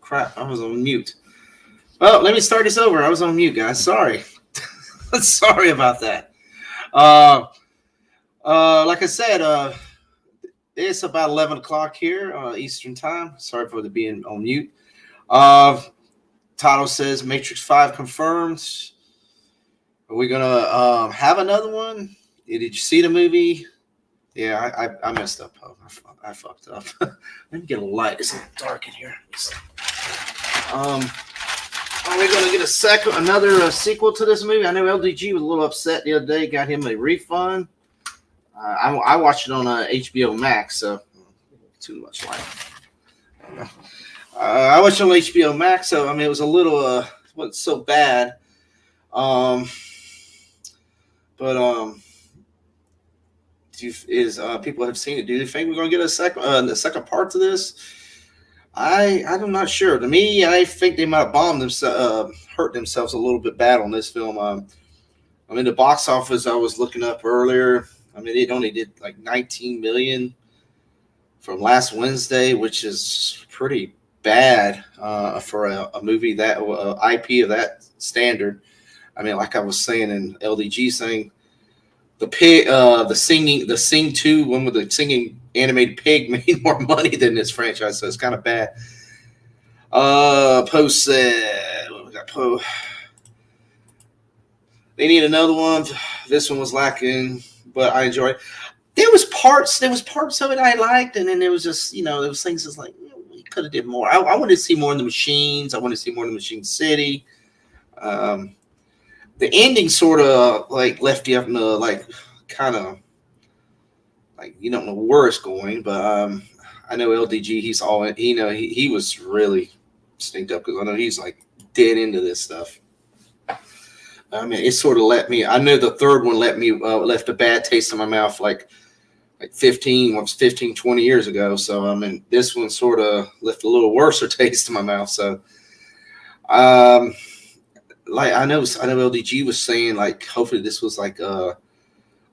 crap, I was on mute. Well, let me start this over. I was on mute, guys. Sorry. Sorry about that. Uh, like I said, it's about 11 o'clock here, Eastern time. Sorry for the being on mute. Uh, Title says Matrix 5 confirmed. Are we going to have another one? Did you see the movie? Yeah, I messed up. Oh, I fucked up. Let me get a light. It's a little dark in here. Are we going to get another sequel to this movie? I know LDG was a little upset the other day. Got him a refund. I watched it on HBO Max, so too much light. I watched it on HBO Max, so I mean it was a little wasn't so bad. But people have seen it. Do you think we're gonna get the second part to this? I'm not sure. To me, I think they might have hurt themselves a little bit bad on this film. I mean, the box office I was looking up earlier. I mean, it only did like 19 million from last Wednesday, which is pretty bad for a movie that IP of that standard. I mean, like I was saying in LDG saying, the Sing 2 one with the singing animated pig made more money than this franchise, so it's kind of bad. Post said, what we got? They need another one. This one was lacking, but I enjoyed it. There was parts of it I liked, and then there was just, there was things that's like, we could have did more. I wanted to see more in the machines. I wanted to see more in the Machine City. The ending sort of like left you up in the like kind of like you don't know where it's going, but I know LDG. He was really stinked up because I know he's like dead into this stuff. I mean, it sort of left me. I know the third one left a bad taste in my mouth like 20 years ago. So I mean, this one sort of left a little worse taste in my mouth. So, like I know LDG was saying like hopefully this was like a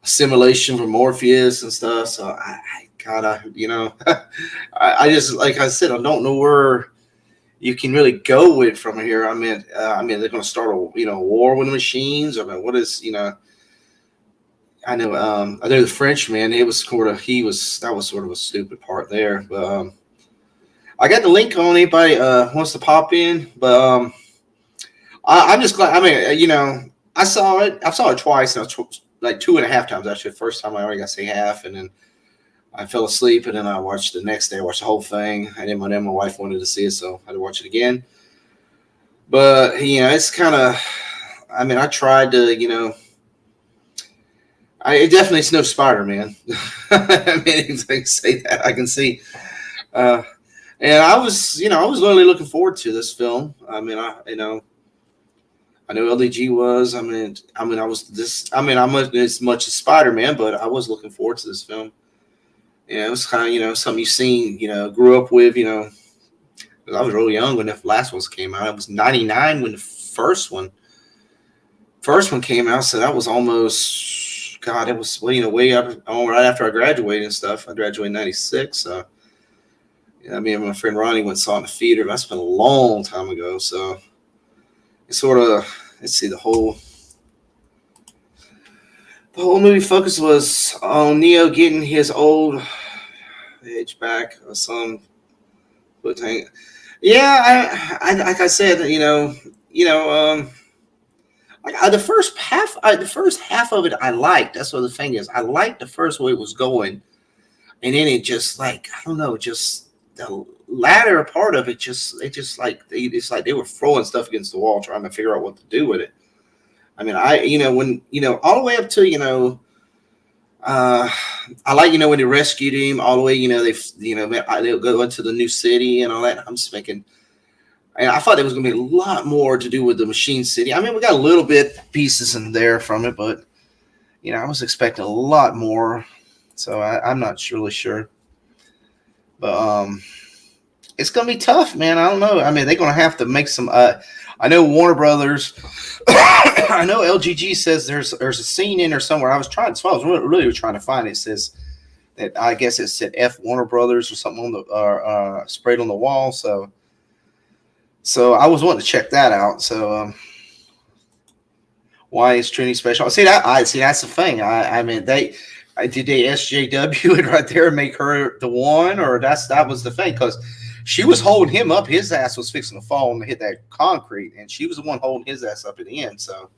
simulation for Morpheus and stuff. So I just like I said, I don't know where you can really go with from here. I mean they're going to start a war with the machines. I mean, what is I know the Frenchman. That was sort of a stupid part there. But I got the link on anybody wants to pop in. But I'm just glad. I mean, I saw it. I saw it twice. And like 2.5 times actually. The first time I already got to say half, and then I fell asleep, and then I watched the next day. I watched the whole thing, and then my wife wanted to see it, so I had to watch it again. But it's kind of. I mean, I tried to. It definitely is no Spider-Man. I mean, they say that I can see. And I was really looking forward to this film. I mean, I know LDG was. I'm not as much as Spider-Man, but I was looking forward to this film. It was kind of, something you've seen, grew up with, I was really young when the last one came out. It was 99 when the first one came out. So that was almost, God, it was, way up right after I graduated and stuff. I graduated in 96. So, me and my friend Ronnie went and saw it in the theater. That's been a long time ago. So it's sort of, let's see, the whole movie focus was on Neo getting his old age back or some thing. Yeah, I like I said, the first half of it I liked. That's what the thing is. I liked the first way it was going, and then it just like I don't know, just the latter part of it it's like they were throwing stuff against the wall trying to figure out what to do with it. I mean, when all the way up to I like when they rescued him all the way. They'll go into the new city and all that. I'm just thinking, and I thought there was going to be a lot more to do with the Machine City. I mean, we got a little bit pieces in there from it, but I was expecting a lot more. So I'm not really sure, but it's going to be tough, man. I don't know. I mean, they're going to have to make some. I know Warner Brothers. I know LGG says there's a scene in there somewhere. I was really trying to find it. It says that I guess it said F Warner Brothers or something on the sprayed on the wall. So So I was wanting to check that out. So why is Trinity special? See that? I see. That's the thing. I mean, did they SJW it right there and make her the one, or that was the thing because she was holding him up. His ass was fixing to fall and hit that concrete, and she was the one holding his ass up at the end. So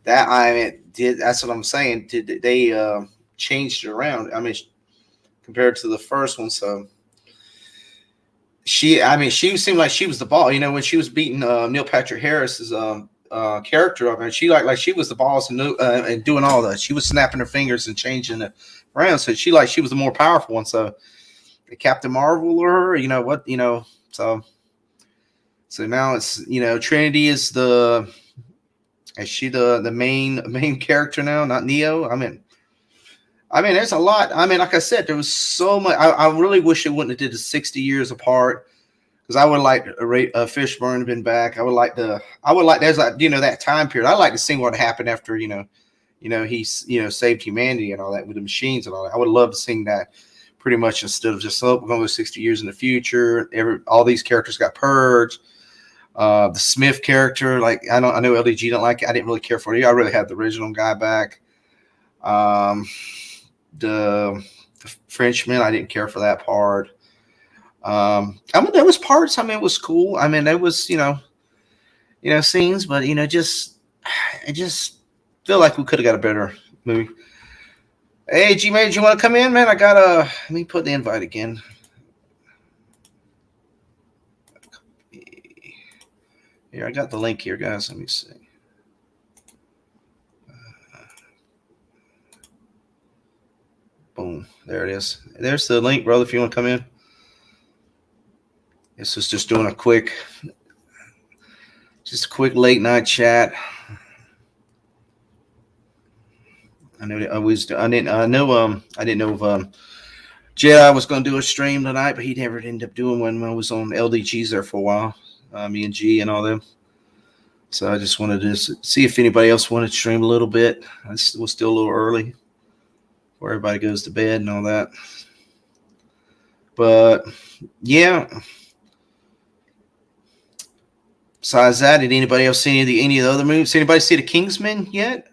that I mean, that's what I'm saying. Did they changed it around? I mean, compared to the first one, so. She seemed like she was the ball. You know, when she was beating Neil Patrick Harris's character up, and she like she was the boss and doing all that. She was snapping her fingers and changing it around. So she was the more powerful one. So the Captain Marvel or her, you know what, you know. So now it's Trinity is she the main character now, not Neo. I mean, there's a lot. I mean, like I said, there was so much. I really wish it wouldn't have did the 60 years apart because I would like Fishburne have been back. I would like there's like that time period. I like to see what happened after he saved humanity and all that with the machines and all that. I would love to see that pretty much instead of just we're going to go 60 years in the future. All these characters got purged. The Smith character, like I know LDG didn't like it. I didn't really care for it. I really had the original guy back. The Frenchman, I didn't care for that part. I mean, there was parts. I mean, it was cool. I mean, there was scenes, but I just feel like we could have got a better movie. Hey, G-Man, do you want to come in, man? Let me put the invite again. Here, I got the link here, guys. Let me see. Boom. There it is. There's the link, brother, if you want to come in. This is just doing a quick late night chat. I didn't know if Jedi was going to do a stream tonight, but he never ended up doing one when I was on LDG's there for a while. Me and G and all them. So I just wanted to see if anybody else wanted to stream a little bit. It was still a little early where everybody goes to bed and all that. But yeah. Besides that, did anybody else see any of the other movies? Anybody see The Kingsman yet?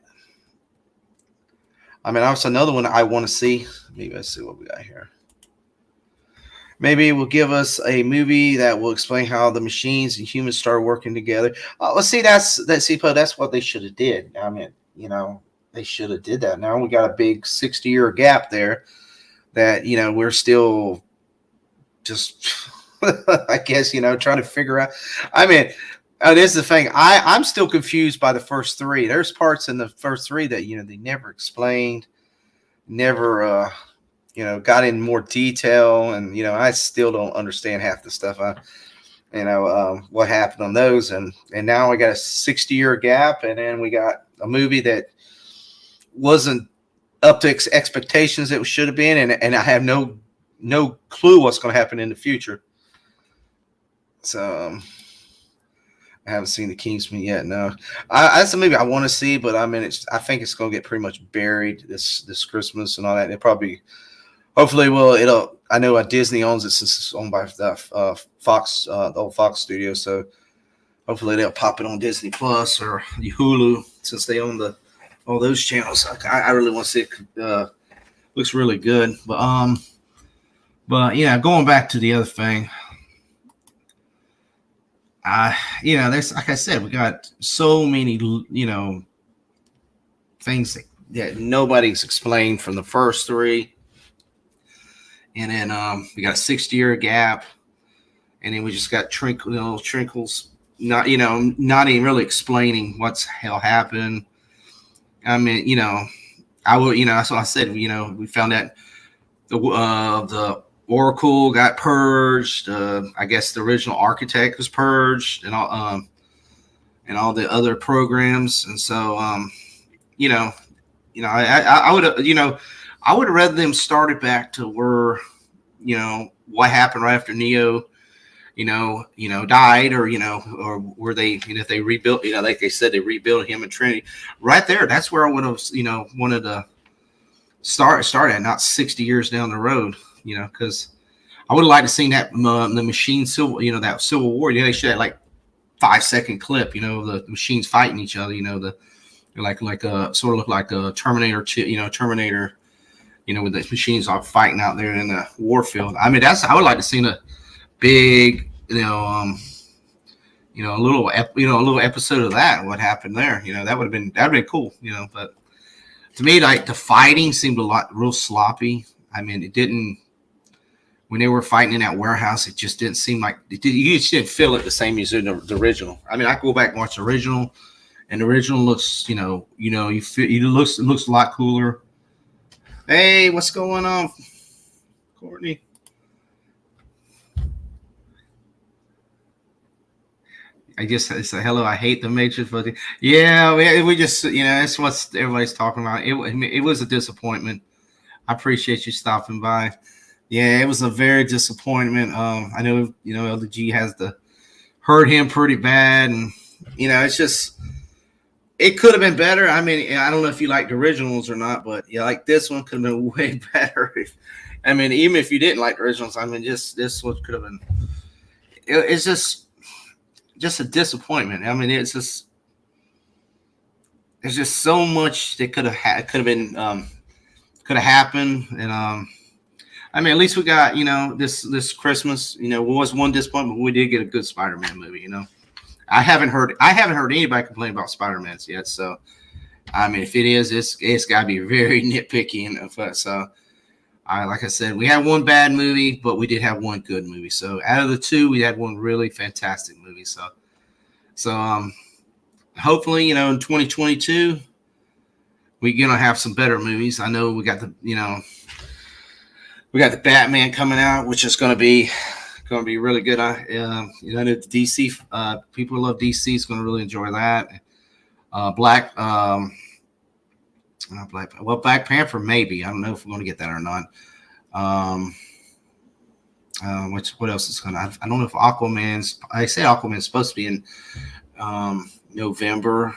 I mean, obviously another one I want to see. Maybe let's see what we got here. Maybe it will give us a movie that will explain how the machines and humans start working together. Let's see. That's what they should have did. I mean, they should have did that. Now we got a big 60-year gap there that we're still just I guess trying to figure out. I mean, this is the thing. I'm still confused by the first three. There's parts in the first three that they never explained, never got in more detail, and I still don't understand half the stuff. What happened on those, and now we got a 60-year gap, and then we got a movie that wasn't up to expectations that it should have been, and I have no clue what's going to happen in the future. So I haven't seen The Kingsman yet. No, that's a movie I want to see, but I think it's going to get pretty much buried this Christmas and all that. Hopefully, I know Disney owns it since it's owned by Fox, the old Fox studio. So hopefully they'll pop it on Disney Plus or Hulu since they own all those channels. I really want to see it. Looks really good, but yeah, going back to the other thing. There's, like I said, we got so many, things that nobody's explained from the first three. And then we got a 60-year gap. And then we just got trinkles, not even really explaining what's hell happened. I mean, I would, that's what I said. We found that the Oracle got purged. I guess the original architect was purged, and all the other programs. And so, I would have, I would have rather them started back to where, what happened right after Neo, died, or where they, if they rebuilt, like they said, they rebuilt him and Trinity right there. That's where I would have, wanted to start at, not 60 years down the road. Because I would have liked to seen that the machine civil, that Civil War. They should have 5-second clip, the machines fighting each other, like a sort of look like a Terminator, Terminator, with the machines all fighting out there in the war field. I mean, I would like to see a big, a little episode of that. What happened there? That'd been cool. But to me, like the fighting seemed real sloppy. I mean, it didn't. When they were fighting in that warehouse, it just didn't seem like you just didn't feel it the same as the original. I mean, I could go back and watch the original, and the original looks, you feel it looks a lot cooler. Hey, what's going on, Courtney? I just say hello. I hate the Matrix, but yeah, we just that's what everybody's talking about. It was a disappointment. I appreciate you stopping by. Yeah, it was a very disappointment. I know LG has hurt him pretty bad, and it's just it could have been better. I mean, I don't know if you like the originals or not, but like this one could have been way better. I mean, even if you didn't like the originals, I mean, just this one could have been. It's just a disappointment. I mean, it's just there's just so much that could have happened, and I mean, at least we got this Christmas. Was one disappointment, but we did get a good Spider-Man movie. I haven't heard anybody complain about Spider-Man's yet. So, I mean, if it is, it's got to be very nitpicky. So, like I said, we had one bad movie, but we did have one good movie. So, out of the two, we had one really fantastic movie. So, hopefully, in 2022, we're gonna have some better movies. I know we got the Batman coming out, which is going to be really good. I know the DC people who love DC is going to really enjoy that. Black Panther maybe. I don't know if we're going to get that or not. What else is going to? I don't know if Aquaman's. I say Aquaman's supposed to be in November.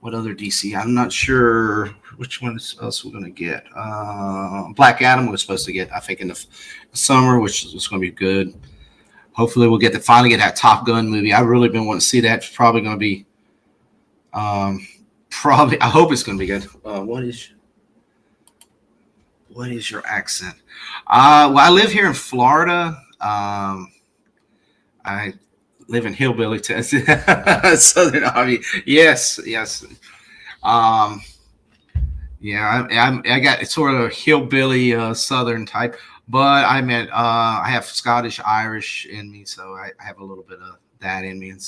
What other DC? I'm not sure which one else we're going to get. Black Adam was supposed to get, I think, in the summer, which is going to be good. Hopefully, we'll finally get that Top Gun movie. I've really been wanting to see that. It's probably going to be, I hope it's going to be good. What is your accent? Well, I live here in Florida. I live in hillbilly Tennessee, Southern Army. Yes. I got sort of a hillbilly Southern type, but I have Scottish, Irish in me, so I have a little bit of that in me. And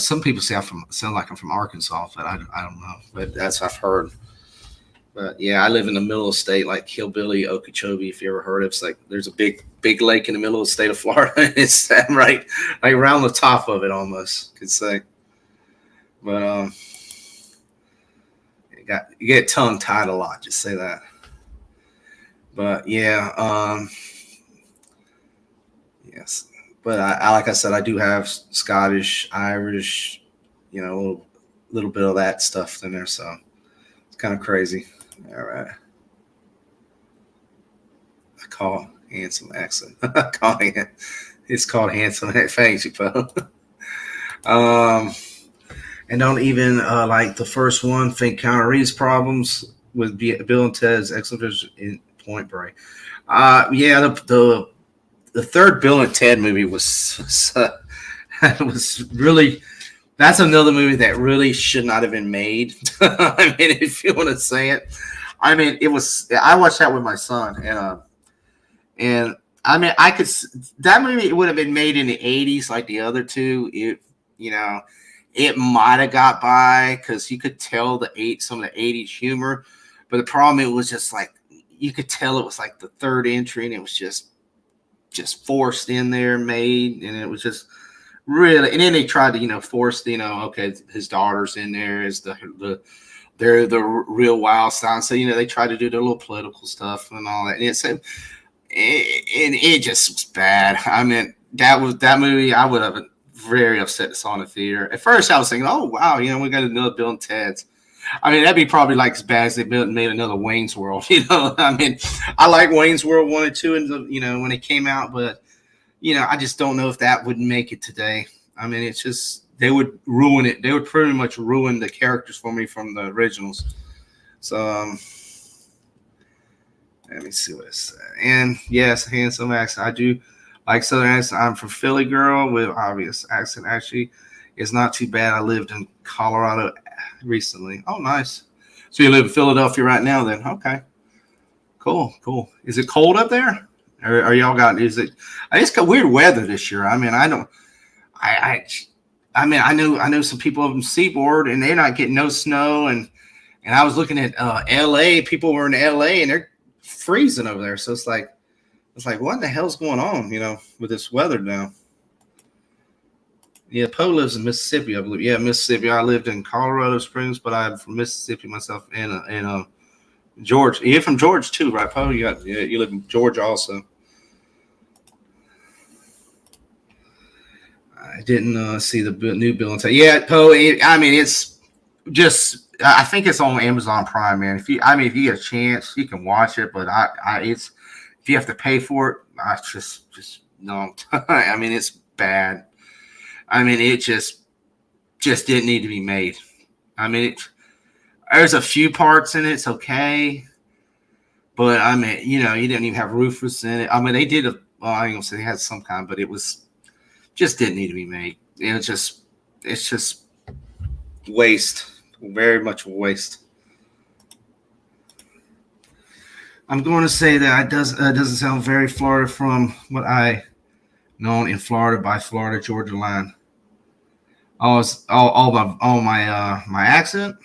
some people say sound like I'm from Arkansas, but I don't know. But that's what I've heard. But yeah, I live in the middle of the state, like hillbilly Okeechobee. If you ever heard of it, it's like there's a big lake in the middle of the state of Florida. It's right around the top of it, almost could say. But you get tongue tied a lot. Just say that. But yeah, yes. But I like I said, I do have Scottish, Irish, a little bit of that stuff in there. So it's kind of crazy. All right. I call handsome accent. It's called handsome. Thanks, you pal. And don't even like the first one. Think Keanu Reeves' problems with Bill and Ted's Excellent in Point Break. Yeah, the third Bill and Ted movie was really. That's another movie that really should not have been made. I mean, if you want to say it, I mean, it was. I watched that with my son, and I mean, that movie would have been made in the '80s, like the other two. It might have got by because you could tell some of the '80s humor, but the problem it was just like you could tell it was like the third entry, and it was just forced in there, made, and it was just. Really, and then they tried to, force, okay, his daughter's in there as they're the real wild side. So, they tried to do their little political stuff and all that. And it just was bad. I mean, that movie, I would have been very upset to saw in the theater. At first, I was thinking, oh, wow, we got another Bill and Ted's. I mean, that'd be probably like as bad as they made another Wayne's World. I mean, I like Wayne's World 1 and 2, and when it came out, but. I just don't know if that would make it today. I mean, it's just they would ruin it. They would pretty much ruin the characters for me from the originals. So let me see what it's. And yes, handsome accent. I do like Southern accent. I'm from Philly, girl, with obvious accent. Actually, it's not too bad. I lived in Colorado recently. Oh, nice. So you live in Philadelphia right now, then? Okay, cool. Is it cold up there? Or are y'all got? Is it? It's got weird weather this year. I mean, I don't. I mean, I know some people up in Seaboard, and they're not getting no snow. And I was looking at L.A. People were in L.A. and they're freezing over there. So it's like what in the hell's going on? With this weather now. Yeah, Poe lives in Mississippi, I believe. Yeah, Mississippi. I lived in Colorado Springs, but I'm from Mississippi myself, and Georgia. You're from Georgia too, right, Poe? You live in Georgia also. I didn't see the new Bill and Ted. Yeah, Poe. I mean, it's just. I think it's on Amazon Prime, man. If you get a chance, you can watch it. But if you have to pay for it, I just no. I mean, it's bad. I mean, it just didn't need to be made. I mean, there's a few parts in it. It's okay. But, I mean, you didn't even have Rufus in it. I mean, they did I ain't going to say they had some kind, but it just didn't need to be made. It's just waste. Very much waste. I'm going to say that it doesn't sound very Florida from what I known in Florida by Florida Georgia line. All my accent.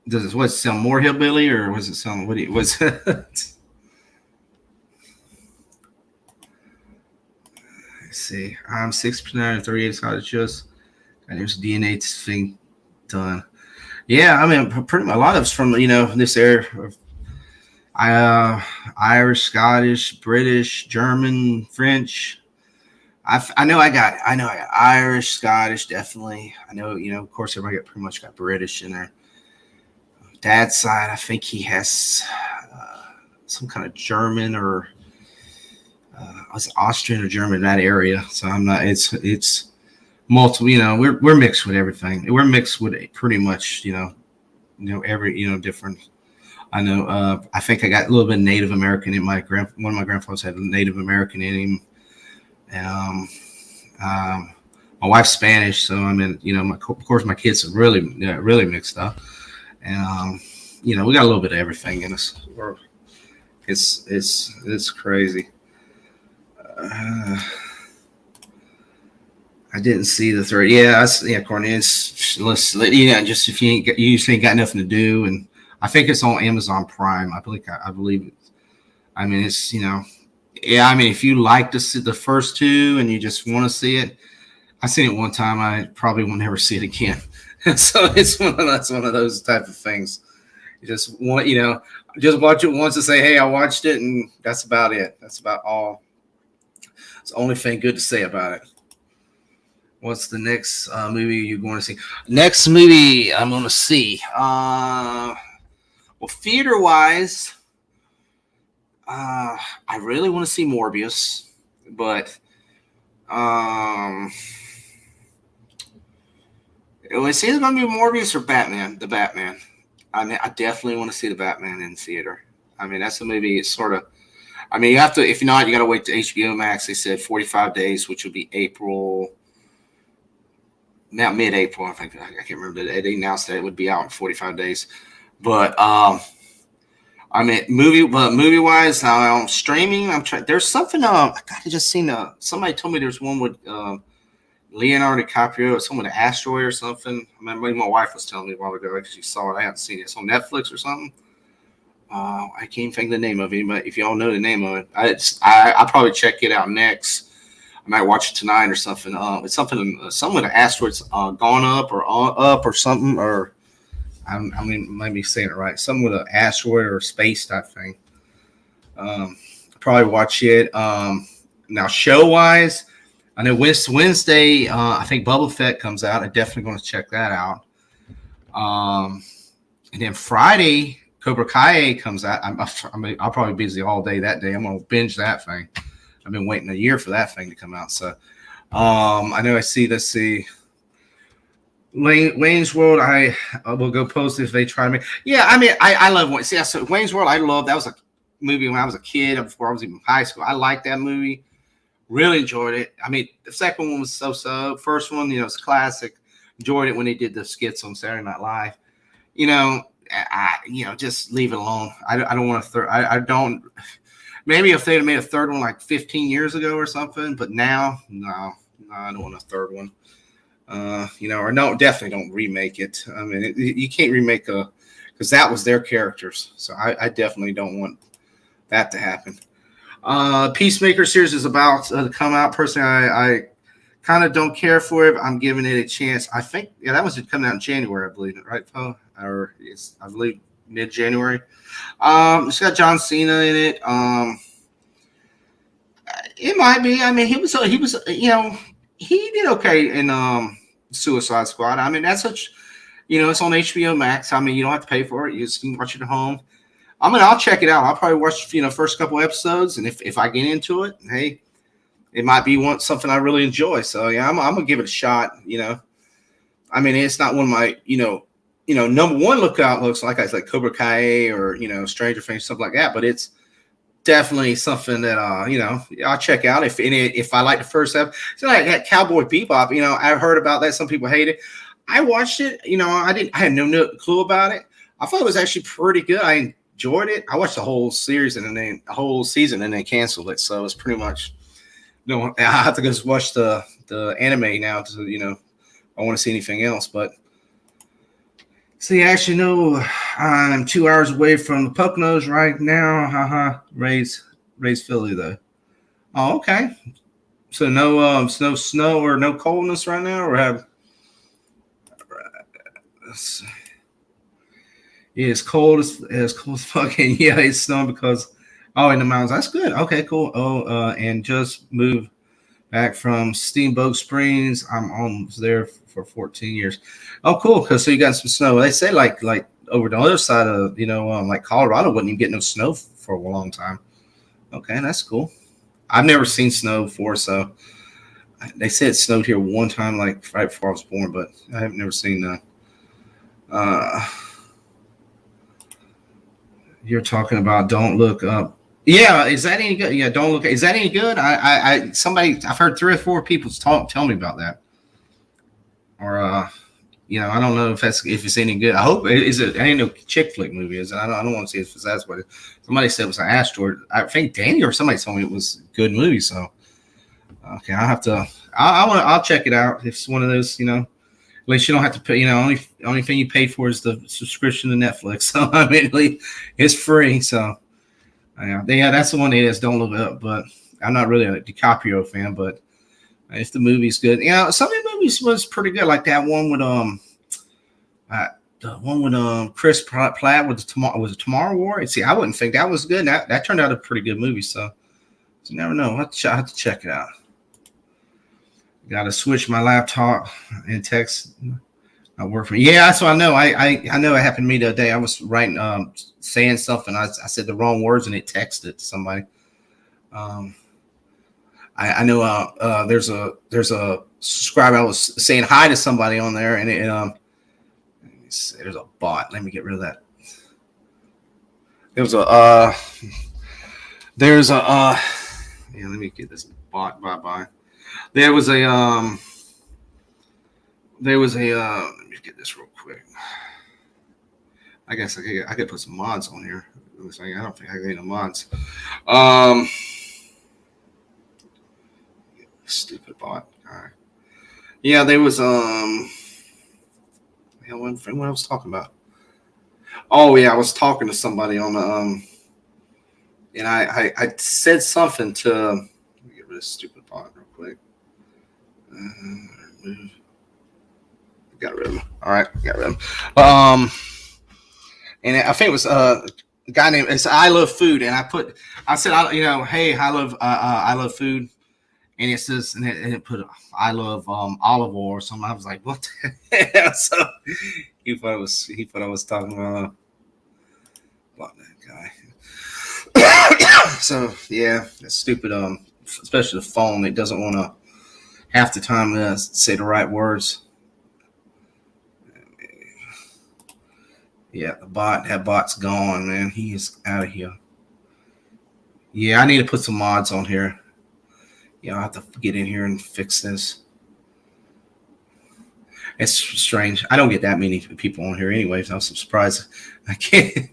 Does it sound more hillbilly, or was it sound was it? Let's see. I'm 6'9" and 38 just and there's a DNA thing done. Yeah, I mean, pretty much a lot of it's from this area. Irish, Scottish, British, German, French. I know I got Irish, Scottish, definitely. I know, of course, everybody pretty much got British in their dad's side. I think he has some kind of German or was Austrian or German in that area. So I'm not. It's multiple. We're mixed with everything. We're mixed with pretty much every different. I know. I think I got a little bit of Native American in one of my grandfathers had Native American in him. My wife's Spanish, so I mean, of course, my kids are really mixed up, and we got a little bit of everything in us. It's crazy. I didn't see the third. Yeah, Cornelius. Just if you ain't got nothing to do, and I think it's on Amazon Prime. I believe it. I mean, it's yeah. I mean, if you like to see the first two and you just want to see it, I seen it one time. I probably will never see it again. So it's one of those type of things. You just want just watch it once and say, hey, I watched it, and that's about it. That's about all. It's the only thing good to say about it. What's the next movie you're going to see? Next movie I'm going to see. Well, theater-wise, I really want to see Morbius, but it's either going to be Morbius or Batman. The Batman. I mean, I definitely want to see the Batman in theater. I mean, that's a movie. It's sort of. I mean, you have to. If not, you got to wait to HBO Max. They said 45 days, which would be April. Now mid-April, I think. I can't remember. They announced that it would be out in 45 days. But I mean, movie-wise, on streaming, I'm trying. There's something. I just seen. Somebody told me there's one with Leonardo DiCaprio, some with an asteroid or something. I mean, my wife was telling me a while ago because she saw it. I haven't seen it. It's on Netflix or something. I can't think of the name of it, but if y'all know the name of it, I'll probably check it out next. I might watch it tonight or something. It's something with an asteroid's gone up or something, or I mean, maybe saying it right. Something with an asteroid or space type thing. Probably watch it. Now, show-wise, I know Wednesday, I think Boba Fett comes out. I'm definitely going to check that out. And then Friday, Cobra Kai comes out. I'll probably be busy all day that day. I'm gonna binge that thing. I've been waiting a year for that thing to come out. So I know I see. Let's see. Wayne's World. I will go post if they try me. Yeah, I mean, I love Wayne. See, so Wayne's World. I love that was a movie when I was a kid, before I was even in high school. I liked that movie. Really enjoyed it. I mean, the second one was so. First one, it's classic. Enjoyed it when they did the skits on Saturday Night Live. Just leave it alone. I don't want a third. I don't. Maybe if they'd made a third one like 15 years ago or something, but now, no, I don't want a third one. Or no, definitely don't remake it. I mean, you can't remake because that was their characters. So I definitely don't want that to happen. Peacemaker series is about to come out. Personally, I kind of don't care for it. I'm giving it a chance. I think, that was coming out in January, I believe, right, Poe? Or I believe mid-January. It's got John Cena in it. It might be. I mean, he was, he did okay in Suicide Squad. I mean, that's such, it's on HBO Max. I mean, you don't have to pay for it. You can watch it at home. I'll check it out. I'll probably watch, first couple episodes, and if I get into it, hey, it might be something I really enjoy. So yeah, I'm gonna give it a shot. I mean, it's not one of my, number one lookout looks like Cobra Kai or Stranger Things, something like that. But it's definitely something that I'll check out if I like the first episode. It's like that Cowboy Bebop. I've heard about that. Some people hate it. I watched it. I had no clue about it. I thought it was actually pretty good. I enjoyed it. I watched the whole series and then the whole season and then canceled it. So it's pretty much. I have to go watch the anime now to I want to see anything else. But see, actually, no, I'm 2 hours away from the Poconos right now. Ray's Philly though. Oh, okay. So no snow or no coldness right now, or have. Yeah, it's cold as fucking. Yeah, it's snowing because. Oh, in the mountains. That's good. Okay, cool. And just moved back from Steamboat Springs. I'm almost there for 14 years. Oh, cool. So you got some snow. They say like over the other side of like Colorado wouldn't even get no snow for a long time. Okay, that's cool. I've never seen snow before, so they said it snowed here one time, like right before I was born, but I have never seen that. You're talking about Don't Look Up. Yeah, is that any good? Yeah, Don't Look. Is that any good? I've heard 3 or 4 people tell me about that. Or I don't know if it's any good. I hope it ain't no chick flick movie, is it? I don't want to see if that's what somebody said it was an asteroid. I think Danny or somebody told me it was a good movie. So okay, I'll have to. I'll check it out. If it's one of those, at least you don't have to pay. Only thing you pay for is the subscription to Netflix. So I mean, it's free. So. Yeah, that's the one that is Don't Look Up, but I'm not really a DiCaprio fan, but if the movie's good, some of the movies was pretty good, like that one with Chris Pratt with Tomorrow War. See, I wouldn't think that was good. That turned out a pretty good movie, so you never know. I have to check it out. Got to switch my laptop and text. I work for yeah, that's what I know. I know it happened to me the other day. I was writing, saying something. I said the wrong words and it texted to somebody. I know there's a subscriber. I was saying hi to somebody on there, and there's a bot. Let me get rid of that. Let me get this bot. Bye. There was a let me get this real quick. I guess I could put some mods on here. I don't think I got any mods. Stupid bot. All right. Yeah, there was what I was talking about. Oh yeah, I was talking to somebody on the and I said something to let me get rid of this stupid bot real quick. Got rid of him. All right, got rid of him. And I think it was a guy named I Love Food, and I said hey, I love food, and it says and it put I love olive oil or something. I was like, what the hell? So he thought I was talking about Block that guy. So yeah, that stupid especially the phone. It doesn't want to half the time say the right words. Yeah, that bot's gone, man. He is out of here. Yeah, I need to put some mods on here. Yeah, I'll have to get in here and fix this. It's strange. I don't get that many people on here anyways. I'm surprised. I can't.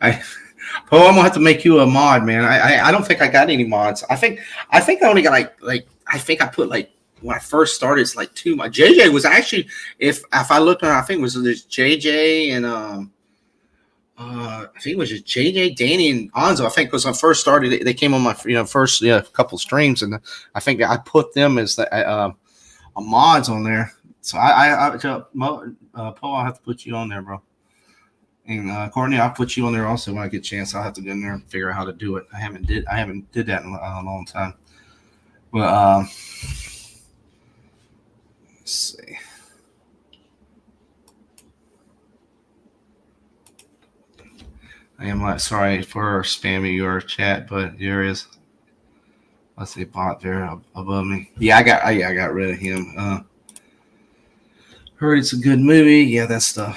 I'm gonna have to make you a mod, man. I don't think I got any mods. I think I only got like I think I put like when I first started, it's like 2. My JJ was actually, if I looked on, I think it was this JJ and I think it was just JJ, Danny, and Anzo. I think because I first started, they came on my first couple streams, and I think I put them as the mods on there. So Paul, I'll have to put you on there, bro. And Courtney, I'll put you on there also when I get a chance. I'll have to get in there and figure out how to do it. I haven't did that in a long time. But let's see. I am like sorry for spamming your chat, but there is. Let's see, bot there above me. Yeah, I got rid of him. Heard it's a good movie. Yeah, that's the.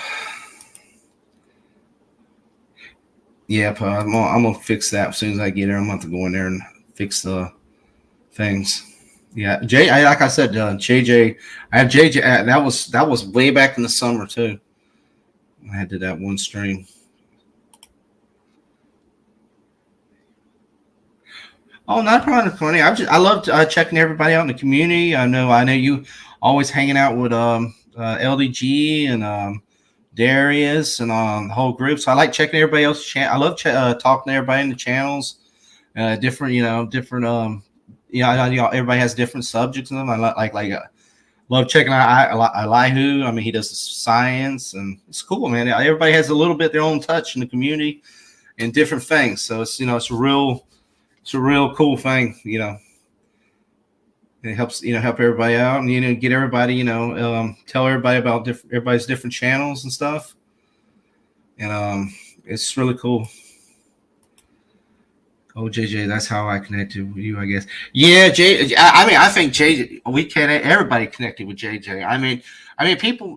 Yeah, I'm gonna fix that as soon as I get there. I'm going to go in there and fix the things. Yeah, like I said, JJ. I have JJ. That was way back in the summer too. I did that one stream. Oh, not a problem, Connie. I love checking everybody out in the community. I know you always hanging out with LDG and Darius and the whole group. So I like checking everybody else's channel. I love talking to everybody in the channels. Different. Everybody has different subjects in them. I love checking out Elihu. I mean, he does science, and it's cool, man. Everybody has a little bit their own touch in the community and different things. So it's it's a real cool thing, It helps, help everybody out and, get everybody, tell everybody about everybody's different channels and stuff. And it's really cool. Oh, JJ, that's how I connected with you, I guess. Yeah, I think JJ, everybody connected with JJ. I mean,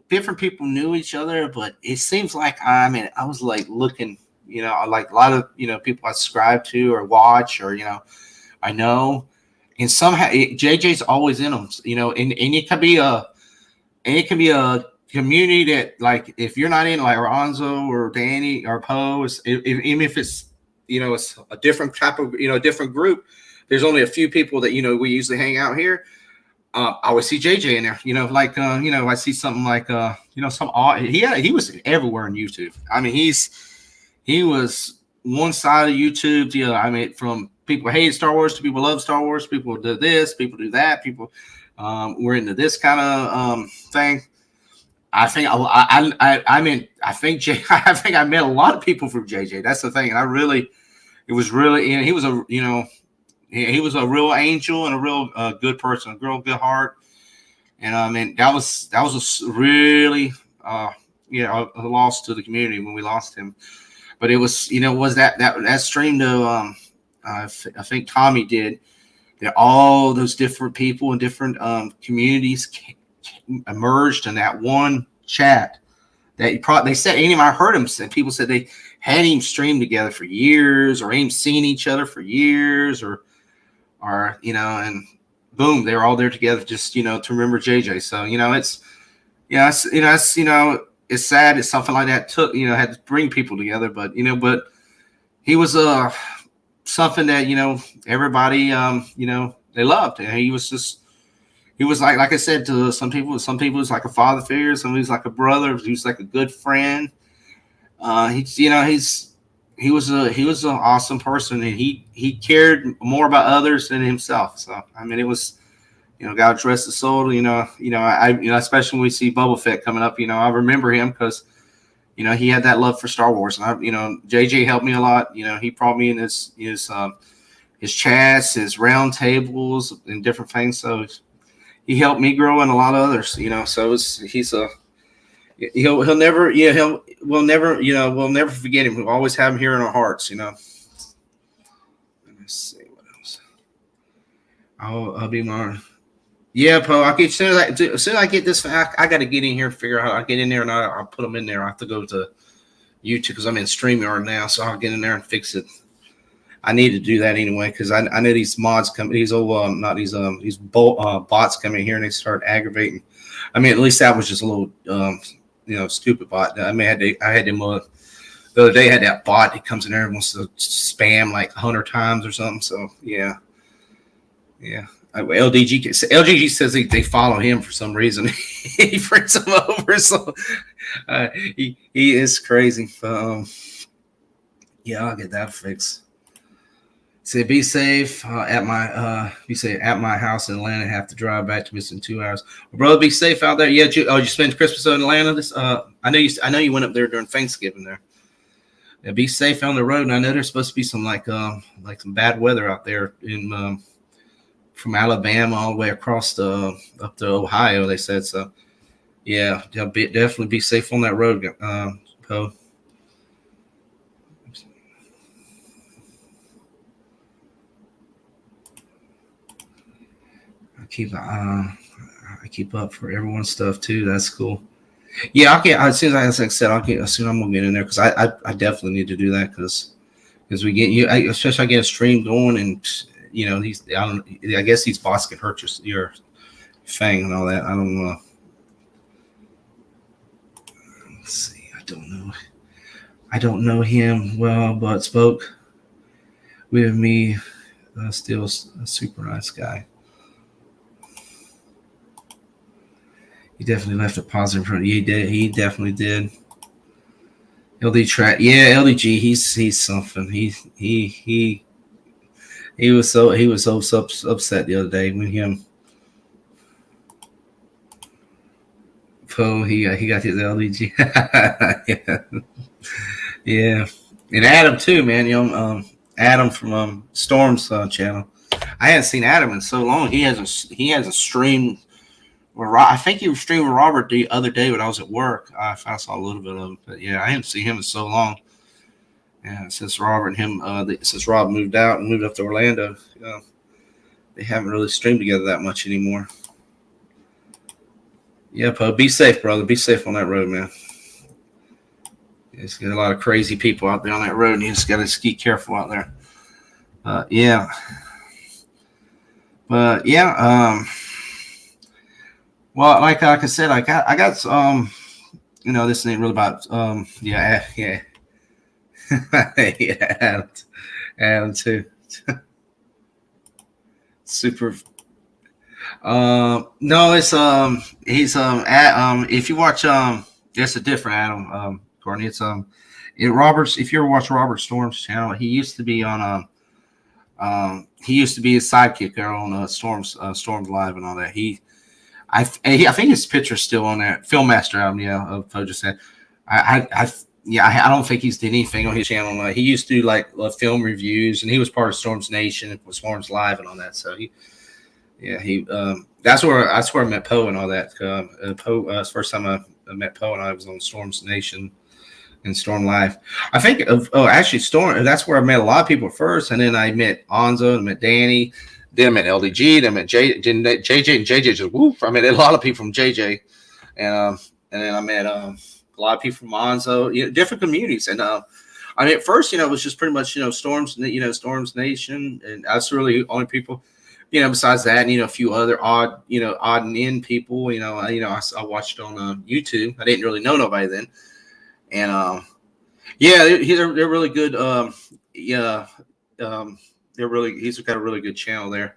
different people knew each other, but it seems like, I was like looking, like a lot of, people I subscribe to or watch or, I know. And somehow JJ's always in them, and it can be a community that, like, if you're not in, like Ronzo or Danny or Poe, even if it's, it's a different type of, different group, there's only a few people that, we usually hang out here. I always see JJ in there, I see something like, some odd, he was everywhere on YouTube. I mean, he was one side of YouTube, from people hate Star Wars to people love Star Wars, people do this, people do that, people we're into this kind of thing. I think I think I met a lot of people from JJ. That's the thing. And he was a real angel and a real good person, a real good heart. And that was a really a loss to the community when we lost him. But it was, was that stream though, I think Tommy did, that all those different people and different communities emerged in that one chat. That they said, I heard him say, people said they hadn't even streamed together for years or ain't seen each other for years or and boom, they were all there together just, to remember JJ. So, it's sad. It's something like that had to bring people together, but he was something that everybody they loved, and he was like I said, to some people it was like a father figure, some was like a brother, he was like a good friend. He was an awesome person, and he cared more about others than himself. So it was, God rest his soul. Especially when we see Boba Fett coming up, I remember him because, he had that love for Star Wars, and JJ helped me a lot. He brought me in his chats, his round tables, and different things. So he helped me grow, and a lot of others. So he's he'll never, we'll never, we'll never forget him. We'll always have him here in our hearts. Let's see what else. I'll be more. Yeah, Poe. As soon as I get this, I got to get in here and figure out how I get in there, and I'll put them in there. I have to go to YouTube because I'm in StreamYard now, so I'll get in there and fix it. I need to do that anyway because I know these mods come, these old not these bots come in here and they start aggravating. I mean, at least that was just a little stupid bot. I mean, I had them the other day. I had that bot that comes in there and wants to spam like 100 times or something. So yeah. LGG says they follow him for some reason. He brings them over, so he is crazy. Yeah, I'll get that fixed. Say be safe at my house in Atlanta. Have to drive back to this in 2 hours. Well, brother, be safe out there. Yeah, you spent Christmas in Atlanta. I know you went up there during Thanksgiving there. Yeah, be safe on the road. And I know there's supposed to be some like some bad weather out there in from Alabama all the way across up to Ohio. They said so. Yeah, definitely be safe on that road, Poe. I keep up for everyone's stuff too. That's cool. Yeah, I'll get as soon as I said I'm gonna get in there because I definitely need to do that because we get you, especially I get a stream going and I guess these bots can hurt your fang and all that. I don't know. Let's see. I don't know him well, but spoke with me. Still a super nice guy. He definitely left a positive impression. He did. He definitely did. LDG. He's something. He was so upset the other day when him. Poe, he got his LDG. yeah, and Adam too, man. Adam from Storm's channel. I hadn't seen Adam in so long. He has a stream. I think he was streaming Robert the other day when I was at work. I saw a little bit of him, but yeah, I haven't seen him in so long. Yeah, since Robert and him, since Rob moved out and moved up to Orlando, they haven't really streamed together that much anymore. Yeah, Poe, be safe, brother. Be safe on that road, man. It's got a lot of crazy people out there on that road, and you just got to be careful out there. Yeah. But yeah, well, like I said, I got this ain't really about yeah. Yeah, Adam too. Super. No, it's he's if you watch it's a different Adam Courtney. It's Robert's. If you ever watch Robert Storm's channel, he used to be on he used to be a sidekick there on Storm's Live and all that. I think his picture's still on that Filmmaster album. Yeah, Poe just said. I don't think he's did anything on his channel. He used to do like film reviews, and he was part of Storm's Nation and Storm's Live and all that. So that's where I met Poe and all that. Poe, first time I met Poe and I was on Storm's Nation and Storm Live. I think actually Storm. That's where I met a lot of people first, and then I met Onzo and met Danny. Then I met LDG. Then I met JJ and JJ just woof. I met a lot of people from JJ, and then I met a lot of people from Onzo. Different communities. And I mean, at first, it was just pretty much Storm's Nation, and that's really the only people. Besides that, and a few other odd and end people. I watched on YouTube. I didn't really know nobody then, and they're really good. He's got a really good channel there.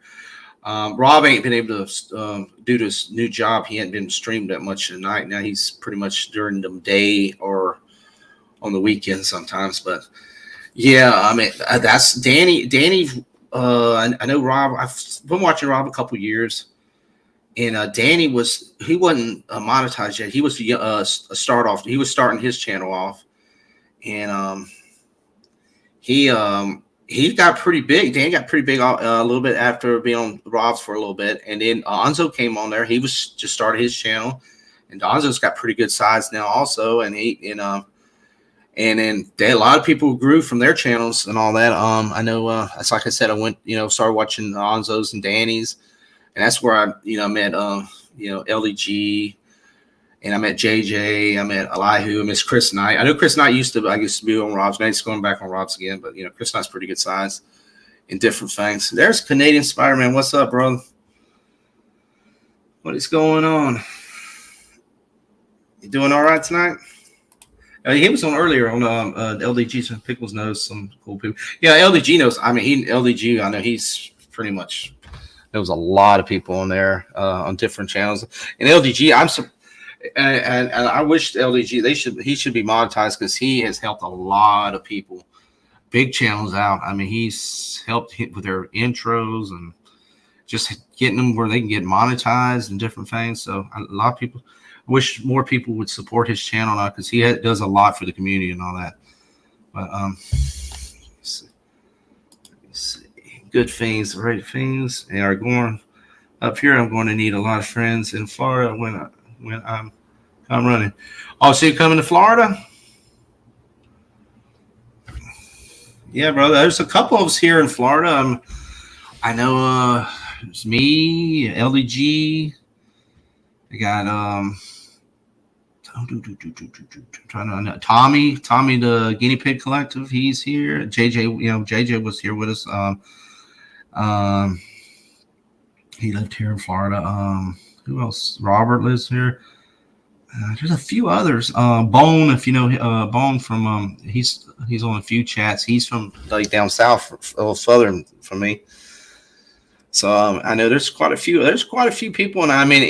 Rob ain't been able to due to his new job. He hadn't been streamed that much at night. Now he's pretty much during the day or on the weekends sometimes. But yeah, I mean that's Danny. I know Rob. I've been watching Rob a couple years, and Danny he wasn't monetized yet. He was a start off. He was starting his channel off, and he got pretty big. Danny got pretty big a little bit after being on Rob's for a little bit, and then Onzo came on there. He was just started his channel, and Donzo's got pretty good size now also, and and then a lot of people grew from their channels and all that. I know, it's like I said, I went, started watching Onzo's and Danny's, and that's where I, met, LDG, and I met JJ, I met Elihu, I met Chris Knight. I know Chris Knight used to be on Rob's. Now he's going back on Rob's again, but Chris Knight's pretty good size in different things. There's Canadian Spider-Man. What's up, bro? What is going on? You doing all right tonight? He was on earlier on LDG. Some Pickles knows some cool people. Yeah, LDG knows. I mean, LDG. I know he's pretty much knows a lot of people on there on different channels. And LDG, and I wish LDG he should be monetized because he has helped a lot of people, big channels out. I mean, he's helped with their intros and just getting them where they can get monetized and different things. So a lot of people. Wish more people would support his channel now because he does a lot for the community and all that. But let's see. Good things, right things, and are going up here. I'm going to need a lot of friends in Florida when I'm running. Oh, so you're coming to Florida? Yeah, brother. There's a couple of us here in Florida. I know it's me, LDG. I got Tommy, the Guinea Pig Collective. He's here. JJ, JJ was here with us. He lived here in Florida. Who else? Robert lives here. There's a few others. Bone, if you know Bone from he's on a few chats. He's from like down south, a little southern from me. So I know there's quite a few. There's quite a few people, and I mean,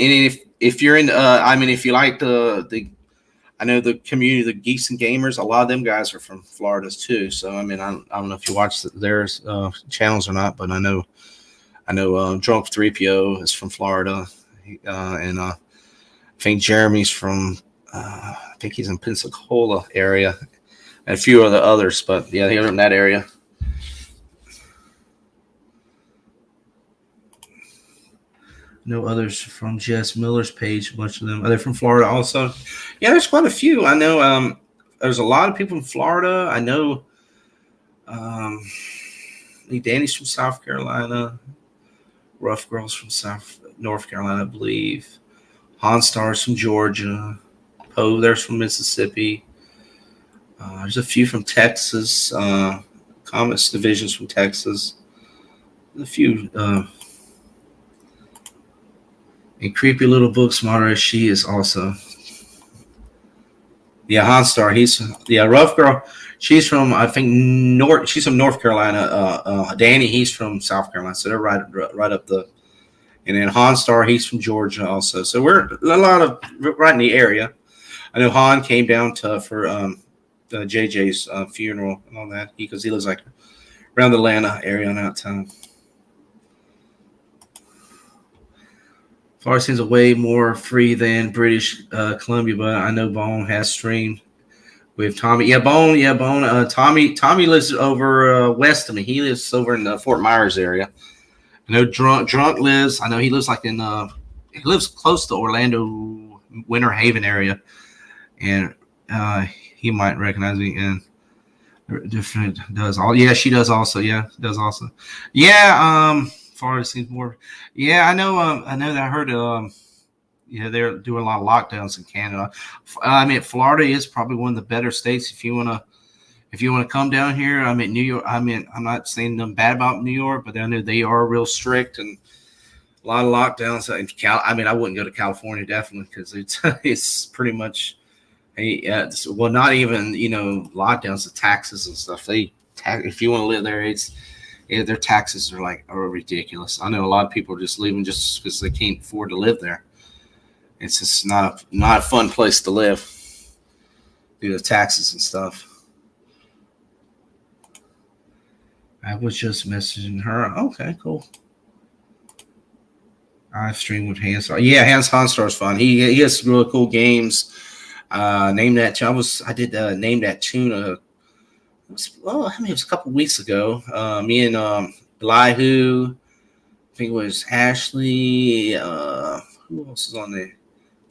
if you're in, if you like I know the community, the geeks and gamers, a lot of them guys are from Florida too. So I mean, I don't know if you watch their channels or not, but I know Drunk 3PO is from Florida, and I think Jeremy's from I think he's in Pensacola area, and a few of the others, but yeah, they're in that area. No others from Jess Miller's page. A bunch of them. Are they from Florida also? Yeah, there's quite a few. I know there's a lot of people in Florida. I know Danny's from South Carolina. Rough Girls from North Carolina, I believe. Honstar's from Georgia. Poe there's from Mississippi. There's a few from Texas. Comics Divisions from Texas. A few. And Creepy Little Book Smarter as She is also. Yeah, Honstar. Rough Girl. She's from I think she's from North Carolina. Danny, he's from South Carolina. So they're right up the. And then Honstar, he's from Georgia also. So we're a lot of right in the area. I know Han came down for JJ's funeral and all that because he lives like around the Atlanta area and out town. Florida seems a way more free than British Columbia, but I know Bone has streamed with Tommy. Yeah, Bone. Tommy lives over west of me. He lives over in the Fort Myers area. I know Drunk lives. I know he lives like in he lives close to Orlando, Winter Haven area, and he might recognize me. And different does all. Yeah, she does also. Yeah, does also. Yeah. Florida seems more. Yeah, I know. I know that I heard. They're doing a lot of lockdowns in Canada. I mean, Florida is probably one of the better states if you want to come down here. I mean, New York. I mean, I'm not saying nothing bad about New York, but I know they are real strict and a lot of lockdowns. I mean, I wouldn't go to California definitely because it's pretty much well, not even lockdowns, the taxes and stuff. If you want to live there, their taxes are ridiculous. I know a lot of people are just leaving just because they can't afford to live there. It's just not a fun place to live due to taxes and stuff. I was just messaging her. Okay, cool. I stream with Hanstar. Yeah, Hanstar is fun. He has some really cool games. Name that. I did name that tune. It was a couple weeks ago. Me and Elihu. I think it was Ashley. Who else is on there?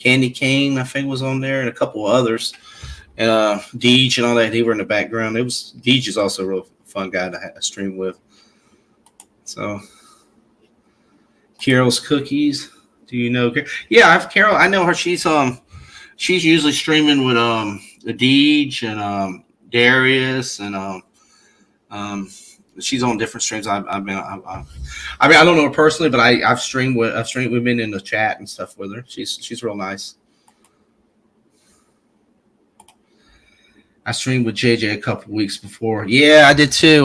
Candy Cane, I think, was on there, and a couple of others. And Deej and all that, they were in the background. Deej is also a real fun guy to stream with. So Carol's Cookies. Do you know? Yeah, I have Carol. I know her. She's usually streaming with the Deej and Darius and she's on different streams. I mean, I don't know her personally, but I've streamed with women in the chat and stuff with her. She's real nice. I streamed with JJ a couple weeks before. Yeah, I did too.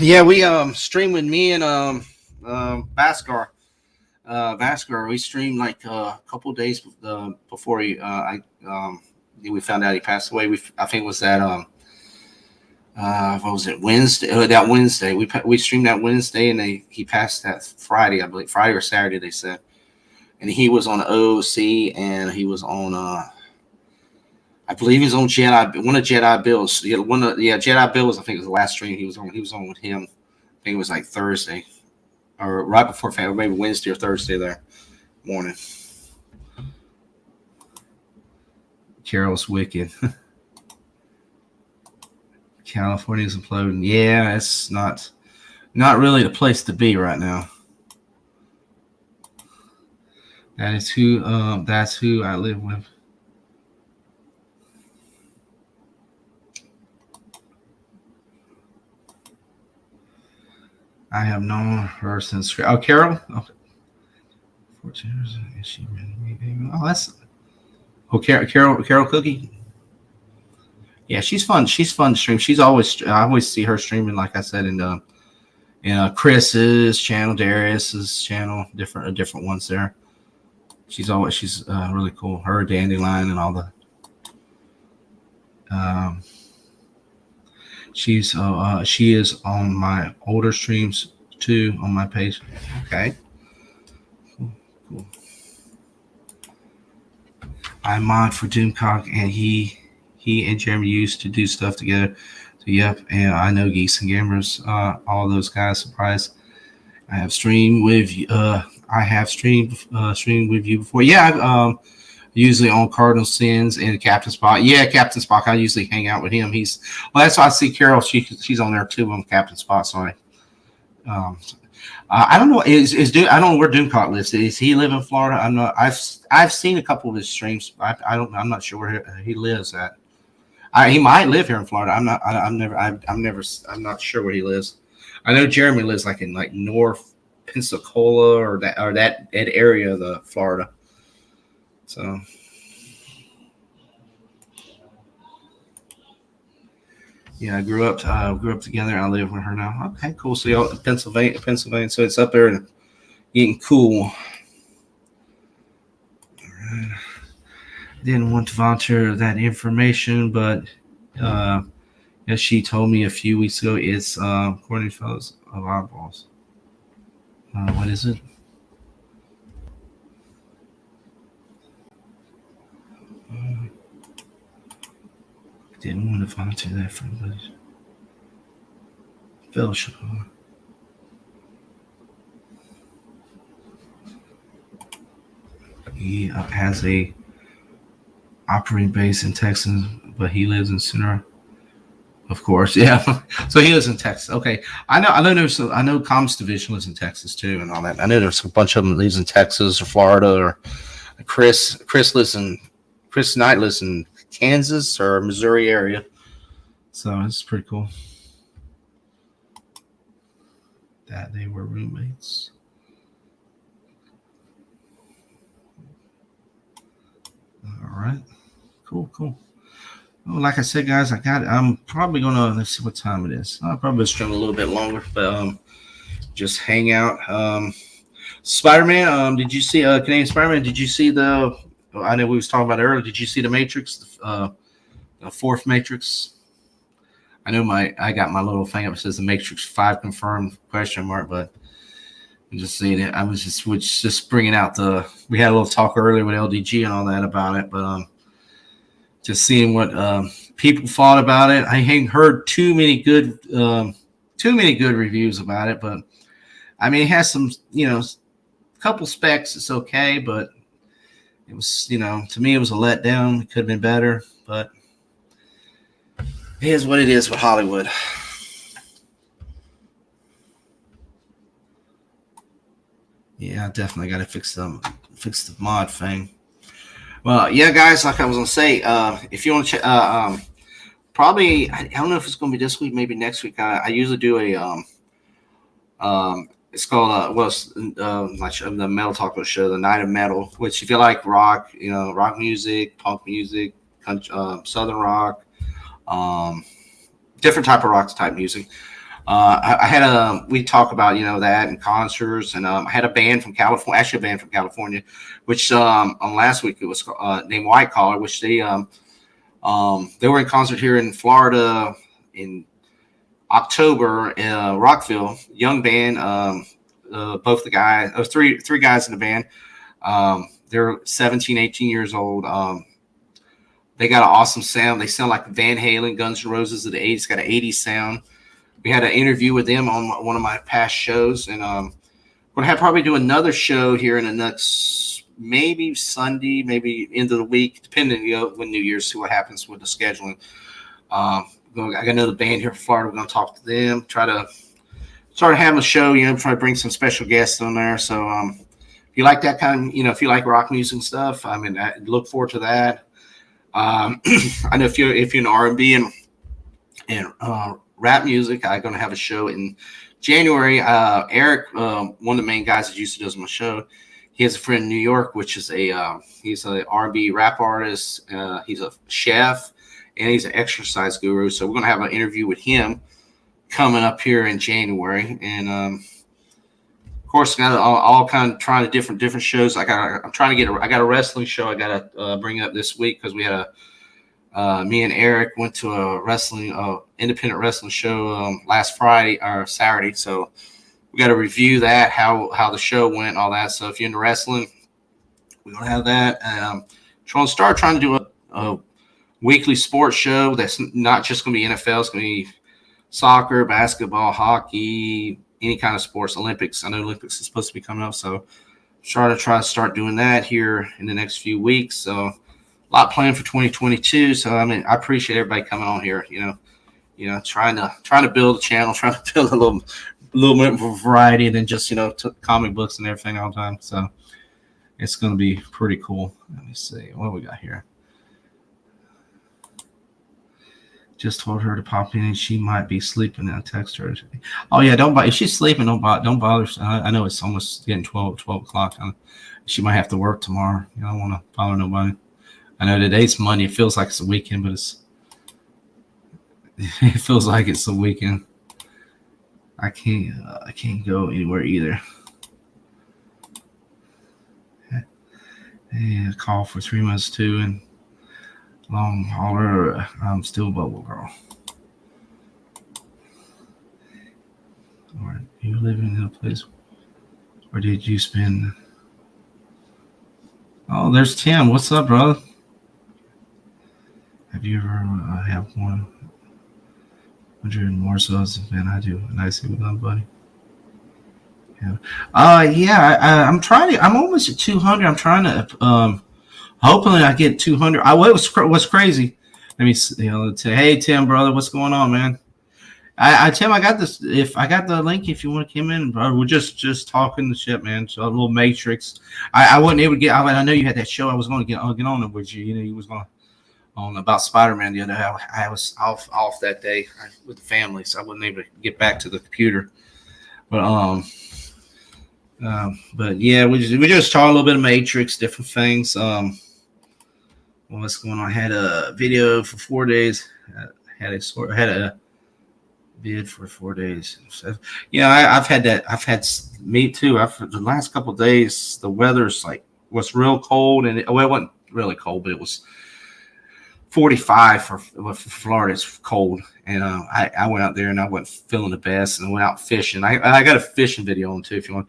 Yeah, we streamed with me and Bhaskar. Bhaskar, we streamed like a couple days before we found out he passed away. I think it was that what was it, Wednesday? That Wednesday we streamed that Wednesday, and he passed that Friday, I believe, Friday or Saturday they said. And he was on OOC, and he was on I believe he was on Jedi, one of Jedi Bill's. Jedi Bill was, I think, it was the last stream he was on. He was on with him. I think it was like Thursday, or right before, maybe Wednesday or Thursday there morning. Carol's wicked. California's imploding. Yeah, it's not really the place to be right now. That's who I live with. I have known her since. Oh, Carol. Okay. 14 years. Is she really? Oh, that's. Oh, Carol Cookie. Yeah, she's fun. She's fun to stream. I always see her streaming, like I said, in Chris's channel, Darius's channel, different ones there. She's really cool. Her Dandelion and all the. She is on my older streams too on my page. Okay. Cool. I mod for Doomcock, and he and Jeremy used to do stuff together. So yep, and I know Geeks and Gamers, all those guys. Surprised. I have streamed with streamed with you before. Yeah, usually on Cardinal Sins and Captain Spock. Yeah, Captain Spock. I usually hang out with him. That's why I see Carol. She's on there too on Captain Spock. So I don't know. I don't know where Doomcock lives. Is he live in Florida? I'm not. I've seen a couple of his streams. I'm not sure where he lives at. He might live here in Florida. I'm not sure where he lives. I know Jeremy lives like in like North Pensacola or that area of the Florida. So, yeah, I grew up together. I live with her now. Okay, cool. So y'all Pennsylvania. So it's up there and getting cool. All right. Didn't want to volunteer that information, but as she told me a few weeks ago, it's Courtney Fellows of Eyeballs. What is it? Didn't want to volunteer that for anybody. Fellowship. He has a operating base in Texas, but he lives in Sonora. Of course, yeah. So he lives in Texas. Okay, I know. I know Comms Division lives in Texas too, and all that. I know there's a bunch of them that lives in Texas or Florida, or Chris Knight lives in Kansas or Missouri area. So it's pretty cool that they were roommates. All right, cool. Well, like I said, guys, I'm probably gonna, let's see what time it is. I'll probably stream a little bit longer, but just hang out. Spider-Man, did you see Canadian Spider-Man? Did you see I know we was talking about it earlier. Did you see the Matrix, the fourth Matrix? I know I got my little thing up. It says the Matrix 5 confirmed ? But I'm just seeing it. I was just bringing out we had a little talk earlier with LDG and all that about it, but just seeing what people thought about it. I ain't heard too many good reviews about it, but I mean, it has some, couple specs. It's okay, but it was, to me, it was a letdown. It could have been better, but it is what it is with Hollywood. Yeah, I definitely got to fix the mod thing. Well, yeah, guys, like I was gonna say, if you want to check, probably I don't know if it's gonna be this week, maybe next week. I usually do a it's called like the Metal Taco Show, the Night of Metal. Which, if you like rock, rock music, punk music, southern rock, different type of rock type music. We talk about, that and concerts, and I had a band from California, which on last week it was named White Collar, which they were in concert here in Florida in October, Rockville. Young band, both the guys, three guys in the band. They're 17, 18 years old. They got an awesome sound. They sound like Van Halen, Guns N' Roses of the 80s. Got an 80s sound. We had an interview with them on one of my past shows, and we're gonna probably do another show here in the next, maybe Sunday, maybe end of the week, depending when New Year's, see what happens with the scheduling. I got another band here in Florida. We're gonna talk to them, try to start having a show. Try to bring some special guests on there. So if you like that kind of, if you like rock music and stuff, I look forward to that. I know if you're in R&B and rap music, I'm going to have a show in January. Eric, one of the main guys that used to do my show, he has a friend in New York, which is he's an R&B rap artist. He's a chef, and he's an exercise guru. So we're going to have an interview with him coming up here in January. And of course, got all kind of trying to different shows. I got a wrestling show I got to bring up this week, because we had me and Eric went to a independent wrestling show last Friday or Saturday. So we got to review that, how the show went, all that. So if you're into wrestling, we're going to have that. Trying to do a weekly sports show that's not just going to be NFL. It's going to be soccer, basketball, hockey, any kind of sports, Olympics. I know Olympics is supposed to be coming up. So try to start doing that here in the next few weeks. So a lot planned for 2022. So I appreciate everybody coming on here. Trying to build a channel, trying to build a little bit of variety than just comic books and everything all the time. So it's going to be pretty cool. Let me see what we got here. Just told her to pop in, and she might be sleeping. I text her. Oh yeah, don't bother. If she's sleeping, don't bother. I know it's almost getting 12 o'clock. She might have to work tomorrow. I don't want to bother nobody. I know today's Monday. It feels like it's a weekend, but it feels like it's a weekend. I can't go anywhere either. Hey, a call for 3 months too, and long hauler. I'm still bubble girl. Or you living in a place, or did you spend? Oh, there's Tim. What's up, brother? Have you ever have 100 more subs than I do? And I say, "What's up, buddy?" Yeah. I'm trying to. I'm almost at 200. I'm trying to. Hopefully, I get 200. What's crazy? Let me say, hey Tim, brother, what's going on, man? Tim, I got this. If I got the link, if you want to come in, bro, we're just talking the shit, man. So a little Matrix. I wasn't able to get. I know you had that show. I was going to get on it with you. You was going on about Spider-Man the other day. I was off that day with the family, so I wasn't able to get back to the computer. But yeah, we just talk a little bit of Matrix, different things. What's going on? I had a video for 4 days. Had a bid for 4 days. So, I've had that. I've had me too. The last couple of days, the weather's was real cold, and it wasn't really cold, but it was 45 for Florida. It's cold, and I went out there and I wasn't feeling the best, and I went out fishing. I got a fishing video on too, if you want.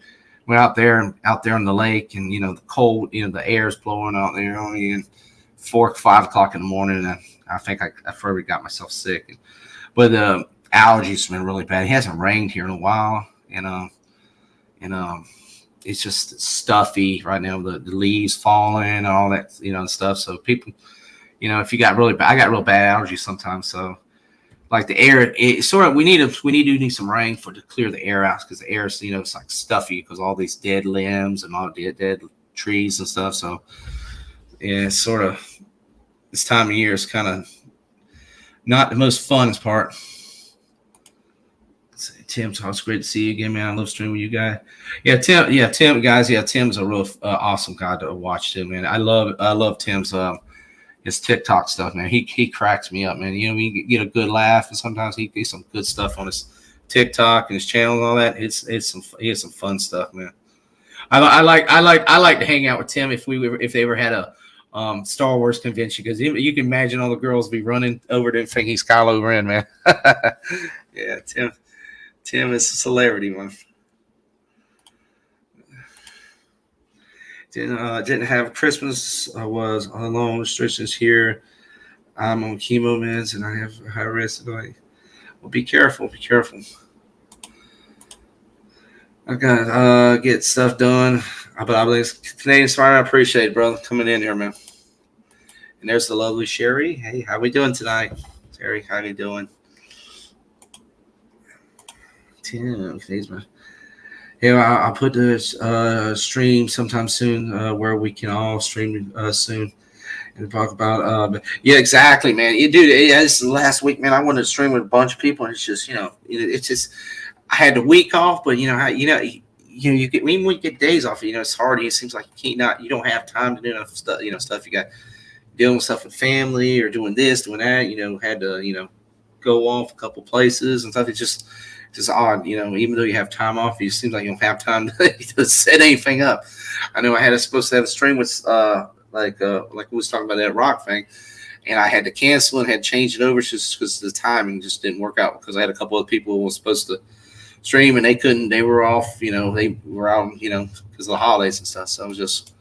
Went out there on the lake, and the cold, the air's blowing out there on you, and 4, 5 o'clock in the morning, and I think I probably got myself sick. But the allergies have been really bad. It hasn't rained here in a while, and it's just stuffy right now. The leaves falling and all that, stuff. So people, if you got I got real bad allergies sometimes. So like the air, it sort of, we need some rain to clear the air out, because the air is, it's like stuffy because all these dead limbs and all dead trees and stuff. So yeah, it's sort of, this time of year is kind of not the most fun part. Tim, so it's great to see you again, man. I love streaming with you guys. Tim, guys. Yeah, Tim's a real awesome guy to watch too, man. I love Tim's his TikTok stuff, man. He cracks me up, man. We get a good laugh, and sometimes he gets some good stuff on his TikTok and his channel and all that. He has some fun stuff, man. I like to hang out with Tim if they ever had a Star Wars convention, because you can imagine all the girls be running over to think he's Kylo Ren, man. Yeah, Tim is a celebrity, man. Didn't have Christmas. I was alone. Restrictions here. I'm on chemo meds and I have high risk. Well, be careful. Be careful. I gotta get stuff done. But I believe Canadian Spider. I appreciate it, brother, coming in here, man. And there's the lovely Sherry. Hey, how we doing tonight, Sherry? How you doing? Tim, today's my. Yeah, I'll put the stream sometime soon where we can all stream soon and talk about. Yeah, exactly, man. Dude, this last week, man, I wanted to stream with a bunch of people, and it's just, it's just, I had the week off, but you get, even when you get days off, it's hard. It seems like you don't have time to do enough stuff. Stuff you got dealing with stuff with family or doing this, doing that. Had to, go off a couple places and stuff. It's just odd, even though you have time off, it seems like you don't have time to set anything up. I know I supposed to have a stream with like we was talking about that rock thing, and I had to cancel and had to change it over just because the timing just didn't work out, because I had a couple of people who were supposed to stream and they couldn't. They were off, they were out, because of the holidays and stuff. So it was just,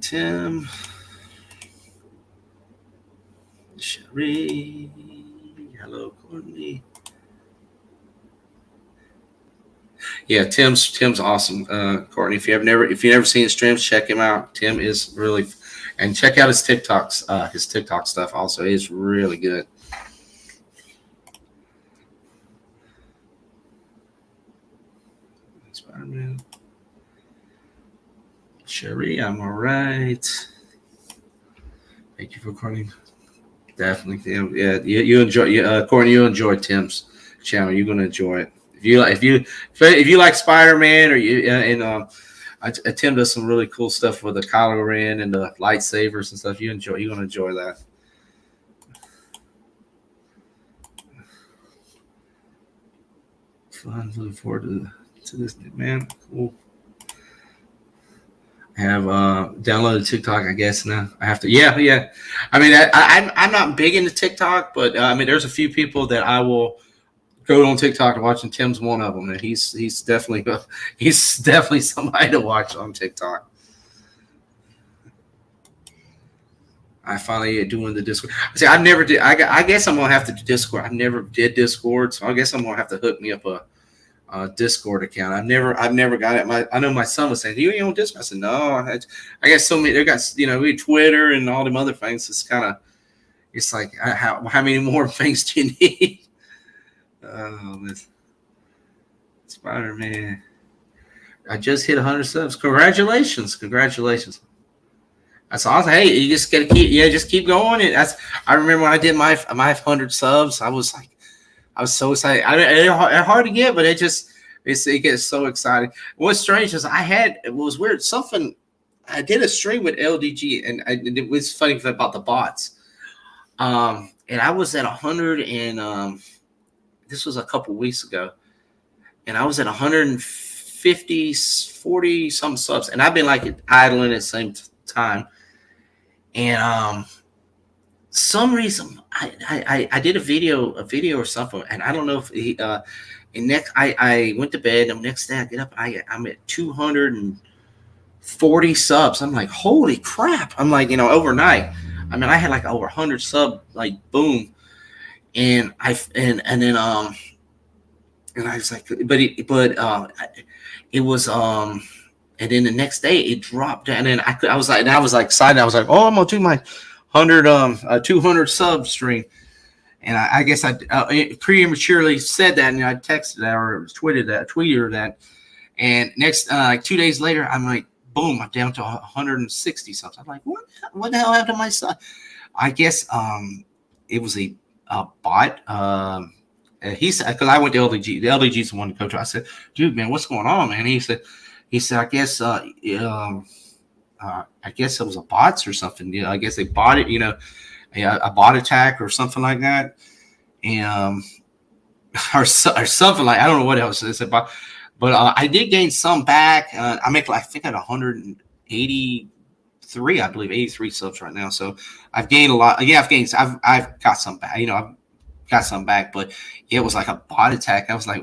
Tim, Sherry, hello, Courtney. Yeah, Tim's awesome, Courtney. If you've never seen his streams, check him out. Tim is really, and check out his TikToks. His TikTok stuff also is really good. Spider-Man. Sherry, I'm all right. Thank you for calling. Definitely, Tim. Yeah, you enjoy. Courtney, you enjoy Tim's channel. You're gonna enjoy it. If you like Spider-Man, or Tim does some really cool stuff with the Kylo Ren and the lightsabers and stuff. You're gonna enjoy that. Fun. Looking forward to this, man. Cool. Have downloaded TikTok, I guess now. I have to. Yeah. I mean, I'm not big into TikTok, but there's a few people that I will go on TikTok and watch, and Tim's one of them. And he's definitely somebody to watch on TikTok. I finally doing the Discord. See, I never did. I guess I'm gonna have to do Discord. I never did Discord, so I guess I'm gonna have to hook me up a Discord account. I've never got it. I know my son was saying, "Do you own Discord?" I said, "No." I guess so many. They got we Twitter and all them other things. It's like how many more things do you need? Spider-Man. I just hit 100 subs. Congratulations! That's awesome. Hey, you just gotta keep going. I remember when I did my 100 subs. I was so excited. It's hard to get, but it gets so exciting. What's strange is it was weird. I did a stream with LDG, and it was funny about the bots. And I was at 100, and this was a couple weeks ago, and I was at 150, 40 some subs, and I've been idling at the same time, and some reason I did a video or something, and I don't know if I went to bed, and the next day I get up, I'm at 240 subs. I'm like, holy crap. I'm like, overnight. I mean, I had like over 100 sub, like boom, and and I was like, it was and then the next day it dropped down, and I was like excited. I was like, oh, I'm gonna do my 200 sub stream, and I guess I prematurely said that, and I texted that or tweeted that, and next like 2 days later, I'm like, boom, I'm down to 160 subs. I'm like, what the hell happened to my son? I guess it was a bot. He said, because I went to LDG. The LDG's the one to coach. I said, dude, man, what's going on, man? He said, I guess I guess it was a bots or something. You know, I guess they bought it, a bot attack or something like that, and or something like, I don't know what else it said, but I did gain some back. I think at 183, I believe 83 subs right now. So I've gained a lot. Yeah, I've got some back. I've got some back, but it was like a bot attack. I was like,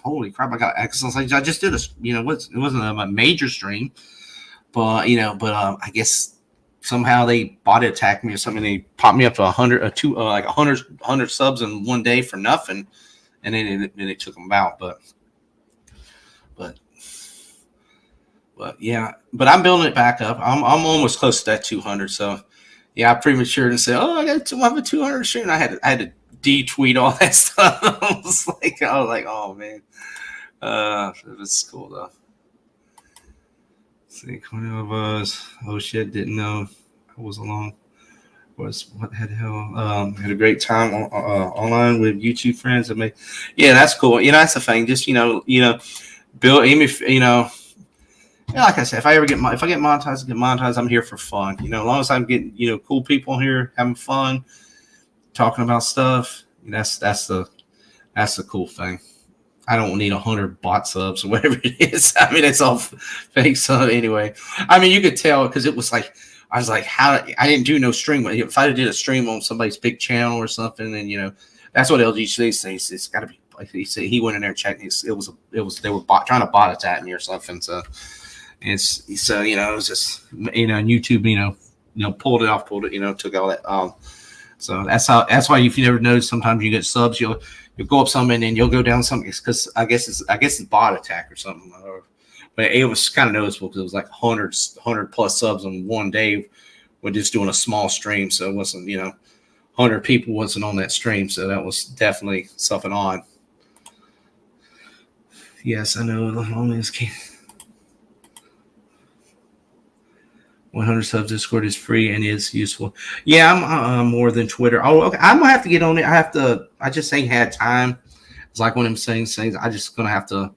holy crap! I just did it wasn't a major stream, but I guess somehow they bot attacked me or something. They popped me up to 100 subs in one day for nothing, and then it took them out. But yeah, but I'm building it back up. I'm almost close to that 200. So yeah, I premature and say, oh, I have a 200 stream. I had to de-tweet all that stuff. I was like, oh man, it was cool though. Let's see, one of us. Oh shit, didn't know I was along. What the hell? Had a great time online with YouTube friends. Yeah, that's cool. That's the thing. Just build. Like I said, if I get monetized, I'm here for fun. As long as I'm getting cool people here having fun, talking about stuff. That's the cool thing. I don't need 100 bot subs or whatever it is. I mean, it's all fake sub anyway. I mean, you could tell because it was like, I was like, how I didn't do no stream. If I did a stream on somebody's big channel or something, and that's what LGC says. It's got to be like he said. He went in there and checked. It was they were trying to bot attack me or something. So it was just YouTube pulled it, took all that. So that's why if you never notice, sometimes you get subs, you'll go up some and then you'll go down some because I guess it's bot attack or something. But it was kind of noticeable because it was like 100 plus subs in one day with just doing a small stream. So it wasn't 100 people wasn't on that stream. So that was definitely something odd. Yes, I know. The longest 100 subs Discord is free and is useful. Yeah, I'm more than Twitter. Oh, okay. I'm gonna have to get on it. I just ain't had time. It's like one of them things. I just gonna have to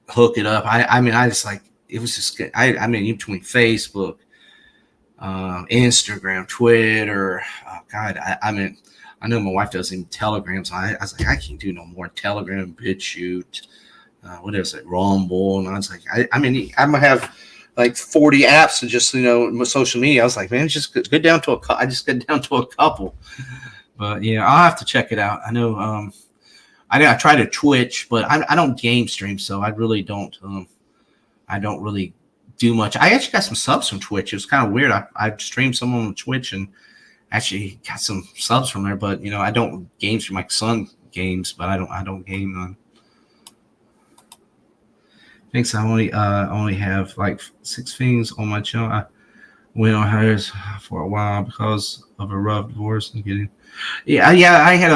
hook it up. I mean, I just like it was just good. I mean, in between Facebook, Instagram, Twitter. Oh God, I mean, I know my wife does in Telegram, so I was like, I can't do no more Telegram, BitChute, what else? Like Rumble, and I was like, I mean, I'm gonna have like 40 apps to just social media. I was like, man, just get down to I just get down to a couple. But yeah, I'll have to check it out. I know. I try to Twitch, but I don't game stream, so I really don't. I don't really do much. I actually got some subs from Twitch. It was kind of weird. I streamed some on Twitch and actually got some subs from there. But I don't game stream. My son games, but I don't game on. Thanks. I only have like 6 things on my channel. I went on hiatus for a while because of a rough divorce and getting. Yeah. I had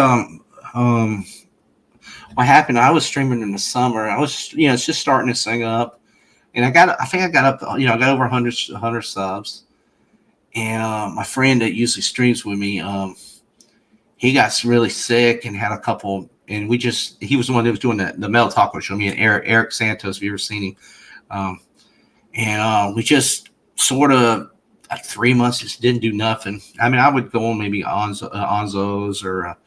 what happened? I was streaming in the summer. I was it's just starting this thing up, and I got up. I got over 100 subs, and my friend that usually streams with me, he got really sick and had a couple. And he was the one that was doing the Metal Taco show, me and Eric Santos, if you ever seen him. And we just sort of, like 3 months, just didn't do nothing. I mean, I would go on maybe Onzo's or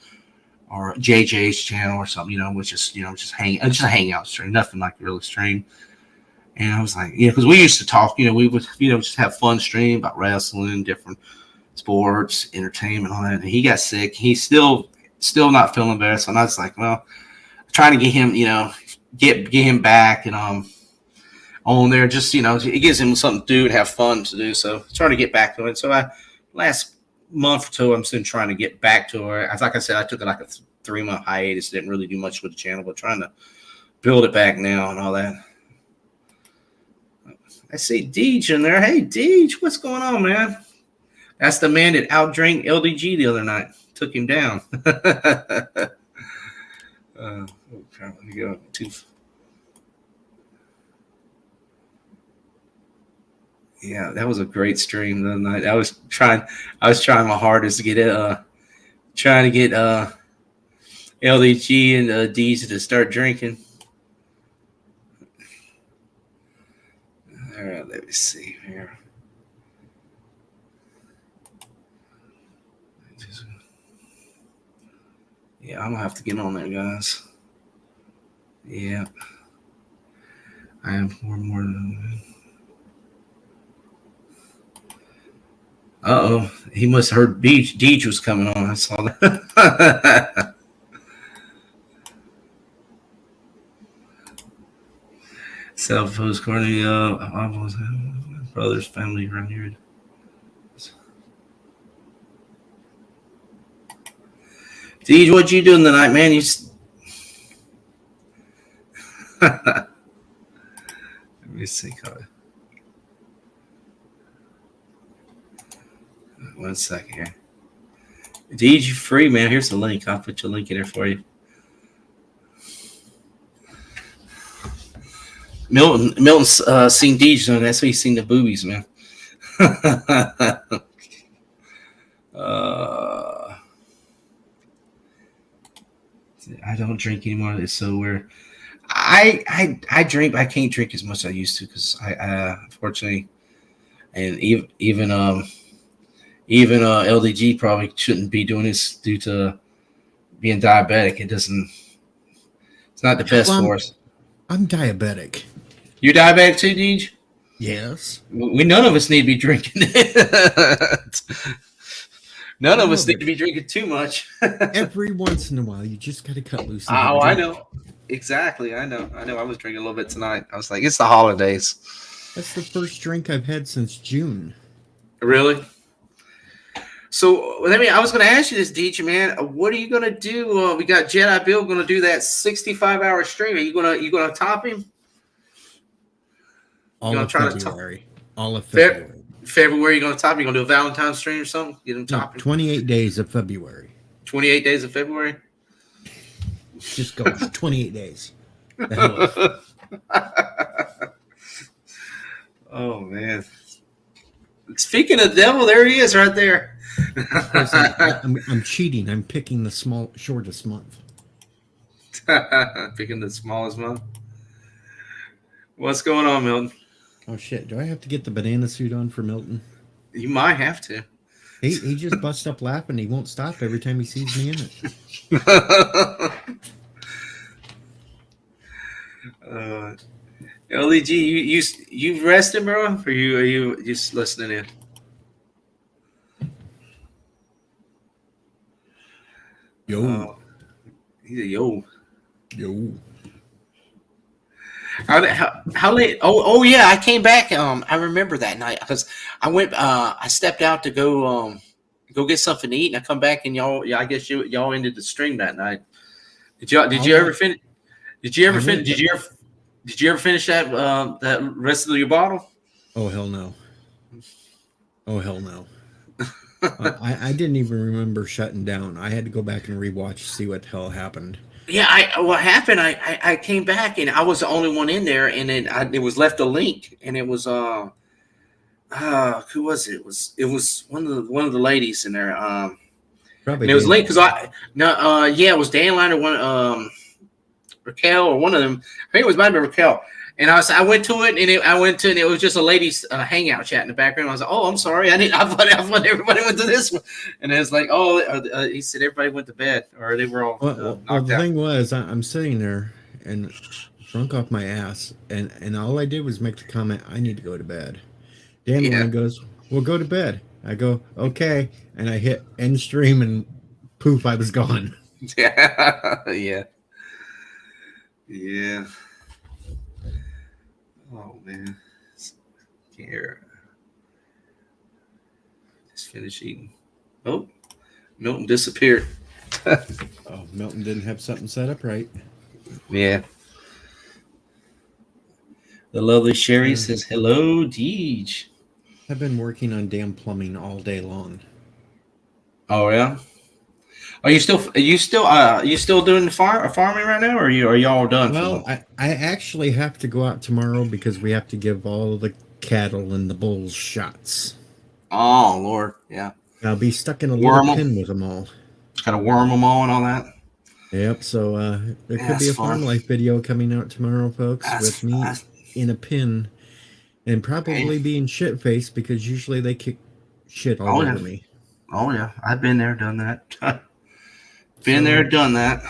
JJ's channel or something, which is, just a hangout stream, nothing like really stream. And I was like, because we used to talk, we would, just have fun stream about wrestling, different sports, entertainment, all that. And he got sick. He's still not feeling better. So I was like, well, trying to get him, get him back and on there. Just, it gives him something to do and have fun to do. So trying to get back to it. So I last month or two, I'm still trying to get back to her. Like I said, I took like a 3-month hiatus. Didn't really do much with the channel, but trying to build it back now and all that. I see Deej in there. Hey, Deej, what's going on, man? That's the man that outdrank LDG the other night. Took him down. Let me go. Yeah, that was a great stream the other night. I was trying my hardest to get it. Trying to get LDG and Deej to start drinking. All right, let me see here. Yeah, I'm gonna have to get on there, guys. Yeah, I have more. Uh-oh, he must have heard Deej was coming on. I saw that. Self-host corny, brother's family around here. Deej, what you doing tonight, man? Let me see. One second here. Deej, you free, man. Here's the link. I'll put your link in there for you. Milton's seen Deej, so that's why he's seen the boobies, man. I don't drink anymore. It's so weird. I drink, but I can't drink as much as I used to because I unfortunately, and even LDG probably shouldn't be doing this due to being diabetic. It's not the best for us. I'm diabetic. You diabetic too, Deej? Yes. None of us need to be drinking. None of us need to be drinking too much. Every once in a while, you just got to cut loose. Oh, I know. Exactly. I know. I was drinking a little bit tonight. I was like, it's the holidays. That's the first drink I've had since June. Really? So, I was going to ask you this, Deej, man. What are you going to do? We got Jedi Bill going to do that 65-hour stream. Are you going to top him? All of February. All of February. February, you're going to top him? You're going to do a Valentine's stream or something? Get him top him? 28 days of February. 28 days of February? Just go 28 days. Oh, man. Speaking of the devil, there he is right there. I'm cheating. I'm picking the shortest month. Picking the smallest month. What's going on, Milton? Oh shit! Do I have to get the banana suit on for Milton? You might have to. He just busts up laughing. He won't stop every time he sees me in it. LEG, you resting, bro? Or are you just listening in? Yo. He's a yo. Yo. How late? Oh yeah, I came back. I remember that night because I went. I stepped out to go get something to eat, and I come back and y'all. Yeah, I guess y'all ended the stream that night. Did you ever finish? Did you ever finish? Did you ever finish that that rest of your bottle? Oh hell no. Oh hell no. I didn't even remember shutting down. I had to go back and rewatch to see what the hell happened. Yeah, what happened? I came back and I was the only one in there, and then it was left a link, and it was who was it? It was one of the ladies in there. Probably. And it was linked because it was Dan Line or one Raquel or one of them. I think it might be Raquel. And I went to it, and it was just a ladies' hangout chat in the background. I was like, "Oh, I'm sorry, I thought everybody went to this one." And it was like, "Oh," he said everybody went to bed, or they were all knocked out. The thing was, I'm sitting there and drunk off my ass, and all I did was make the comment, "I need to go to bed." Dan goes, "Well, go to bed." I go, "Okay," and I hit end stream, and poof, I was gone. Yeah. Oh man, here. He's finished eating. Oh, Milton disappeared. Oh, Milton didn't have something set up right. Yeah. The lovely Sherry says, hello, Deej. I've been working on damn plumbing all day long. Oh, yeah? Are you still doing the farming right now, or are y'all done? Well, I actually have to go out tomorrow because we have to give all the cattle and the bulls shots. Oh, Lord. Yeah. I'll be stuck in a Worm little 'em? pen with them all. Got to worm them all and all that. Yep. So there could be That's a farm fun. life video coming out tomorrow, folks, with me in a pin and probably being shit faced because usually they kick shit all over me. Oh, yeah. I've been there, done that. Been there, done that.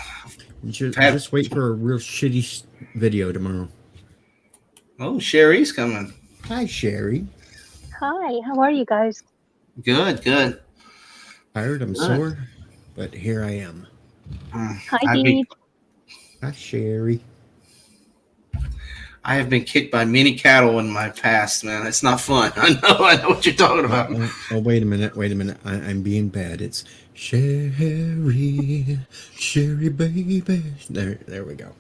Just wait for a real shitty video tomorrow. Oh, Sherry's coming. Hi, Sherry. Hi, how are you guys? Good. Tired, I'm sore, but here I am. Hi, Dee. Hi, Sherry. I have been kicked by many cattle in my past, man. It's not fun. I know what you're talking about. Oh, wait a minute. I'm being bad. It's Sherry, baby. There we go.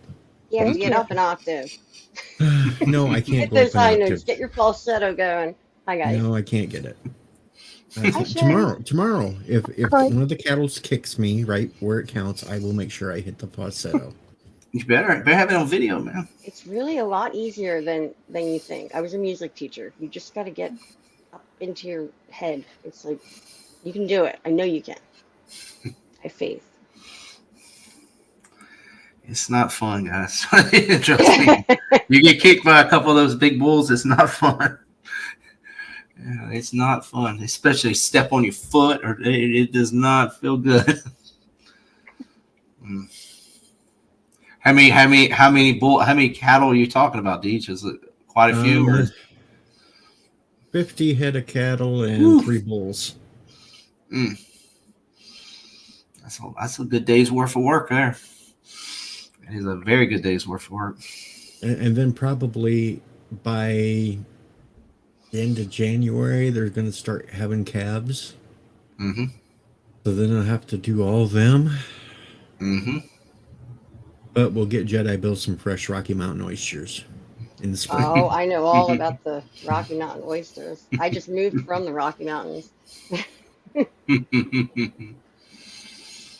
You have to get up an octave. No, I can't Get go those up high an notes. octave. Get your falsetto going. Hi, guys. No, I can't get it. Hi, Sherry. Tomorrow, if Hi. one of the cattle kicks me right where it counts, I will make sure I hit the falsetto. You better have it on video, man. It's really a lot easier than you think. I was a music teacher. You just got to get up into your head. It's like, you can do it. I know you can. I have faith. It's not fun, guys. Trust me. You get kicked by a couple of those big bulls, it's not fun. Yeah, it's not fun, especially step on your foot, or it does not feel good. How many cattle are you talking about, Deej? Is it quite a few? Or? 50 head of cattle and 3 bulls. That's a good day's worth of work there. It is a very good day's worth of work. And then probably by the end of January, they're going to start having calves. Mm-hmm. So then I'll have to do all of them. Mm-hmm. But we'll get Jedi Bill some fresh Rocky Mountain oysters in the spring. Oh, I know all about the Rocky Mountain oysters. I just moved from the Rocky Mountains.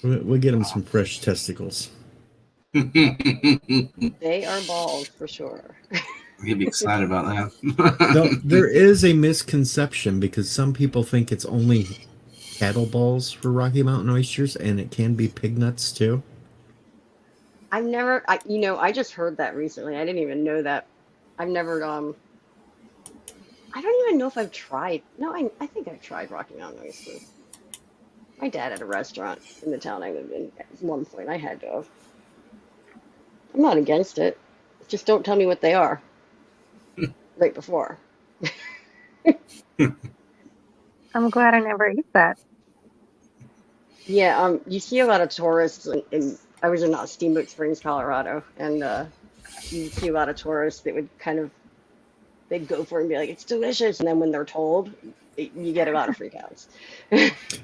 We'll get them some fresh testicles. They are balls for sure. You'd be excited about that. Though there is a misconception because some people think it's only cattle balls for Rocky Mountain oysters, and it can be pig nuts too. I just heard that recently. I didn't even know that. I've never, I don't even know if I've tried. No, I think I've tried Rocky Mountain oysters. My dad had a restaurant in the town I lived in. At one point, I had to have. I'm not against it. Just don't tell me what they are. Right before. I'm glad I never ate that. Yeah, you see a lot of tourists I was in Steamboat Springs, Colorado, and you see a lot of tourists that would they'd go for it and be like, it's delicious. And then when they're told, you get a lot of freakouts.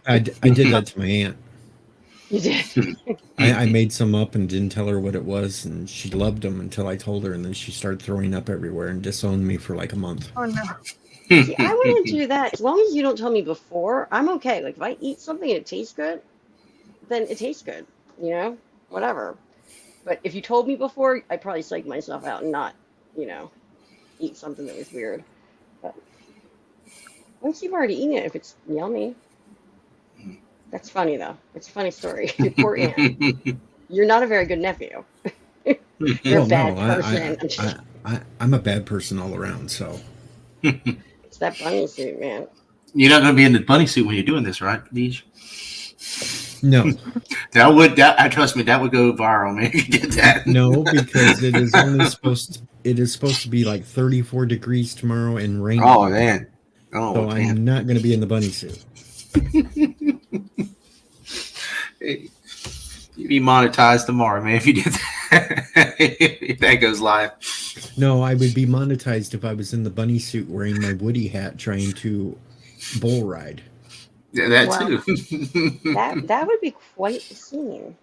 I did that to my aunt. You did. I made some up and didn't tell her what it was, and she loved them until I told her, and then she started throwing up everywhere and disowned me for like a month. Oh no. See, I wouldn't do that. As long as you don't tell me before, I'm okay. Like if I eat something and it tastes good, then it tastes good. Whatever. But if you told me before, I'd probably psych myself out and not, eat something that was weird. But once you've already eaten it, if it's yummy, that's funny though. It's a funny story. Your poor aunt. You're not a very good nephew. You're a bad person. I'm a bad person all around. So it's that bunny suit, man. You're not going to be in the bunny suit when you're doing this, right, Deej? no, trust me, that would go viral, man. If you did that. no, because it is only supposed to be like 34 degrees tomorrow and rain. Oh man. Oh, so man. I'm not going to be in the bunny suit. You'd be monetized tomorrow, man, if you did that. If that goes live. No, I would be monetized if I was in the bunny suit wearing my Woody hat trying to bull ride. Yeah, that Wow. too. That would be quite the scene.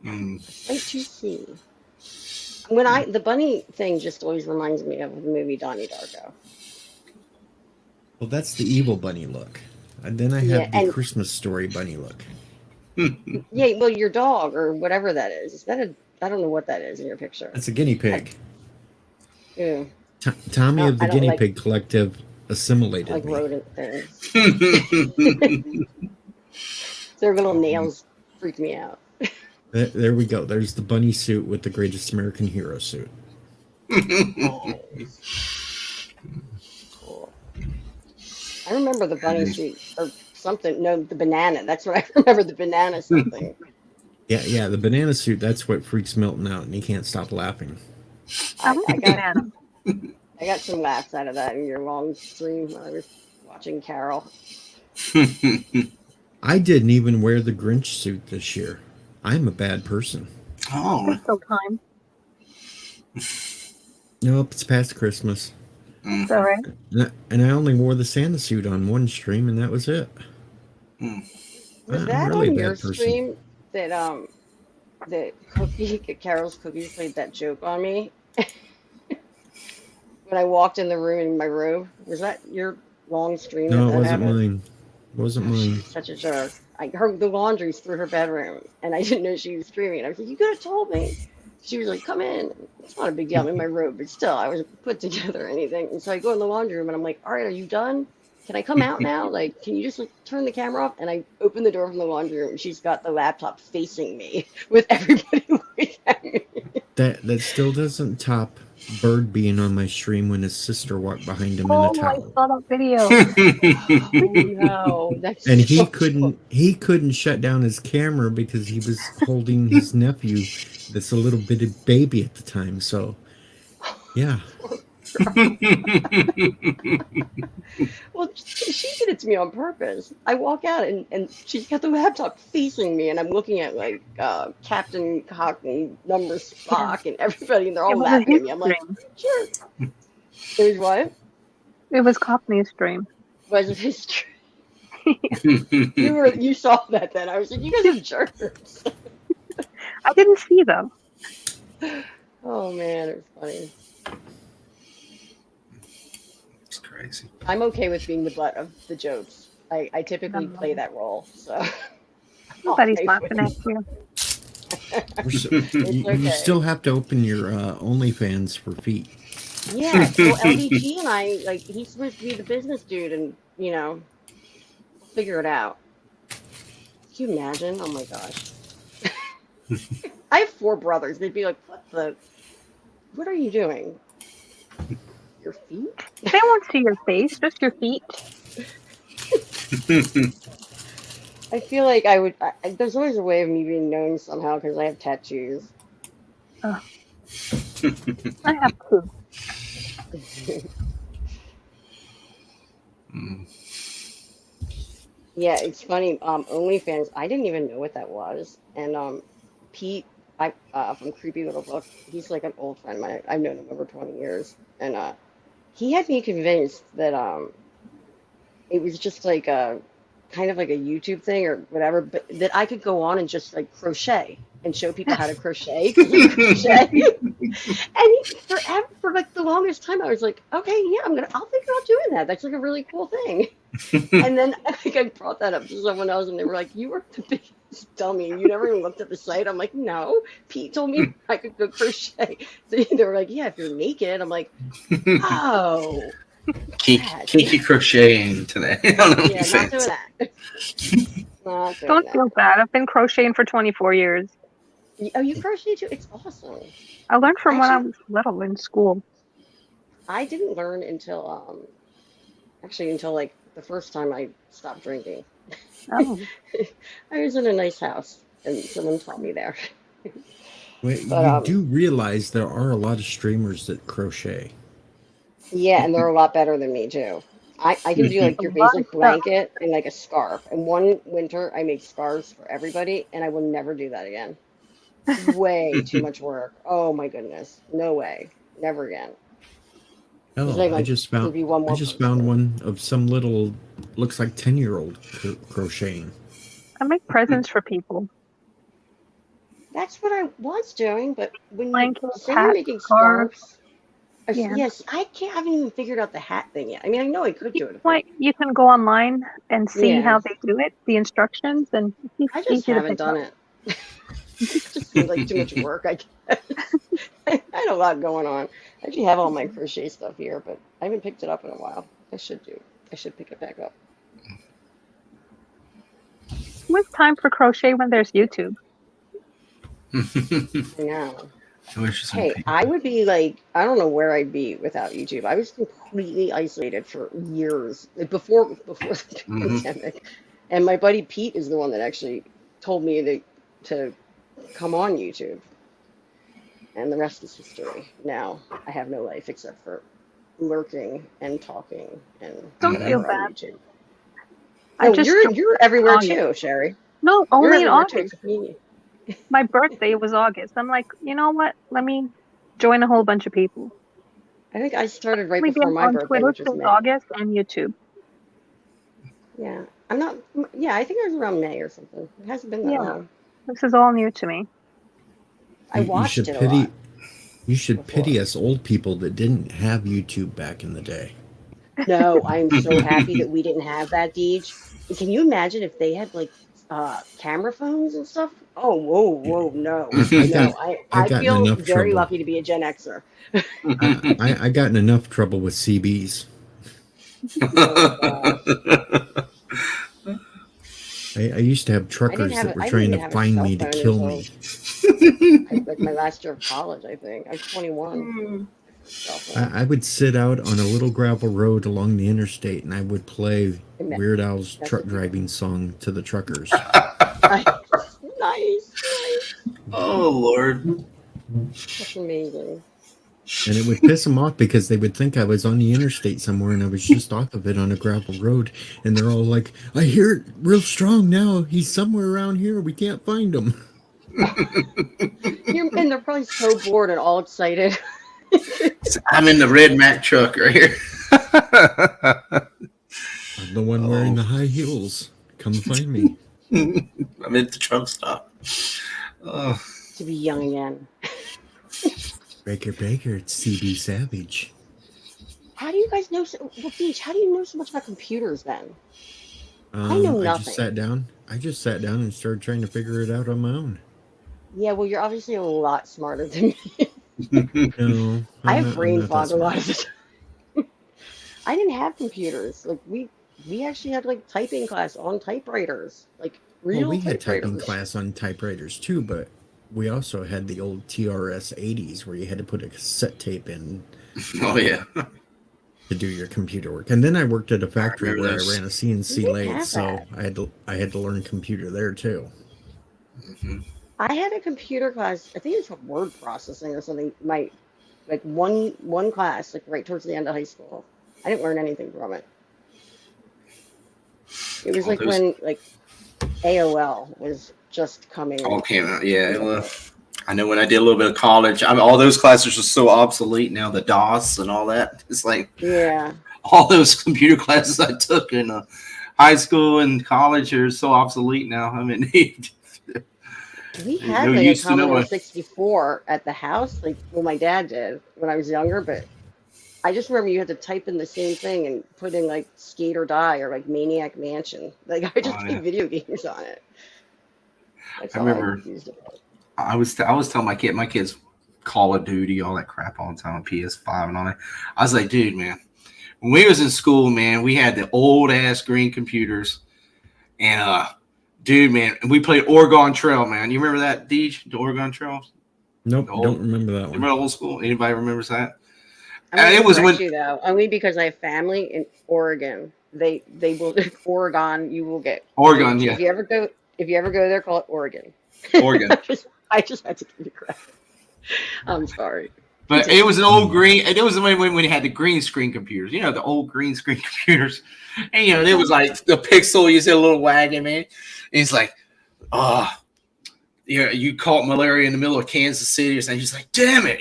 Mm. Quite to see. The bunny thing just always reminds me of the movie Donnie Darko. Well, that's the evil bunny look. And then I Yeah, have the and Christmas story bunny look. yeah, well, your dog or whatever that is that a? I don't know what that is in your picture. That's a guinea pig. Ew, Tommy of the I don't Guinea like Pig Collective assimilated me. rodent things. Their little nails freak me out. There we go. There's the bunny suit with the Greatest American Hero suit. Cool. I remember the bunny suit or something. No, the banana. That's what I remember. The banana something. Yeah, the banana suit, that's what freaks Milton out, and he can't stop laughing. I I want got banana. I got some laughs out of that in your long stream when I was watching Carol. I didn't even wear the Grinch suit this year. I'm a bad person. Oh. There's still time. Nope, it's past Christmas. It's all right. And I only wore the Santa suit on one stream, and that was it. Was I'm that really a on bad your person. stream that Carol's Cookies played that joke on me when I walked in the room in my robe? Was that your long stream? No, that it wasn't happened? mine. It wasn't mine. She's such a jerk. I heard the laundry's through her bedroom, and I didn't know she was streaming. I was like, "You could have told me." She was like, "Come in." It's not a big deal. I'm in my robe, but still, I wasn't put together or anything. And so I go in the laundry room, and I'm like, "All right, are you done? Can I come out now? Like, can you just like, turn the camera off?" And I open the door from the laundry room, and she's got the laptop facing me with everybody looking at me. That still doesn't top Bird being on my stream when his sister walked behind him in Oh, a I towel. saw that video. Oh no, that's And he so couldn't shut down his camera because he was holding his nephew, that's a little bitty baby at the time. So yeah. Well, she did it to me on purpose. I walk out and she's got the laptop facing me, and I'm looking at like Captain Cock and Number Spock and everybody, and they're all It was a laughing at his me. I'm like, stream. sure. It was what? It was Cockney's stream. Was it his? You saw that then? I was like, you guys are jerks. I didn't see them. Oh man, it was funny. It's crazy. I'm okay with being the butt of the jokes. I typically play that role, so. Nobody's Okay, laughing at you. You okay. still have to open your OnlyFans for feet. Yeah, well, LDG and I, like, he's supposed to be the business dude, and, you know, we'll figure it out. Can you imagine? Oh my gosh. I have 4 brothers. They'd be like, what are you doing? Your feet? They won't see your face, just your feet. I feel like I would, there's always a way of me being known somehow because I have tattoos. I have 2. Yeah, it's funny. OnlyFans, I didn't even know what that was. And Pete, from Creepy Little Book, he's like an old friend of mine. I've known him over 20 years. And he had me convinced that it was just like a kind of like a YouTube thing or whatever, but that I could go on and just like crochet and show people how to crochet. 'Cause he crochet. And for like the longest time, I was like, okay, yeah, I'll think about doing that. That's like a really cool thing. And then I think I brought that up to someone else, and they were like, you were the biggest dummy. You never even looked at the site. I'm like, no, Pete told me I could go crochet. So they were like, yeah, if you're naked. I'm like, oh. Kinky crocheting today. Yeah, not doing that. Not doing Don't that. feel bad. I've been crocheting for 24 years. Oh, you crochet too? It's awesome. I learned from when I was little in school. I didn't learn until like the first time I stopped drinking. Oh, I was in a nice house and someone taught me there. Wait, But, you do realize there are a lot of streamers that crochet. Yeah, and they're a lot better than me too. I can do like your basic blanket and like a scarf. And one winter I made scarves for everybody, and I will never do that again. Way too much work. Oh my goodness. No way. Never again. Hell, like, I just found maybe one I more just person. found one of some little looks like 10-year-old crocheting. I make presents for people. That's what I was doing, but when you Blankets, say you're hats, making scarves. scarves, Yeah. yes, I haven't even figured out the hat thing yet. I mean, I know I could do it. Like, you can go online and see Yeah. how they do it, the instructions, and it's I just easy to haven't pick done up. it. It just seems like too much work. I guess. I had a lot going on. I actually have all my crochet stuff here, but I haven't picked it up in a while. I should do. I should pick it back up. Who has time for crochet when there's YouTube? I know. I wish some Hey, people. I would be like, I don't know where I'd be without YouTube. I was completely isolated for years, like before the Mhm. pandemic. And my buddy Pete is the one that actually told me to come on YouTube. And the rest is history. Now I have no life except for lurking and talking and Don't whatever feel on bad. YouTube. I No, just you're everywhere August. too, Sherry. No, You're only in everywhere too. August. It's me. My birthday was August. I'm like, you know what? Let me join a whole bunch of people. I think I started right Maybe before I'm my on birthday, Twitter which was since May. August and YouTube. Yeah, I'm not. Yeah, I think it was around May or something. It hasn't been that Yeah. long. This is all new to me. I You watched should it a lot. pity. You should before. pity us old people that didn't have YouTube back in the day. No, I'm so happy that we didn't have that, Deej. Can you imagine if they had like camera phones and stuff? Oh, whoa, no. I got No, I gotten feel enough very trouble. lucky to be a Gen Xer. I got in enough trouble with CBs. Oh gosh. I used to have truckers have that a- were I trying didn't to have a find cell me to phone kill until- me. Like my last year of college, I think. I was 21. So, I would sit out on a little gravel road along the interstate and I would play And that- Weird Al's that's truck what you- driving song to the truckers. nice. Oh Lord. That's amazing. And it would piss them off because they would think I was on the interstate somewhere and I was just off of it on a gravel road. And they're all like, I hear it real strong now. He's somewhere around here. We can't find him. And they're probably so bored and all excited. I'm in the red Mack truck right here. I'm the one wearing the high heels. Come find me. I'm at the truck stop. Oh. To be young again. Baker, it's CB Savage. How do you guys know? Well, Beach, how do you know so much about computers then? I know I nothing. just sat down. And started trying to figure it out on my own. Yeah, well, you're obviously a lot smarter than me. No, I I'm have not brain that fog a lot of smart. the time. I didn't have computers. Like we actually had like typing class on typewriters, like real Well, we had typewriters. typing class on typewriters too, but we also had the old TRS 80s where you had to put a cassette tape in Oh yeah. to do your computer work. And then I worked at a factory remember where those. I ran a CNC We didn't lathe, have so that. I had to learn computer there too. I had a computer class. I think it's for word processing or something. My like one class, like right towards the end of high school. I didn't learn anything from it. It was Oh, like those- when like AOL was just coming. All came out. Yeah. Well, I know when I did a little bit of college, I mean, all those classes are so obsolete now. The DOS and all that. It's like Yeah. all those computer classes I took in high school and college are so obsolete now. I mean, We There's had no like a use to know Commodore what- 64 at the house. Like, well, my dad did when I was younger, but I just remember you had to type in the same thing and put in like Skate or Die or like Maniac Mansion. Like, I just Oh, played yeah. video games on it. That's I all remember- used it for. I was telling my kids Call of Duty, all that crap all the time on PS5 and all that. I was like, dude, man, when we was in school, man, we had the old ass green computers, and dude, man, and we played Oregon Trail, man. You remember that, Deej? The Oregon Trail? Nope, Old- don't remember that Remember one. old school? Anybody remembers that? I'm gonna it was correct when- you though, only because I have family in Oregon. They will Oregon. You will get Oregon, If yeah, you ever go there, call it Oregon. Oregon. I just had to give you credit. I'm sorry. But it was an old green. It was when you had the green screen computers. You know, the old green screen computers. And you know, it was like the pixel. You see a little wagon, man. And it's like, you caught malaria in the middle of Kansas City, and he's like, damn it!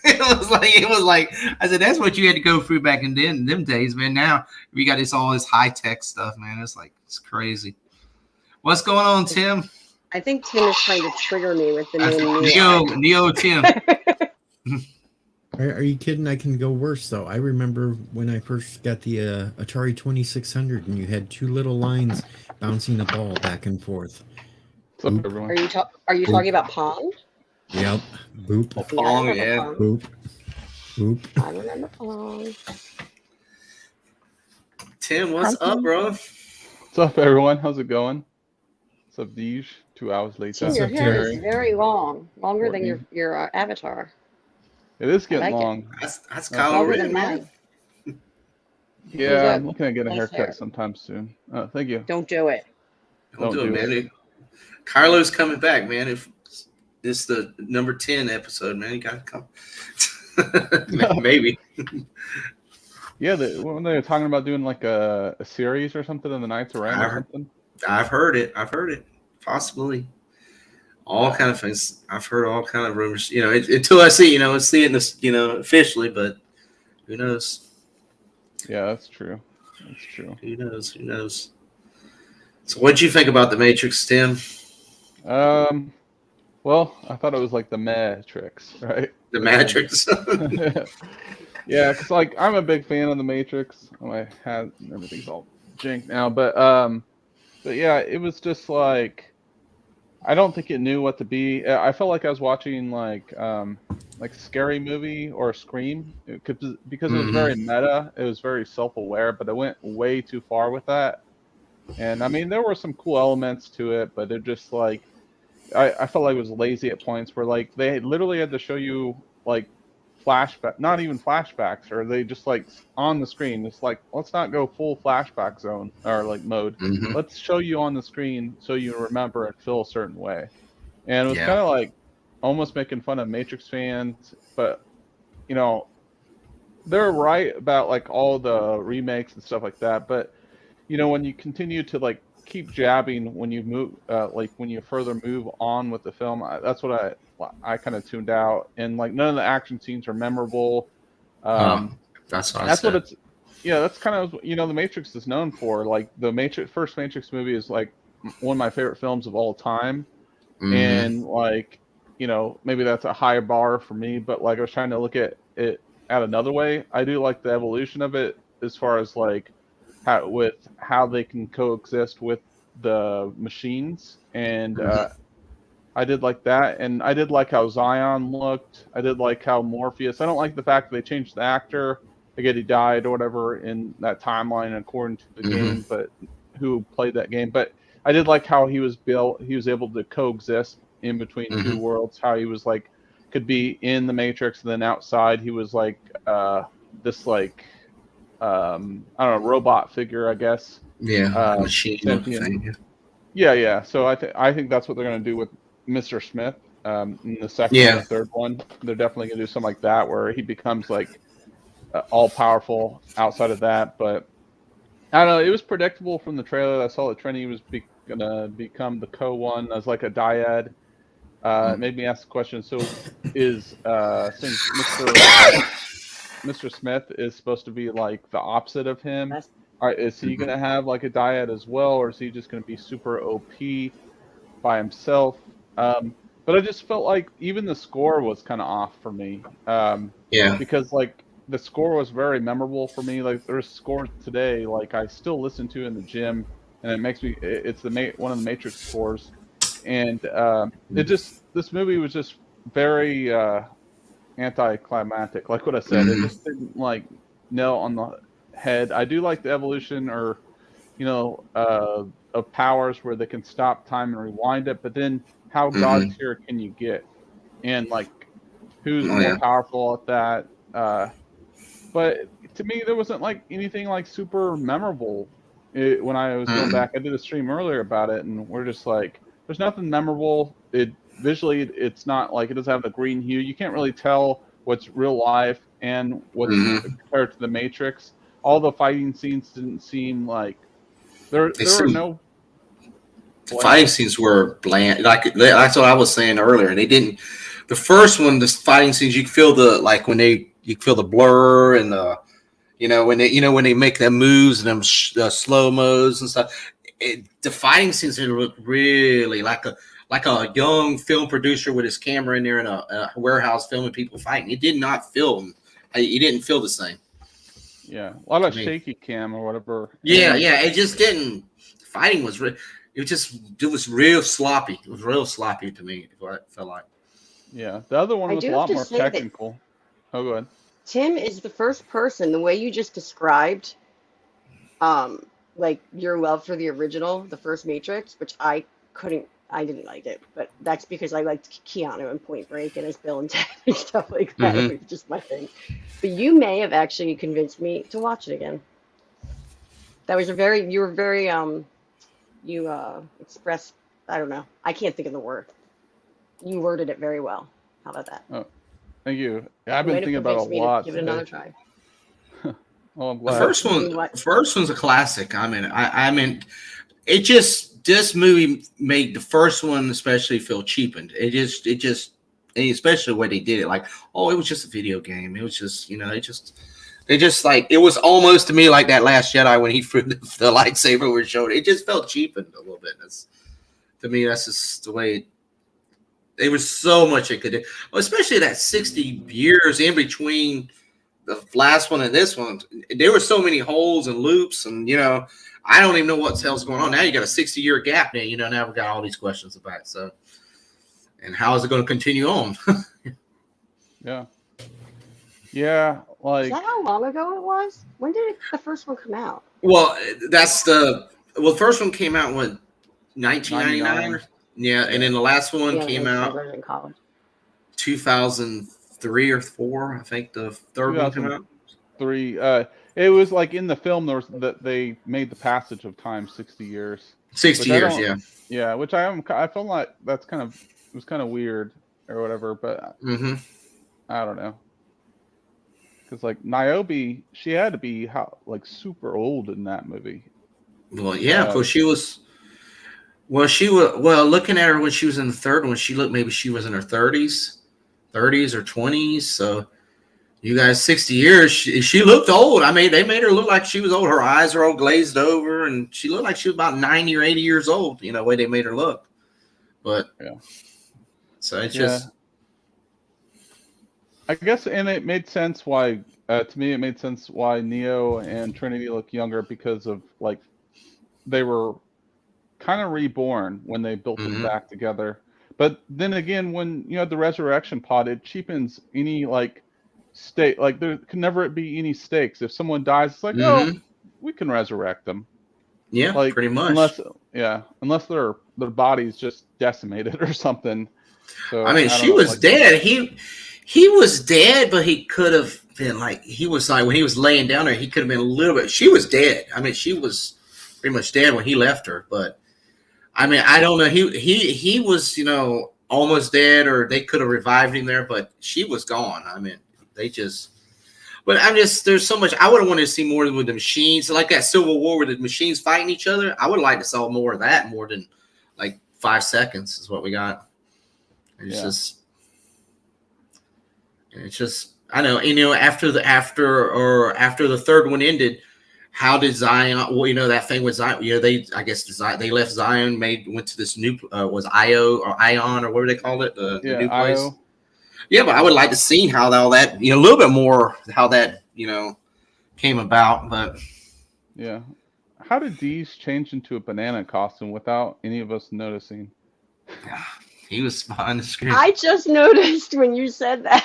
It was like I said, that's what you had to go through back in them days, man. Now we got all this high tech stuff, man. It's crazy. What's going on, Tim? I think Tim is trying to trigger me with the name Neo Tim. Are you kidding? I can go worse though. I remember when I first got the Atari 2600, and you had two little lines bouncing the ball back and forth. What's up, everyone? Are you talking about Pong? Yep. Boop. Pong, I yeah. remember Pong. Boop. Boop. I remember Pong. Tim, what's up, bro? What's up, everyone? How's it going? What's up, Deej? 2 hours later. Tim, your up, hair is Terry? very long, longer than Courtney. your avatar. It is I getting like it. long. That's Longer Kylo Longer Ren, than man. mine. Yeah, I'm looking at getting a nice haircut hair. sometime soon. Thank you. Don't do it. Don't do Don't it, do man. Kylo's coming back, man. If this is the number 10 episode, man, you gotta come. Maybe. Yeah, when they were talking about doing like a series or something in the Knights of Ren or something. I've heard it. Possibly. All kind of things. I've heard all kind of rumors. Until I see, see it, officially. But who knows? Yeah, that's true. That's true. Who knows? So, what did you think about the Matrix, Tim? Well, I thought it was like the Matrix, right? The Matrix. Yeah, because like I'm a big fan of the Matrix. My hat, everything's all jinked now, but yeah, it was just like I don't think it knew what to be. I felt like I was watching like Scary Movie or Scream because it was very meta. It was very self-aware, but it went way too far with that. And I mean, there were some cool elements to it, but it just like I felt like it was lazy at points where like they literally had to show you like flashback, not even flashbacks, or they just like on the screen. It's like, let's not go full flashback zone or like mode. Let's show you on the screen so you remember and feel a certain way. And it was kind of like almost making fun of Matrix fans, but they're right about like all the remakes and stuff like that. But when you continue to like keep jabbing when you move, like when you further move on with the film, that's what I kind of tuned out. And like none of the action scenes are memorable. That's what it's. Yeah, that's kind of the Matrix is known for. Like the first Matrix movie is like one of my favorite films of all time, and like maybe that's a high bar for me. But like I was trying to look at it at another way. I do like the evolution of it as far as like how they can coexist with the machines, and I did like that, and I did like how Zion looked. I did like how Morpheus. I don't like the fact that they changed the actor. Again, he died or whatever in that timeline according to the game, but who played that game? But I did like how he was built. He was able to coexist in between two worlds. How he was like could be in the Matrix, and then outside he was like this like I don't know, robot figure, I guess. Yeah, machine thing. Yeah. So I think that's what they're gonna do with Mr. Smith. In the second and the third one, they're definitely gonna do something like that where he becomes like all powerful outside of that. But I don't know. It was predictable from the trailer. I saw that Trinity was gonna become the co-one as like a dyad. It made me ask the question. So is since Mr. Smith is supposed to be like the opposite of him, is he gonna have like a dyad as well, or is he just gonna be super OP by himself? But I just felt like even the score was kind of off for me. Because like the score was very memorable for me. Like there's scores today, like I still listen to in the gym, and it makes me. It's one of the Matrix scores, and this movie was just very anticlimactic. Like what I said, it just didn't like nail on the head. I do like the evolution, or of powers where they can stop time and rewind it, but then how God tier can you get, and like who's more powerful at that? But to me, there wasn't like anything like super memorable. When I was going back, I did a stream earlier about it, and we're just like, there's nothing memorable. Visually, it's not like it doesn't have the green hue. You can't really tell what's real life and what's compared to the Matrix. All the fighting scenes didn't seem like there were no. The fighting scenes were bland. Like that's what I was saying earlier. They didn't. the first one, the fighting scenes, you feel you feel the blur and the when they make them moves and them slow mos and stuff. The fighting scenes look really like a young film producer with his camera in there in a warehouse filming people fighting. It did not film. It didn't feel the same. Yeah, a lot of shaky cam or whatever. Yeah, it just didn't. Fighting was it was real sloppy. It was real sloppy to me. What it felt like. Yeah, the other one was a lot more technical. Oh, go ahead. Tim is the first person, the way you just described, like your love for the original, the first Matrix, which I didn't like it, but that's because I liked Keanu and Point Break and as Bill and Ted and stuff like that. Mm-hmm. It was just my thing. But you may have actually convinced me to watch it again. That was you expressed, I don't know, I can't think of the word. You worded it very well. How about that? Oh, thank you. I've been thinking about it a lot. Give it another try. Oh, I'm glad. The first one's a classic. I mean, it just this movie made the first one especially feel cheapened. It just, and especially the way they did it. Like, oh, it was just a video game. It was just, they just like it was almost to me like that Last Jedi when he threw the lightsaber was showed. It just felt cheapened a little bit. To me, that's just the way. There was so much it could do, especially that 60 years in between the last one and this one. There were so many holes and loops, and I don't even know what the hell's going on now. You got a 60-year gap now. Now we've got all these questions about it. So, and how is it going to continue on? Yeah. Like, is that how long ago it was? When did the first one come out? Well, the first one came out in 1999. Yeah, and then the last one came out in college. 2003 or 4. I think the third one came out. 3. It was like in the film there was that they made the passage of time 60 years. 60 years, yeah. Yeah, which I felt like it was kind of weird or whatever, but I don't know. Because like Niobe, she had to be super old in that movie. Well, yeah, because she was. Well, looking at her when she was in the third one, maybe she was in her 30s or 20s. So, you guys, 60 years, she looked old. I mean, they made her look like she was old. Her eyes are all glazed over, and she looked like she was about 90 or 80 years old. The way they made her look. But so it's just. I guess, and it made sense why. To me, it made sense why Neo and Trinity look younger because of they were kind of reborn when they built them back together. But then again, when you had the resurrection pod, it cheapens any state. There can never be any stakes. If someone dies, it's oh, we can resurrect them. Yeah, pretty much. Unless their body's just decimated or something. So I mean, she was dead. He was dead, but he could have been he was when he was laying down there, he could have been a little bit. She was dead. I mean, she was pretty much dead when he left her, but. I mean, I don't know. He was, almost dead, or they could have revived him there, but she was gone. I mean, there's so much. I would have wanted to see more with the machines, like that Civil War where the machines fighting each other. I would like to saw more of that, more than 5 seconds is what we got. It's just, I know, after the third one ended. How did Zion? Well, that thing with Zion. They left Zion, went to this new was Io or Ion or whatever they called it, the new place. Io. Yeah, but I would like to see how all that, a little bit more how that came about. But yeah, how did Deez change into a banana costume without any of us noticing? He was behind the screen. I just noticed when you said that.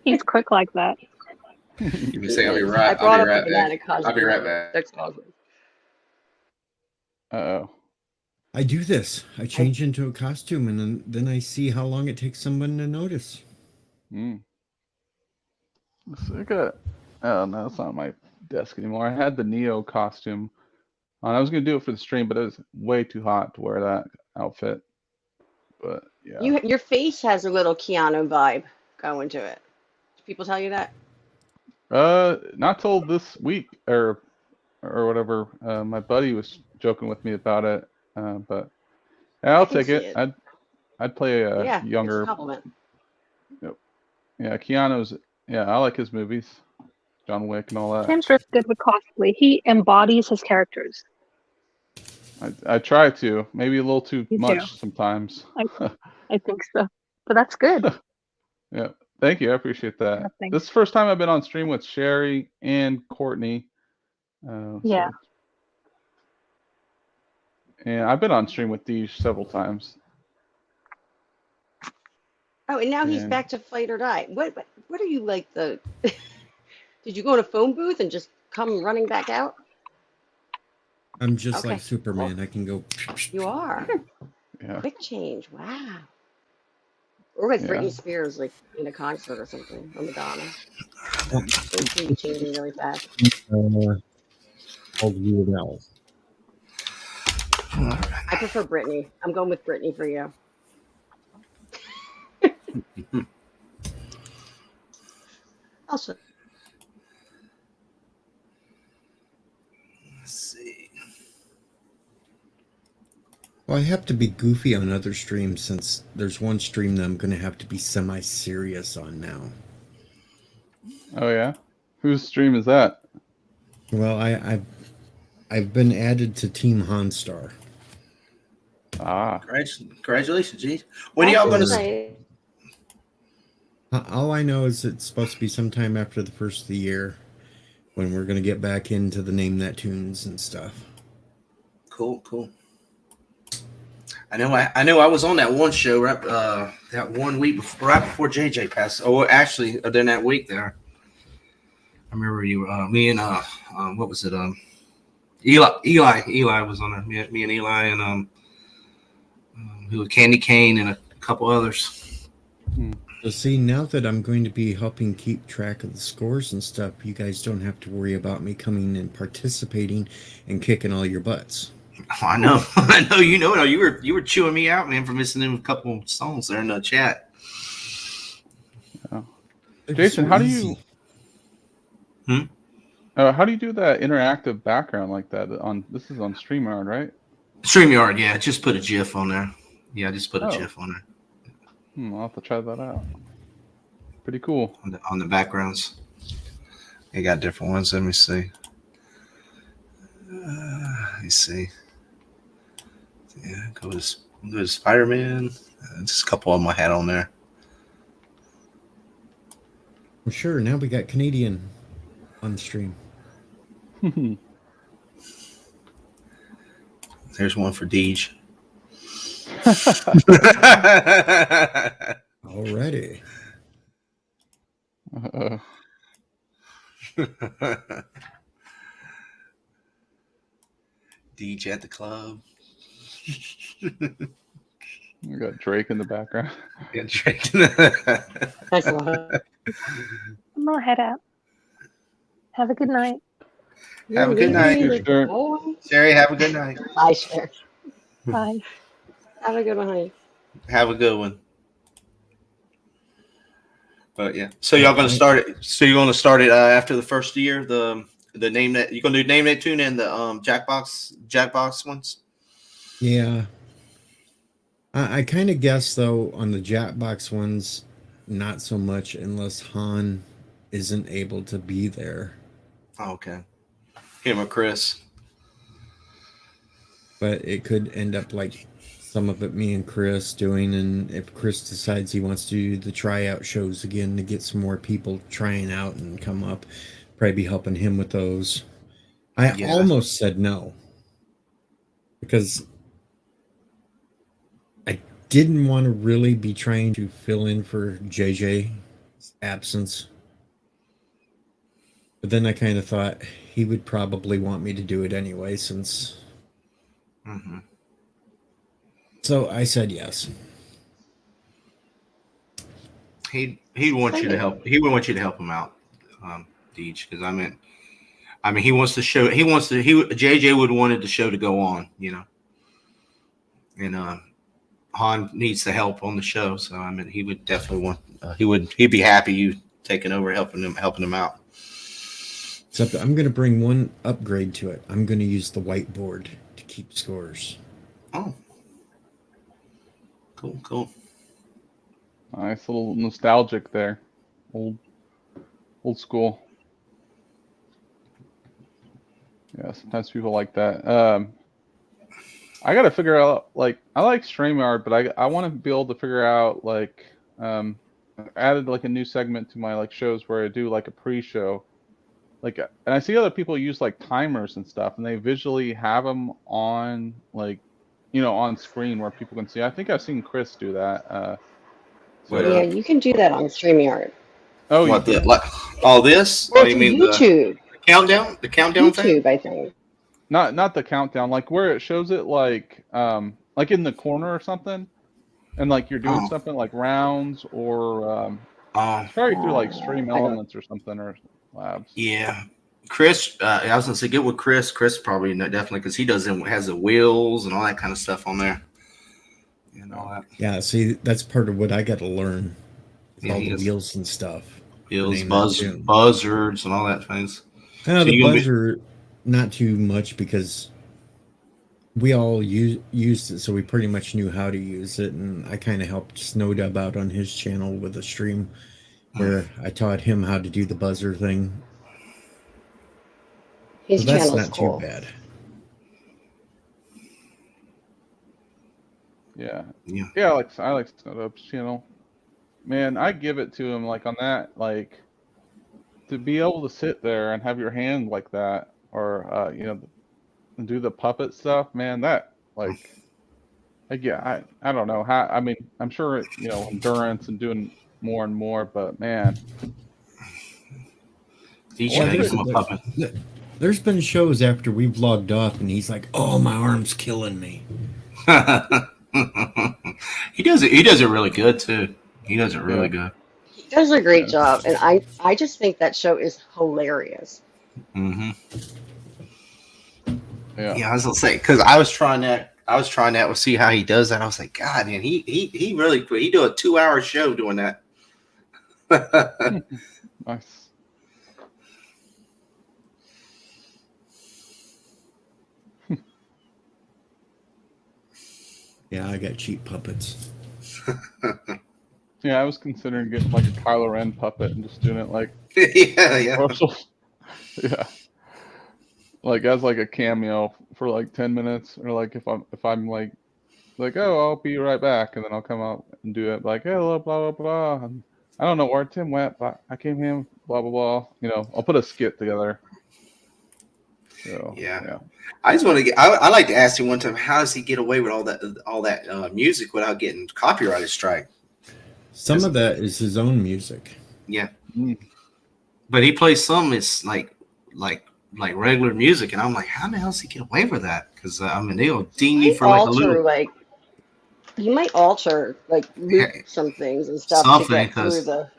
He's quick like that. You say I'll be right. I'll be right back. Uh-oh. I do this. I change into a costume, and then I see how long it takes someone to notice. Oh no, it's not on my desk anymore. I had the Neo costume on. I was gonna do it for the stream, but it was way too hot to wear that outfit. But yeah. Your face has a little Keanu vibe going to it. Do people tell you that? Not till this week or whatever. My buddy was joking with me about it, but I'll take it. I'd play a younger. Yeah, Keanu's. Yeah, I like his movies, John Wick and all that. Tim's really good with cosplay. He embodies his characters. I try to, maybe a little too Me too. much sometimes. I think so. But that's good. Yeah, thank you. I appreciate that. Nothing. This is the first time I've been on stream with Sherry and Courtney. Yeah. And I've been on stream with Deej several times. Oh, and now he's And- back to Fight or Die. What are you like the? Did you go in a phone booth and just come running back out? I'm just Okay. like Superman. I can go. You are. Yeah. Quick change. Wow. Or like Yeah. Britney Spears, like in a concert or something, or Madonna. Those can be changing really fast. All the Weird Al. I prefer Britney. I'm going with Britney for you. Also, Let's see. Well, I have to be goofy on other streams since there's one stream that I'm going to have to be semi-serious on now. Oh yeah. Whose stream is that? Well, I've been added to Team Honstar. Ah. Congratulations, G. When are y'all that's gonna? nice. All I know is it's supposed to be sometime after the first of the year when we're going to get back into the Name That Tunes and stuff. Cool. I know I was on that one show right that 1 week before, right before JJ passed. Oh, actually, then that week there. I remember you, me and what was it? Eli was on there. Me and Eli and who was Candy Cane and a couple others. So see, now that I'm going to be helping keep track of the scores and stuff, you guys don't have to worry about me coming and participating and kicking all your butts. Oh, I know, I know. You know, you were chewing me out, man, for missing them a couple songs there in the chat. It's Jason, so how do easy. you? How do you do that interactive background like that? This is on StreamYard, right? StreamYard, yeah, just put a GIF on there. Yeah, I just put a Oh. GIF on there I'll have to try that out. Pretty cool. on the backgrounds. They got different ones. Let me see. Let me see. Yeah, go to Spider-Man. Just a couple of them I had on there. Well, sure, now we got Canadian on the stream. There's one for Deej. Already. Deej at the club. We got Drake in the background. Yeah, Drake. Thanks a lot. I'm gonna head out. Have a good night. Have a good night. Like, Sure. oh, Sherry, have a good night. bye, Cher. Bye. Have a good one, honey. Have a good one. But yeah, so y'all gonna start it. So you're gonna start it after the first year. The name that you're gonna do Name That Tune and the Jackbox ones. Yeah. I kind of guess, though, on the Jackbox ones, not so much unless Han isn't able to be there. Oh, okay. Him or Chris. But it could end up like some of it me and Chris doing, and if Chris decides he wants to do the tryout shows again to get some more people trying out and come up, probably be helping him with those. I Yeah. almost said no because I didn't want to really be trying to fill in for JJ's absence. But then I kind of thought he would probably want me to do it anyway, since. Mm-hmm. So I said yes. He'd want you to help. He would want you to help him out, Deej, because I mean, he wants to show. JJ would wanted the show to go on, you know, and Han needs the help on the show. So I mean, he would definitely want. He'd be happy you taking over, helping him out. Except I'm going to bring one upgrade to it. I'm going to use the whiteboard to keep scores. Oh, cool. Nice little nostalgic there. Old school. Yeah, sometimes people like that. I got to figure out, like, I like StreamYard, but I want to be able to figure out, like, I added like a new segment to my like shows where I do like a pre-show, like, and I see other people use like timers and stuff, and they visually have them on, like, on screen where people can see. I think I've seen Chris do that. Yeah, you can do that on StreamYard. Oh, What the like all this? Well, Oh, you mean YouTube? the countdown? The countdown thing? YouTube, I think. Not the countdown, like where it shows it like in the corner or something, and like you're doing something like rounds or probably through like Stream Elements or something or Labs. Yeah. Chris, I was gonna say get with Chris. Chris probably definitely because he has the wheels and all that kind of stuff on there. And all that. Yeah, see, that's part of what I got to learn. Yeah, All he the is. wheels and stuff. Wheels, Name that too. buzzards, and all that things. The you gonna be- buzzer, not too much because we all used it, so we pretty much knew how to use it. And I kind of helped Snowdub out on his channel with a stream where I taught him how to do the buzzer thing. His So that's channel's not cool. too bad. Yeah, I like Snowdub's channel. Man, I give it to him like on that, like to be able to sit there and have your hand like that, or and do the puppet stuff. Man, that like yeah, I don't know how. I mean, I'm sure endurance and doing more and more, but man, There's been shows after we've logged off, and he's like, "Oh, my arm's killing me." He does it. He does it really good too. He does it really good. He does a great job, and I just think that show is hilarious. Mm-hmm. Yeah, I was gonna say because I was trying that. To see how he does that. I was like, God, man, he really he do a 2-hour show doing that. Nice. Yeah, I got cheap puppets. Yeah, I was considering getting like a Kylo Ren puppet and just doing it like yeah. commercials. Yeah, like as like a cameo for like 10 minutes, or like if I'm like oh, I'll be right back, and then I'll come out and do it like hello blah blah blah. And I don't know where Tim went, but I came here blah blah blah. I'll put a skit together. So, yeah. I just want to get. I like to ask him one time, how does he get away with all that music without getting copyrighted strike? Some of that is his own music. Yeah, but he plays some. It's like regular music, and I'm like, how the hell does he get away with that? Because I mean, they'll ding you for like a little. You might alter loop some things and stuff to get through the.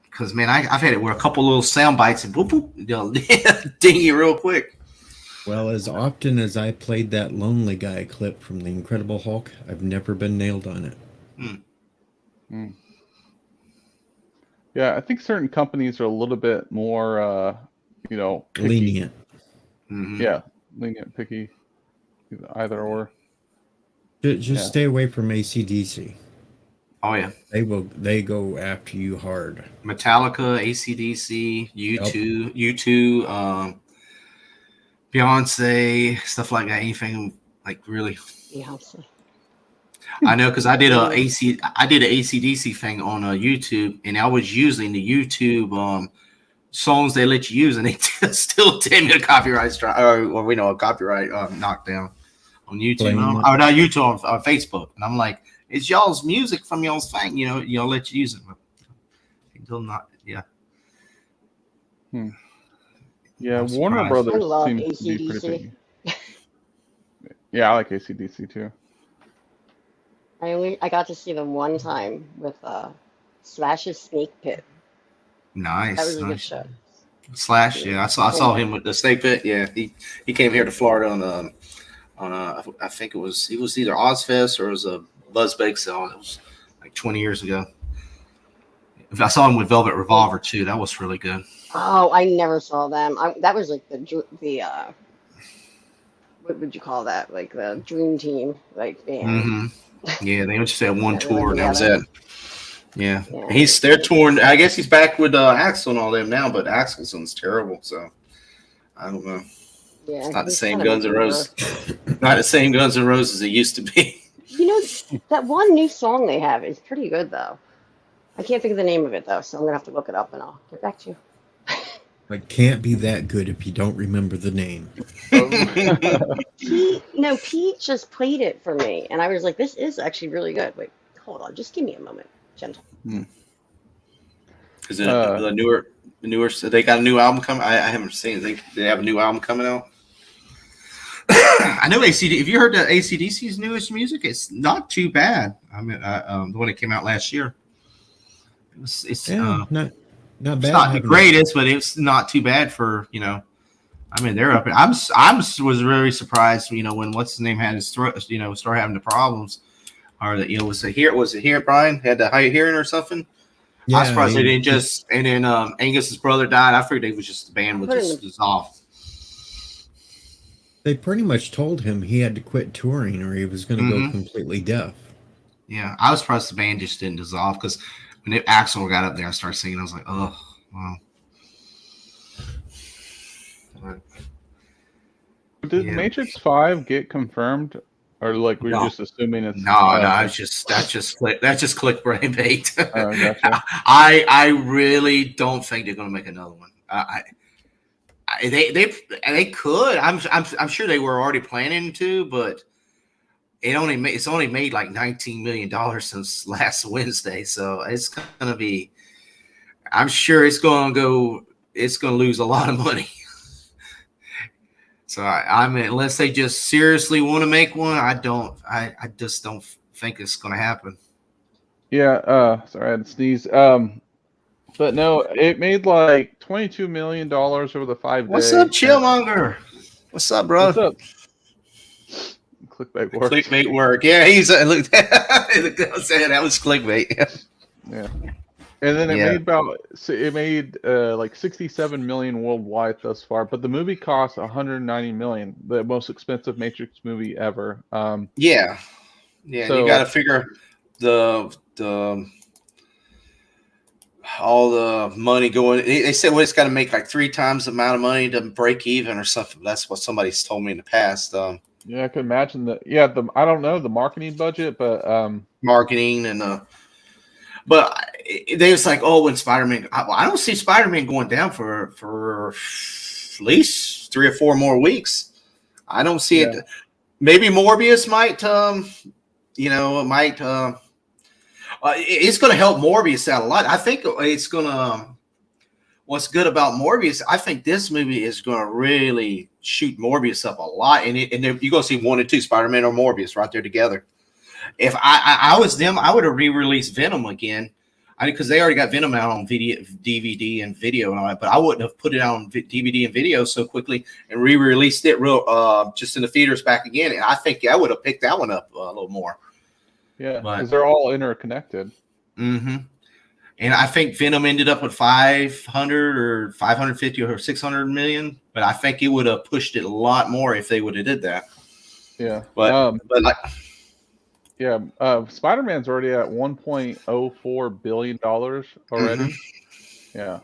Because man, I've had it where a couple little sound bites and boop boop, they'll ding you real quick. Well, as often as I played that Lonely Guy clip from The Incredible Hulk, I've never been nailed on it. Yeah, I think certain companies are a little bit more, picky. Lenient. Mm-hmm. Yeah, lenient, picky, either or. Just stay away from AC/DC. Oh yeah, they go after you hard. Metallica, AC/DC, U2, Beyonce, stuff like that. Anything like really. Beyonce. I know because I did an AC/DC thing on YouTube, and I was using the YouTube songs they let you use, and they still did me a copyright strike, or we know a copyright knockdown on YouTube, or not YouTube on Facebook, and I'm like, it's y'all's music from y'all's thing, y'all let you use it, but still not, yeah. Yeah, I'm Warner surprised. Brothers seems to be pretty AC/DC. picky. Yeah, I like AC/DC too. I got to see them one time with Slash's Snake Pit. Nice. That was a good show. Slash, yeah, I saw him with the Snake Pit. Yeah, he came here to Florida on I think it was either Ozfest or it was a Buzz Bake Sale. It was like 20 years ago. I saw him with Velvet Revolver too. That was really good. Oh, I never saw them. That was like the what would you call that? Like the dream team, like band. Mm-hmm. Yeah, they just had one Yeah, tour and that was it. Yeah. Yeah. They're torn. I guess he's back with Axel and all them now, but Axelson's terrible. So I don't know. Yeah, It's not the he's same kind of Guns N' a bummer. Roses. Not the same Guns N' Roses it used to be. You know, that one new song they have is pretty good though. I can't think of the name of it though, so I'm gonna have to look it up and I'll get back to you. It can't be that good if you don't remember the name. Pete just played it for me, and I was like, "This is actually really good." Wait, hold on, just give me a moment, gentle. Is it the newer? So they got a new album coming. I haven't seen it. They have a new album coming out. I know ACD. If you heard the ACDC's newest music, it's not too bad. I mean, the one that came out last year. It's Yeah, not bad. it's not the greatest, but it's not too bad for I mean, they're up. Was very surprised, when what's his name had his throat, started having the problems, or that was it here, Brian had the high hearing or something. Yeah, I was surprised they didn't just. And then Angus's brother died. I figured it was just the band would just dissolve. They pretty much told him he had to quit touring or he was going to go completely deaf. Yeah, I was surprised the band just didn't dissolve because when Axl got up there and started singing, I was like, oh, wow. Did Matrix 5 get confirmed, or like we're just assuming it's no? That's just clickbait. Oh, gotcha. I really don't think they're going to make another one. They could. I'm sure they were already planning to, but it's only made like $19 million since last Wednesday, so it's gonna be. I'm sure it's gonna lose a lot of money. So I mean, unless they just seriously want to make one, I just don't think it's gonna happen. Yeah. Sorry, I had to sneeze. But no, it made like $22 million over the 5 days. What's up, Chillmonger? What's up, bro? What's up? Clickbait work. Clickbait work. Yeah, he's look. That was clickbait. Yeah. And then it made like 67 million worldwide thus far, but the movie cost 190 million, the most expensive Matrix movie ever. Yeah. So, you got to figure the all the money going. They said it's got to make like 3 times the amount of money to break even or something. That's what somebody's told me in the past. Yeah, I could imagine that. Yeah, I don't know the marketing budget, but marketing and but they was like, oh, when Spider-Man, I don't see Spider-Man going down for at least 3 or 4 more weeks. I don't see it. Maybe Morbius might, it's going to help Morbius out a lot. I think it's going to. What's good about Morbius? I think this movie is going to really shoot Morbius up a lot, and you're going to see 1 and 2, Spider-Man or Morbius, right there together. If I was them, I would have re-released Venom again, because they already got Venom out on DVD and video and all that. But I wouldn't have put it out on DVD and video so quickly and re-released it just in the theaters back again. And I think I would have picked that one up a little more. Yeah, because they're all interconnected. Mm-hmm. And I think Venom ended up with 500 or 550 or 600 million, but I think it would have pushed it a lot more if they would have did that. Yeah, but like. Yeah, Spider-Man's already at $1.04 billion already. Mm-hmm. Yeah.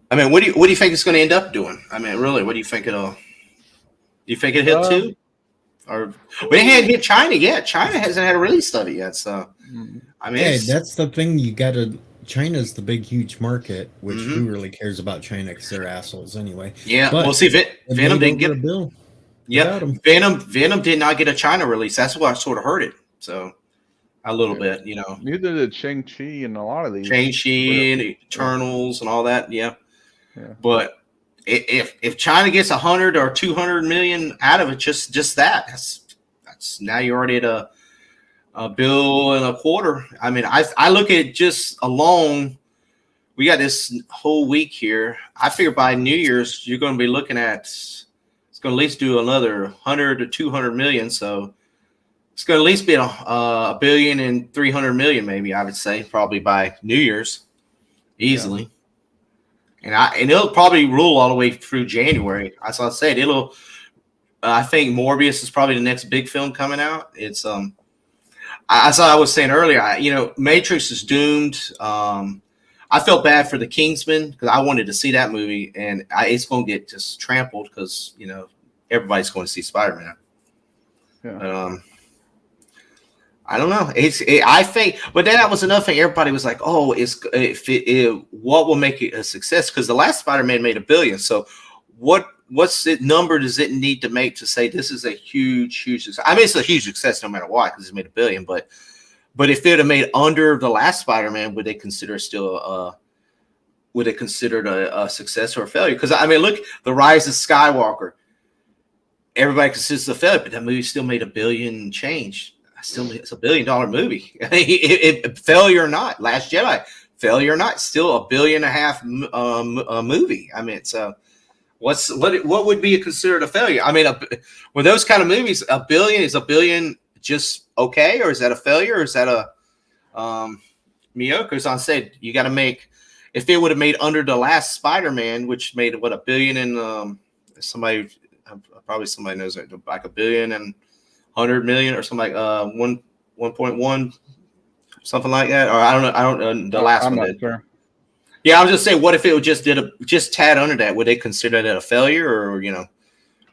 I mean, what do you think it's going to end up doing? I mean, really, what do you think it'll? Do you think it hit 2? Or we ain't hit China yet. China hasn't had a release of it yet. So, I mean, that's the thing. You got to. China's the big, huge market, which who really cares about China because they're assholes anyway. Yeah, but we'll see. Venom didn't get a bill. Yeah, Venom did not get a China release. That's why I sort of heard it. So a little bit, Neither did Shang-Chi and a lot of these. Shang-Chi and Eternals and all that. Yeah. But if China gets 100 or 200 million out of it, just that's now you're already at a $1.25 billion. I mean, I look at just alone. We got this whole week here. I figure by New Year's you're going to be looking at. Going to at least do another 100 to 200 million, so it's going to at least be $1.3 billion, maybe I would say, probably by New Year's, easily. Yeah. And it'll probably rule all the way through January. As I said, I think Morbius is probably the next big film coming out. It's as I was saying earlier, Matrix is doomed. I felt bad for the Kingsman because I wanted to see that movie, and it's going to get just trampled because everybody's going to see Spider-Man. Yeah. I don't know. I think, but then that was another thing. Everybody was like, "Oh, what will make it a success?" Because the last Spider-Man made $1 billion. So, what's the number does it need to make to say this is a huge success? I mean, it's a huge success no matter what because it's made $1 billion. But if it had made under the last Spider-Man, would they consider a success or a failure? Because I mean, look, The Rise of Skywalker. Everybody considers it a failure, but that movie still made $1 billion change. It's a $1 billion movie. Failure or not, Last Jedi, failure or not, still $1.5 billion movie. I mean, so what would be considered a failure? I mean, with those kind of movies, $1 billion is $1 billion just okay, or is that a failure, or is that a mediocre? As I said, you got to make. If it would have made under the last Spider-Man, which made $1 billion, and somebody knows it, like $1 billion and 100 million or something like 1.1, something like that. Or I don't know. The last one did. Sure. Yeah, I was just saying, what if it would just just tad under that? Would they consider that a failure, or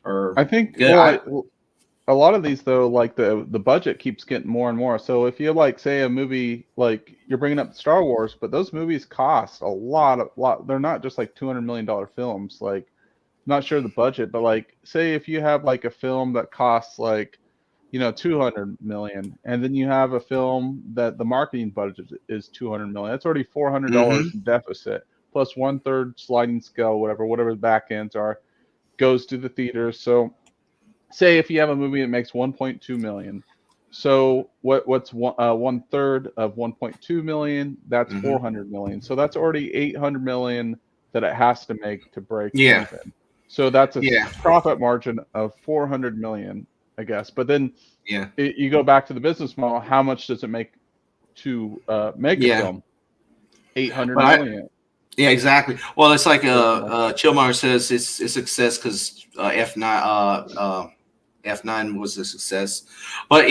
or? I think a lot of these though, like the budget keeps getting more and more. So if you like say a movie like you're bringing up Star Wars, but those movies cost a lot. They're not just like $200 million films. Like, not sure the budget, but like say if you have like a film that costs like 200 million, and then you have a film that the marketing budget is 200 million. That's already $400 in deficit, plus 1/3 sliding scale, whatever the back ends are, goes to the theaters. So say if you have a movie that makes 1.2 million, so what's 1/3 of 1.2 million? That's 400 million. So that's already 800 million that it has to make to break even. So that's a profit margin of 400 million, I guess. But then you go back to the business model. How much does it make to make a film? 800 million. Yeah, exactly. Well, it's like Chillmeyer says it's a success because F9 was a success. But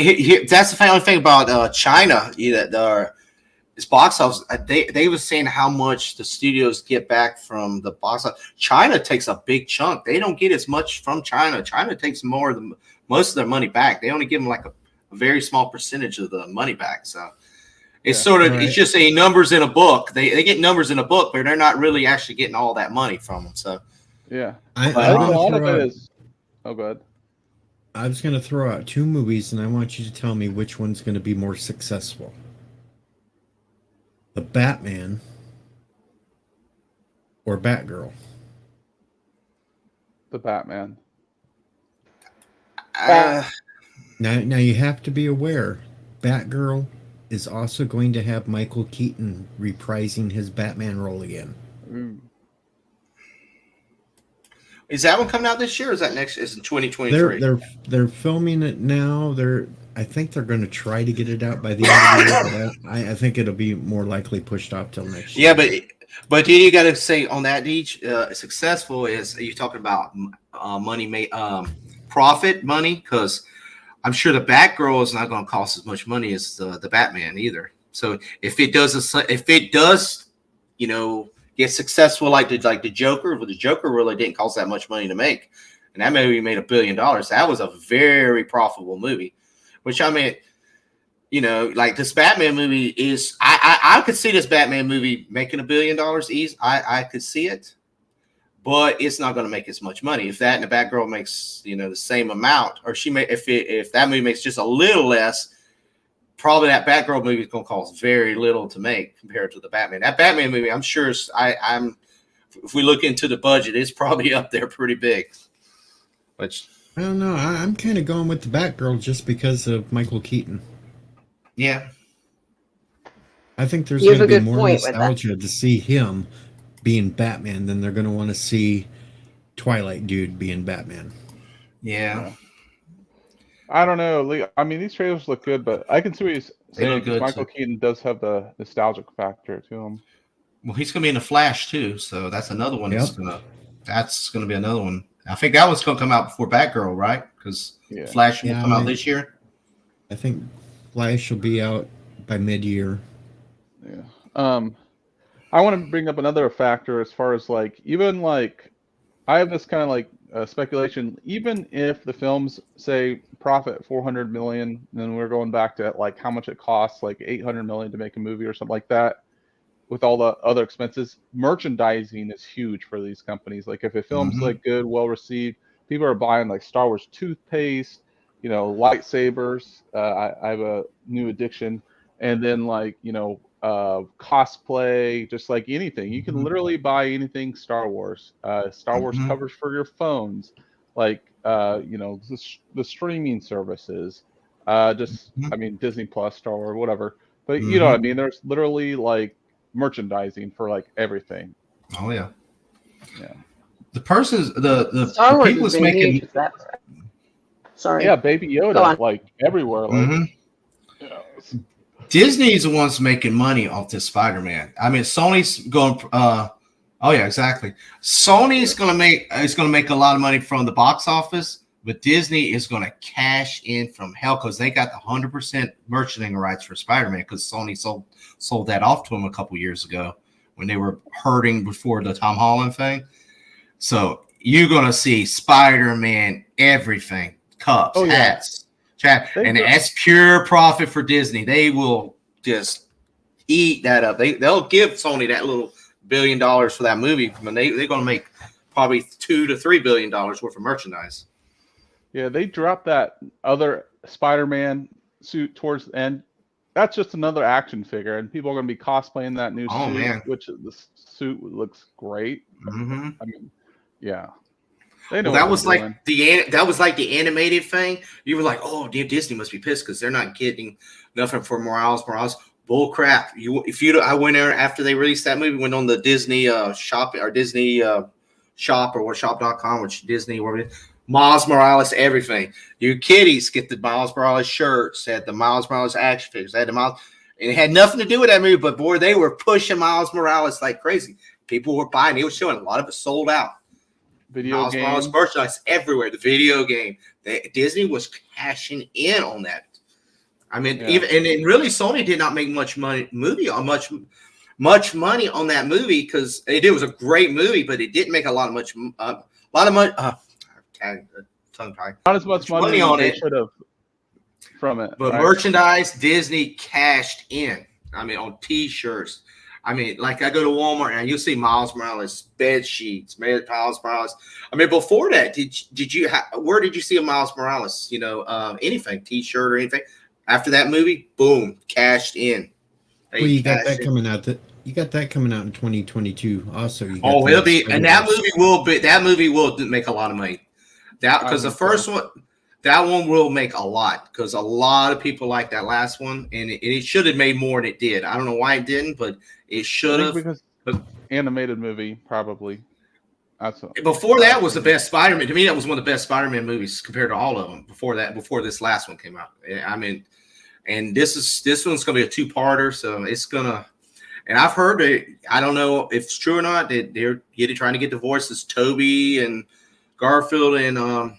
that's the only thing about China. It's box office. They were saying how much the studios get back from the box office. China takes a big chunk. They don't get as much from China. China takes most of their money back. They only give them like a very small percentage of the money back. So it's it's just a numbers in a book. They get numbers in a book, but they're not really actually getting all that money from them. So yeah, a lot of it is. Oh, go ahead. I was going to throw out 2 movies, and I want you to tell me which one's going to be more successful. The Batman or Batgirl? The Batman. Now you have to be aware, Batgirl is also going to have Michael Keaton reprising his Batman role again. Is that one coming out this year? Or is that next? Is in 2023? They're filming it now. I think they're going to try to get it out by the end of the year. But I think it'll be more likely pushed off till next year. Yeah, but then you got to say on that, Deej, successful is you're talking about money made, profit money, because I'm sure the Batgirl is not going to cost as much money as the Batman either. So if it does, get successful like the Joker, but the Joker really didn't cost that much money to make, and that movie made $1 billion. That was a very profitable movie. Which I mean, like this Batman movie is, I could see this Batman movie making $1 billion easy. I could see it, but it's not going to make as much money. If that and the Batgirl makes the same amount, or if that movie makes just a little less, probably that Batgirl movie is going to cost very little to make compared to the Batman. That Batman movie, I'm sure, if we look into the budget, it's probably up there pretty big. Which. I don't know. I'm kind of going with the Batgirl just because of Michael Keaton. Yeah. I think there's going to be more nostalgia to see him being Batman than they're going to want to see Twilight Dude being Batman. Yeah. I don't know. I mean, these trailers look good, but I can see what he's saying. Michael Keaton does have the nostalgic factor to him. Well, he's going to be in The Flash, too, so that's another one. Yep. That's going to be another one. I think that one's going to come out before Batgirl, right? Because Flash will come out this year. I think Flash will be out by mid-year. Yeah. I want to bring up another factor as far as like even like I have this kind of like speculation. Even if the films say profit 400 million, then we're going back to like how much it costs, like 800 million to make a movie or something like that. With all the other expenses, merchandising is huge for these companies. Like if a film's like good, well received, people are buying like Star Wars toothpaste, you know, lightsabers. I have a new addiction, and then like cosplay, just like anything. You can literally buy anything Star Wars. Star Wars covers for your phones, like the streaming services. I mean Disney Plus, Star Wars, whatever. But you know what I mean. There's literally like merchandising for like everything. Oh yeah. Yeah. The person's the Star Wars people has that's been making huge forever. Sorry. Yeah, Baby Go Yoda, on. like everywhere. Like, Disney's the ones making money off this Spider-Man. I mean, Sony's going. Oh yeah, exactly. Sony's gonna make a lot of money from the box office, but Disney is gonna cash in from hell because they got the 100% merchandising rights for Spider-Man because Sony sold that off to them a couple years ago when they were hurting before the Tom Holland thing. So you're gonna see Spider-Man everything, cups, hats. And that's pure profit for Disney. They will just eat that up. They'll give Sony that little $1 billion for that movie. I mean, they're going to make probably $2 to $3 billion worth of merchandise. Yeah, they dropped that other Spider-Man suit towards the end. That's just another action figure, and people are going to be cosplaying that new suit, man. which the suit looks great. I mean, yeah. Well, that was like the animated thing. You were like, oh, Disney must be pissed because they're not getting nothing for Morales. Bull crap. I went there after they released that movie, went on the Disney shop or Disney shop or shop.com, which Disney, whatever it is. Miles Morales, everything. You kiddies get the Miles Morales shirts, had the Miles Morales action figures, had the Miles, and it had nothing to do with that movie, but boy, they were pushing Miles Morales like crazy. People were buying, it was showing a lot of it sold out. Video game Miles merchandise everywhere. The video game, Disney was cashing in on that. I mean, even and really, Sony did not make much money money on that movie because it was a great movie, but it didn't make a lot of money. Tongue tie. Not as much money on they it should have from it. But merchandise, Disney cashed in. I mean, on T-shirts. I mean, like I go to Walmart and you'll see Miles Morales bed sheets, Miles Morales. I mean, before that, where did you see a Miles Morales? Anything, T-shirt or anything? After that movie, boom, cashed in. Well, you got that coming out. You got that coming out in 2022. Also, it'll be, and that movie will make a lot of money. Because the first one. That one will make a lot because a lot of people like that last one, and it should have made more than it did. I don't know why it didn't, but it should have. Because animated movie, probably. Before that was the best Spider-Man. To me, that was one of the best Spider-Man movies compared to all of them. Before this last one came out, I mean, and this one's going to be a two-parter, so it's gonna. And I've heard that I don't know if it's true or not that they're trying to get the voices Toby and Garfield and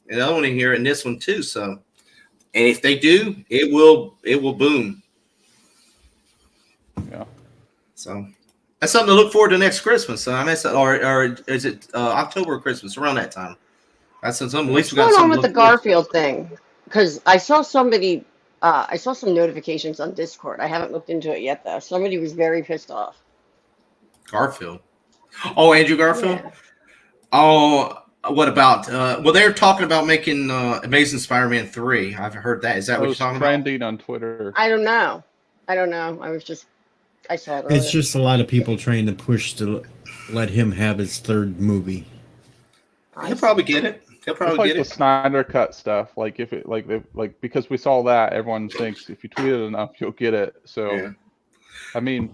the other one in here and this one too. So, and if they do, it will boom. Yeah. So that's something to look forward to next Christmas. So I mean, or is it October or Christmas around that time? That's something. At least we got what's going on something with the Garfield thing? Because I saw somebody. I saw some notifications on Discord. I haven't looked into it yet though. Somebody was very pissed off. Garfield. Oh, Andrew Garfield. Yeah. Oh. What about? They're talking about making Amazing Spider-Man 3. I've heard that. Is that what you're talking about? Trending on Twitter. I don't know. I saw it. It's just a lot of people trying to push to let him have his third movie. He'll probably get it. The Snyder Cut stuff. Like if it like because we saw that, everyone thinks if you tweet it enough, you'll get it. So, yeah. I mean,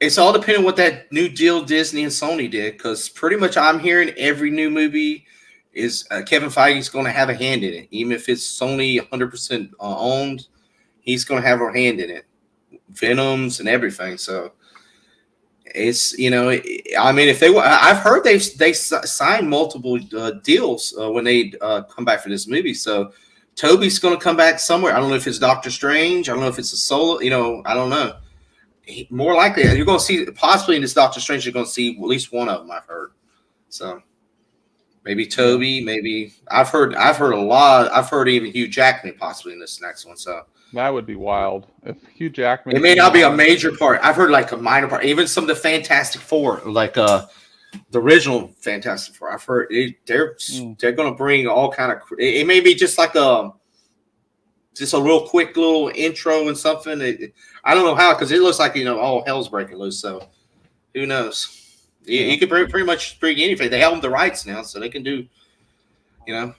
It's all depending on what that new deal Disney and Sony did, because pretty much I'm hearing every new movie is Kevin Feige's going to have a hand in it. Even if it's Sony 100% owned, he's going to have a hand in it. Venoms and everything. So it's, I mean, I've heard they signed multiple deals when they come back for this movie. So Toby's going to come back somewhere. I don't know if it's Doctor Strange. I don't know if it's a solo. I don't know. More likely, you're going to see possibly in this Doctor Strange. You're going to see at least one of them. I've heard. So maybe Toby. Maybe I've heard a lot. I've heard even Hugh Jackman possibly in this next one. So That would be wild if Hugh Jackman. it may not be a major part. I've heard like a minor part. Even some of the Fantastic Four, like the original Fantastic Four. I've heard they're going to bring all kind of. It may be just like just a real quick little intro and something. I don't know how, because it looks like all hell's breaking loose. So who knows? You could pretty much bring anything. They have the rights now, so they can do.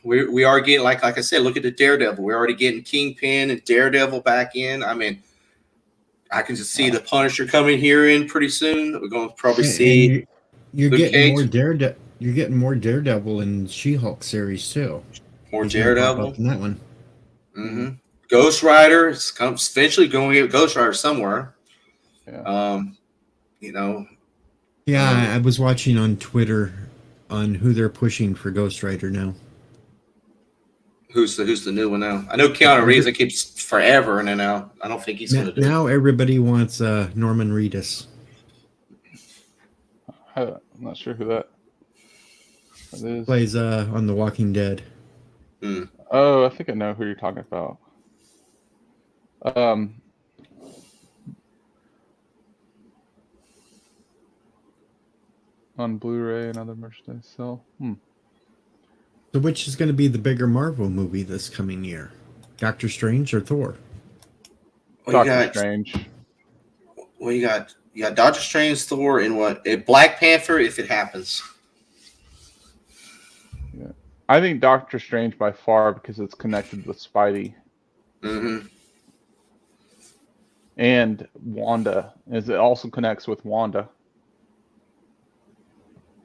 We are getting like I said. Look at the Daredevil. We're already getting Kingpin and Daredevil back in. I mean, I can just see the Punisher coming here in pretty soon. We're going to probably see. You're Luke getting Cage. more Daredevil. You're getting more Daredevil in She-Hulk series too. More He's gonna pop Daredevil. up in that one. Mm-hmm. Ghost Rider is eventually going to get Ghost Rider somewhere. Yeah. Yeah, I was watching on Twitter on who they're pushing for Ghost Rider now. Who's the new one now? I know Keanu Reeves. It keeps forever, and then now I don't think he's going to do it. Now everybody wants Norman Reedus. I'm not sure who that is. Plays on The Walking Dead. Oh, I think I know who you're talking about. On Blu-ray and other merchandise sell. So which is going to be the bigger Marvel movie this coming year? Doctor Strange or Thor? Doctor Strange. Well, you got Doctor Strange, Thor, and what? Black Panther, if it happens. Yeah, I think Doctor Strange by far, because it's connected with Spidey. Mm-hmm. And Wanda, as it also connects with Wanda.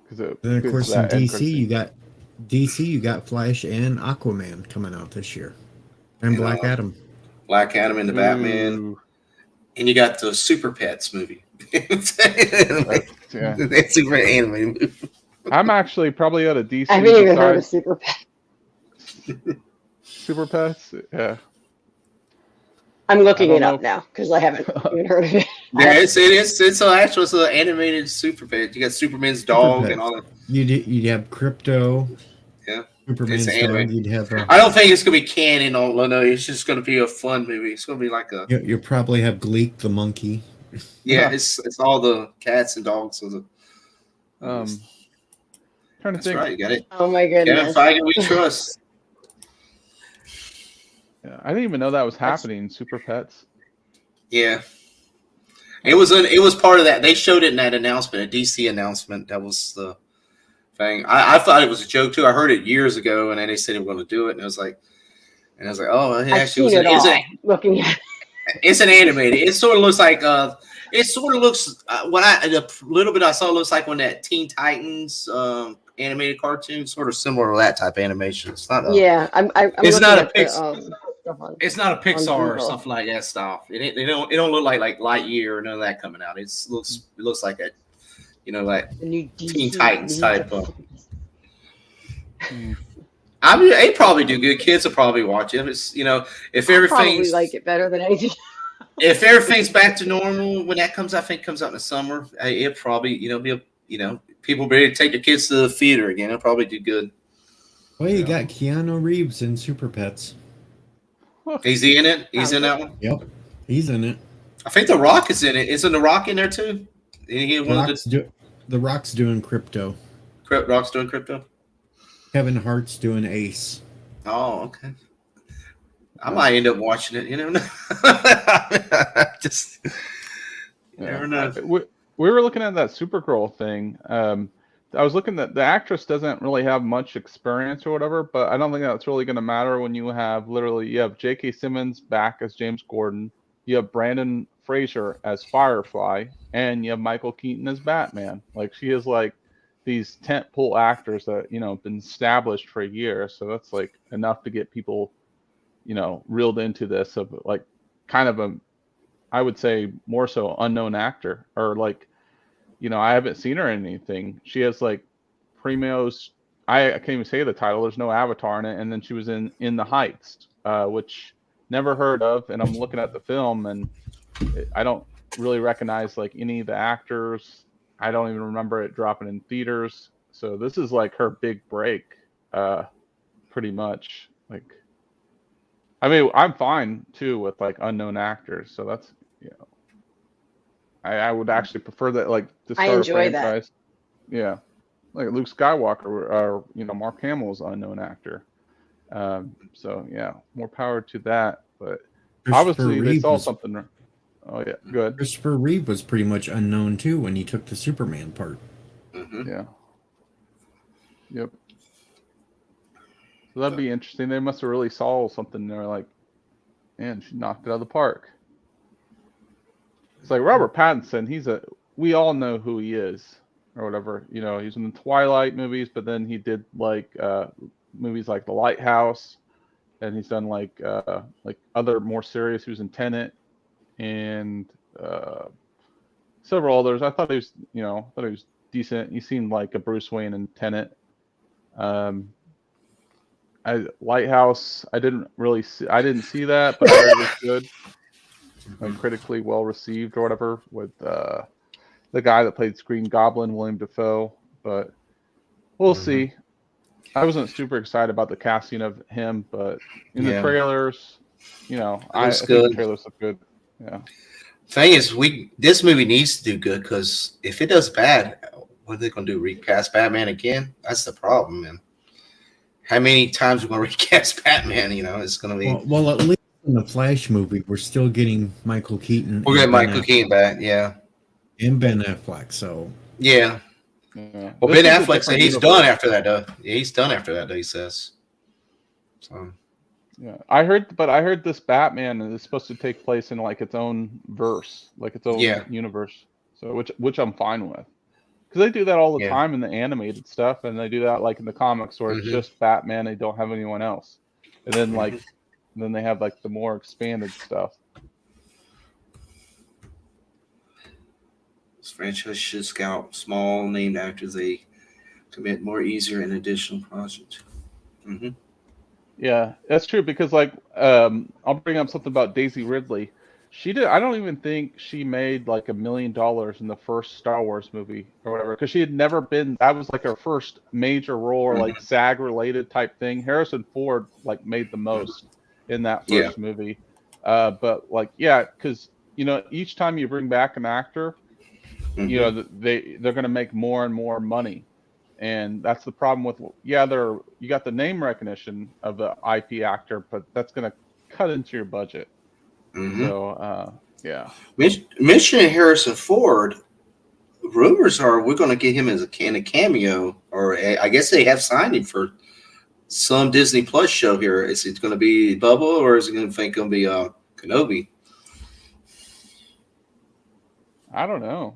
Then of course in DC you got Flash and Aquaman coming out this year, and Black Adam. Black Adam and the Batman, and you got the Super Pets movie. That's super animated movie. I'm actually probably out of DC. I haven't even heard of Super Pets. Super Pets? Yeah. I'm looking it up now because I haven't even heard of it. Yeah, it's an animated Super Pet. You got Superman's dog and all that. You'd have Crypto. Yeah. Superman's dog. You'd have. I don't think it's gonna be canon. No, it's just gonna be a fun movie. It's gonna be like a. You'll probably have Gleek the monkey. Yeah, it's all the cats and dogs. So trying to that's think. right, you got it. Oh my goodness. Kevin Feige, we trust. Yeah, I didn't even know that was happening in Super Pets. Yeah, it was part of that. They showed it in that announcement, a DC announcement. That was the thing. I thought it was a joke too. I heard it years ago, and then they said they were going to do it, and I was like, oh, it actually was. Looking at. It's an animated. It sort of looks like a little bit I saw, it looks like when that Teen Titans animated cartoon, sort of similar to that type of animation. It's not. It's not a Pixar. It's not a Pixar or something like that stuff. It don't look like Lightyear or none of that coming out. It looks like a like new Teen Titans type of. I mean, they probably do good. Kids will probably watch it. It's if everything's probably like it better than anything. If everything's back to normal when that comes, I think comes out in the summer. It probably people be ready to take their kids to the theater again. It'll probably do good. Well, you got Keanu Reeves in Super Pets. Is he in it? He's in that one? Yep. He's in it. I think The Rock is in it. Isn't The Rock in there too? The Rock's doing Crypto. Rock's doing Crypto? Kevin Hart's doing Ace. Oh, okay. I might end up watching it. You never know. Just you never know. We were looking at that Supergirl thing. I was looking that the actress doesn't really have much experience or whatever, but I don't think that's really going to matter when you have J.K. Simmons back as James Gordon, you have Brandon Fraser as Firefly, and you have Michael Keaton as Batman. Like, she is like these tentpole actors that been established for a year, so that's like enough to get people reeled into this of like kind of I would say more so unknown actor, or like I haven't seen her in anything. She has like Primo's. I can't even say the title. There's no Avatar in it, and then she was in The Heights. which never heard of. And I'm looking at the film, and I don't really recognize like any of the actors. I don't even remember it dropping in theaters. So this is like her big break, pretty much. Like, I mean, I'm fine too with like unknown actors. So that's, you know, I would actually prefer that, like, to I start a enjoy that. franchise. Yeah, like Luke Skywalker, or you know, Mark Hamill is an unknown actor. So yeah, more power to that. But obviously they saw something. Oh yeah, good. Christopher Reeve was pretty much unknown too when he took the Superman part. Mhm. Yeah. Yep. So that'd be interesting. They must have really saw something. They're like, man, she knocked it out of the park. It's like Robert Pattinson. We all know who he is, or whatever. You know, he's in the Twilight movies, but then he did like movies like The Lighthouse, and he's done like other more serious. He was in Tenet, and several others. I thought he was, you know, decent. He seemed like a Bruce Wayne in Tenet. Lighthouse, I didn't see that, but I heard it was good, like critically well received or whatever, with the guy that played Green Goblin, William Dafoe. But we'll see. I wasn't super excited about the casting of him, but in the trailers, you know, I think the trailers look good. Yeah. Thing is, this movie needs to do good, because if it does bad, what are they going to do? Recast Batman again? That's the problem, man. How many times are we going to recast Batman? You know, it's going to be. Well, at least in the Flash movie, we're still getting Michael Keaton. We're getting Michael Keaton back, yeah. And Ben Affleck, so. Yeah. Yeah. Well, Ben Affleck said he's done after that, though. Yeah, he's done after that, though, he says. So. Yeah, I heard this Batman is supposed to take place in like its own verse, like its own universe. So which I'm fine with, because they do that all the time in the animated stuff, and they do that like in the comics where it's just Batman. They don't have anyone else, and then like then they have like the more expanded stuff. This franchise should scout small named actors they commit more easier and additional projects. Mm-hmm. Yeah, that's true, because like I'll bring up something about Daisy Ridley. I don't even think she made like $1 million in the first Star Wars movie or whatever, because she had never been. That was like her first major role, or like SAG related type thing. Harrison Ford like made the most in that first movie. But like, yeah, because you know, each time you bring back an actor, you know, they're going to make more and more money. And that's the problem with, you got the name recognition of the IP actor, but that's going to cut into your budget. So, yeah. Mentioning Harrison Ford, rumors are we're going to get him as a cameo, or I guess they have signed him for some Disney Plus show here. Is it going to be Bubba, or is it going to be Kenobi? I don't know.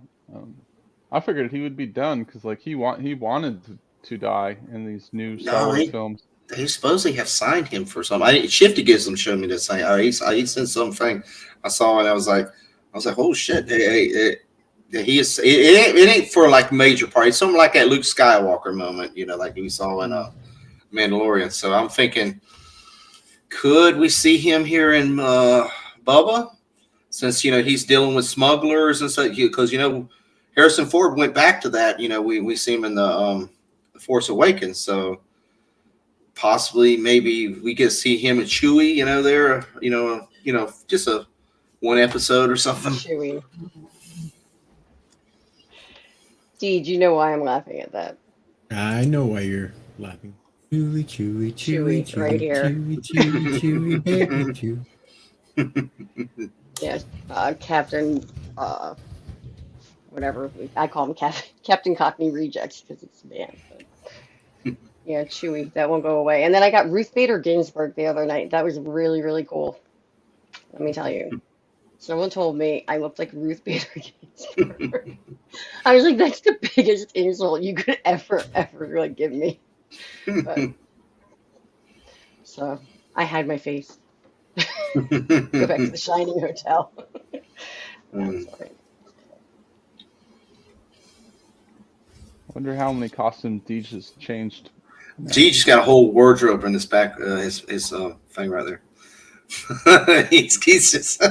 I figured he would be done, because like he wanted to die in these new Star Wars films. They supposedly have signed him for something. Shifty gives them showed me this thing. He sent something I saw, and I was like, oh shit! He is. It ain't for like major part. It's something like that Luke Skywalker moment, you know, like we saw in Mandalorian. So I'm thinking, could we see him here in Bubba, since you know he's dealing with smugglers and such? Because you know, Harrison Ford went back to that. You know, we see him in the Force Awakens. So possibly, maybe we could see him and Chewie. You know, there. You know, just a one episode or something. Chewie. Deej, you know why I'm laughing at that? I know why you're laughing. Chewie, chewie, chewie, chewie, right here. Chewie, chewie, chewie, baby, chewie. Yeah, Captain. Whatever I call him, Captain Cockney Rejects, because it's a band. But yeah, Chewie, that won't go away. And then I got Ruth Bader Ginsburg the other night. That was really, really cool. Let me tell you. Someone told me I looked like Ruth Bader Ginsburg. I was like, that's the biggest insult you could ever like give me. But, so I hide my face. Go back to the Shining Hotel. I'm sorry. Wonder how many costumes Deej has changed. Deej just got a whole wardrobe in his back, his thing right there. he's just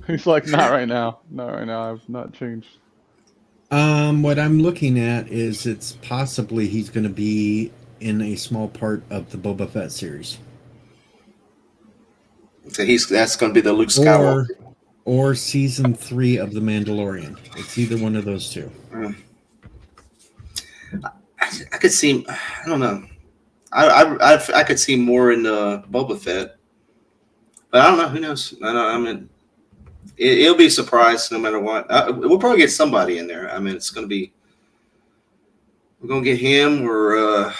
He's like, not right now. Not right now. I've not changed. What I'm looking at is it's possibly he's going to be in a small part of the Boba Fett series, so that's going to be the Luke Skywalker. or season 3 of The Mandalorian. It's either one of those two. I could see. I don't know. I could see more in Boba Fett, but I don't know. Who knows? I mean, it'll be a surprise no matter what. We'll probably get somebody in there. I mean, it's going to be. We're going to get him. We're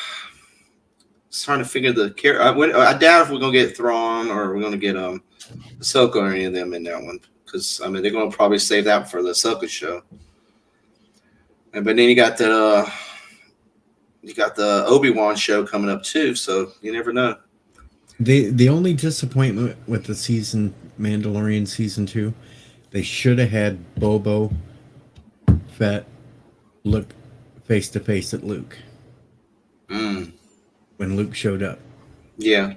trying to figure the character. I doubt if we're going to get Thrawn or we're going to get Ahsoka or any of them in that one, because I mean they're going to probably save that for the Ahsoka show. But then you got the Obi-Wan show coming up too, so you never know. The only disappointment with the Mandalorian season 2, they should have had Boba Fett look face to face at Luke when Luke showed up. Yeah,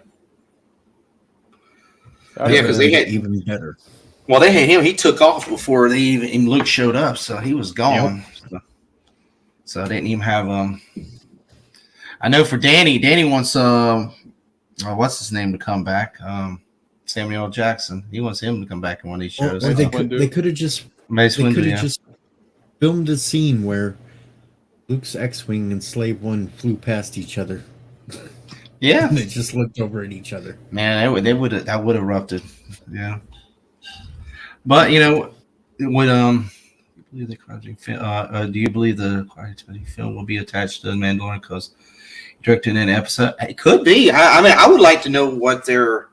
Because they had even better. Well, they had him. He took off before they even Luke showed up, so he was gone. Yep. So I didn't even have I know for Danny wants what's his name to come back? Samuel L. Jackson. He wants him to come back in one of these shows. Or they could have just just filmed a scene where Luke's X-wing and Slave One flew past each other. Yeah, they just looked over at each other. Man, that would have erupted. Yeah, but you know, would do you believe the Quarantine film will be attached to the Mandalorian because directed an episode? it could be. I mean, I would like to know what they're.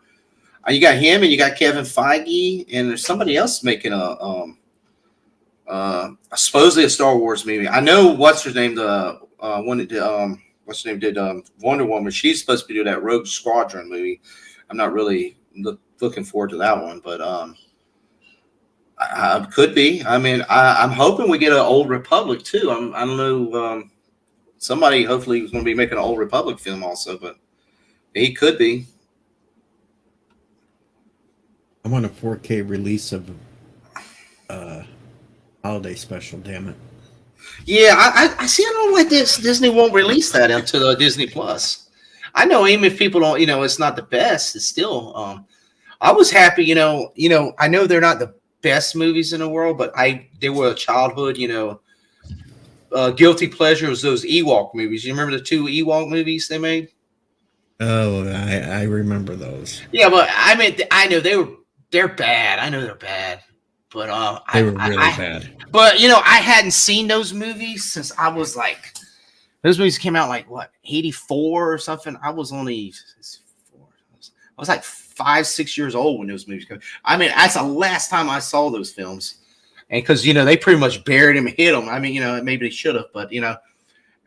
You got him and you got Kevin Feige and there's somebody else making supposedly a Star Wars movie. I know what's her name, the one that did what's her name did Wonder Woman. She's supposed to do that Rogue Squadron movie. I'm not really looking forward to that one, but I could be. I mean, I'm hoping we get an Old Republic too. I don't know. Somebody hopefully is going to be making an Old Republic film also, but he could be. I want a 4K release of holiday special. Damn it! Yeah, I see. I don't know why Disney won't release that into the Disney Plus. I know even if people don't, it's not the best. It's still. I was happy. I know they're not the best movies in the world, but they were a childhood. Guilty pleasure was those Ewok movies. You remember the 2 Ewok movies they made? Oh, I remember those. Yeah, but I mean, I know they're bad. I know they're bad, but they were really bad. But I hadn't seen those movies since I was like, those movies came out like what 84 or something. I was only 4. I was like 5-6 years old when those movies came. I mean, that's the last time I saw those films, and because they pretty much buried him and hit him. I mean, maybe they should have, but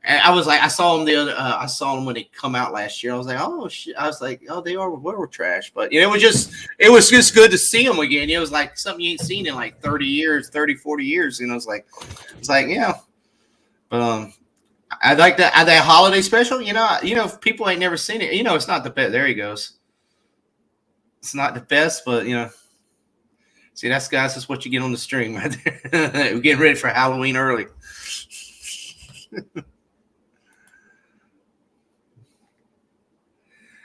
and I was like, I saw them I saw them when they come out last year. I was like, oh shit. I was like, oh, they were trash, but it was just good to see them again. It was like something you ain't seen in like 30 years, 30, 40 years. It's like, yeah. But I like that holiday special. If people ain't never seen it, it's not the best. There he goes. It's not the best, but see, that's guys. That's what you get on the stream right there. We're getting ready for Halloween early.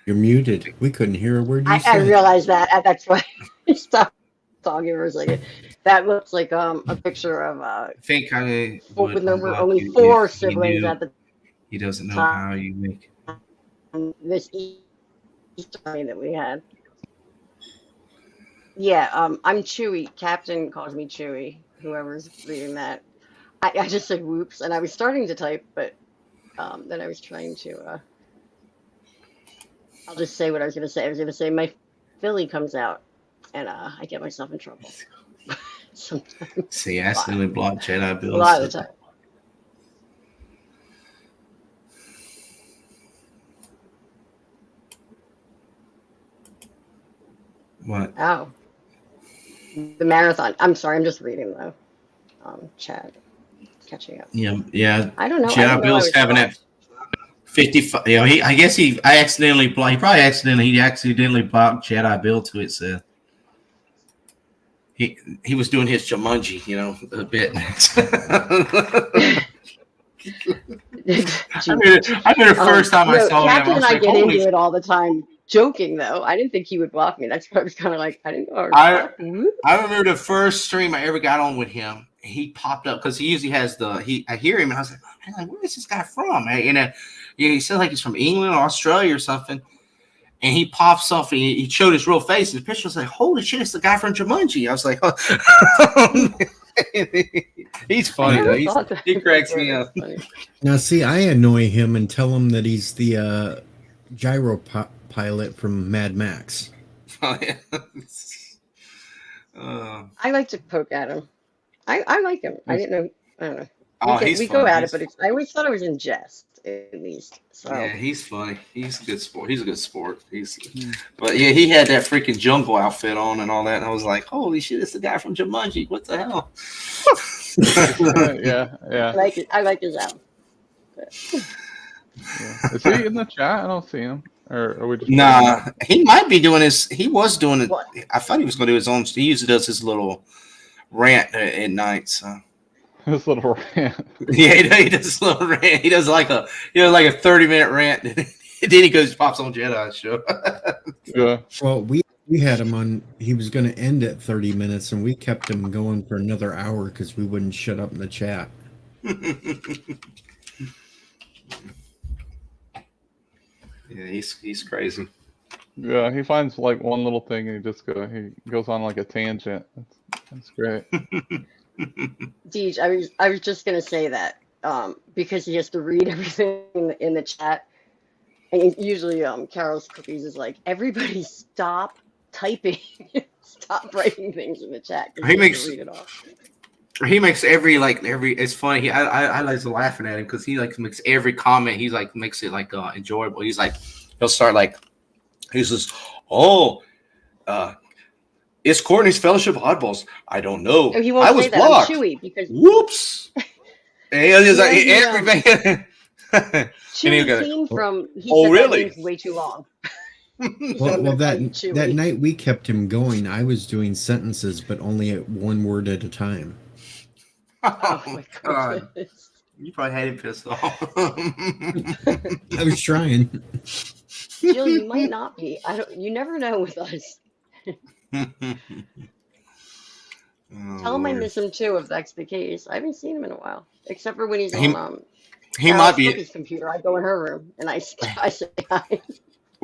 You're muted. We couldn't hear a word you said. I realized that. That's why I stopped talking for a second. That looks like a picture of I think when there were only 4 siblings at the he doesn't know how you make this Easter egg that we had. Yeah, I'm Chewy. Captain calls me Chewy. Whoever's reading that, I just said whoops, and I was starting to type, but then I was trying to. I'll just say what I was going to say. I was going to say my Philly comes out, and I get myself in trouble. Sometimes. See, I accidentally blocked Jedi Bill. A lot of the time. What? Oh. The marathon. I'm sorry, I'm just reading though. Chat. Catching up. Yeah. I don't know. Jedi Bill's having that 55. You know, he accidentally blocked Jedi Bill to it, Seth. He was doing his Jumanji, you know, a bit. I mean, the first time I saw Captain him, and I like, get holy into it all the time, joking though. I didn't think he would block me. That's why I was kind of like, I didn't know. I remember the first stream I ever got on with him. He popped up because he usually has I hear him and I was like, oh, man, where is this guy from? And he said like he's from England or Australia or something. And he pops up and he showed his real face. And the picture was like, holy shit, it's the guy from Jumanji. I was like, oh. He's funny though. He cracks me up. Now, see, I annoy him and tell him that he's the gyro pilot from Mad Max. Oh, yeah. I like to poke at him. I like him. I didn't know. I don't know. We go funny. at it, but I always thought it was in jest, at least. So. Yeah, he's funny. He's a good sport. But yeah, he had that freaking jungle outfit on and all that, and I was like, holy shit, it's the guy from Jumanji. What the hell? Yeah. I like his outfit. Yeah. Is he in the chat? I don't see him. Or are we just Nah, he might be doing his. He was doing it. I thought he was going to do his own. He usually does his little rant at night. So his little rant. Yeah, he does his little rant. He does like a 30-minute rant. And then he pops on Jedi show. Yeah. Well, we had him on. He was going to end at 30 minutes, and we kept him going for another hour because we wouldn't shut up in the chat. Yeah, he's crazy. Yeah, he finds like one little thing and he goes on like a tangent. That's great. Deej, I was just gonna say that because he has to read everything in the chat, and usually Carol's Cookies is like, everybody stop typing, stop writing things in the chat. He makes read it off. He makes every. It's funny. I like laughing at him because he like makes every comment. He's like makes it like enjoyable. He's like he'll start like he says, "Oh, it's Courtney's Fellowship of Oddballs. I don't know. Oh, he won't I was say that. blocked. I'm Chewy because Whoops." And he's like everything. Chewy came from. He oh, said really? That way too long. Well, that night we kept him going. I was doing sentences, but only at one word at a time. Oh my God. You probably had him pissed off. I was trying. Jill, you might not be. You never know with us. Tell him I miss him too, if that's the case. I haven't seen him in a while, except for when he's on he might be his computer. I go in her room and I say hi.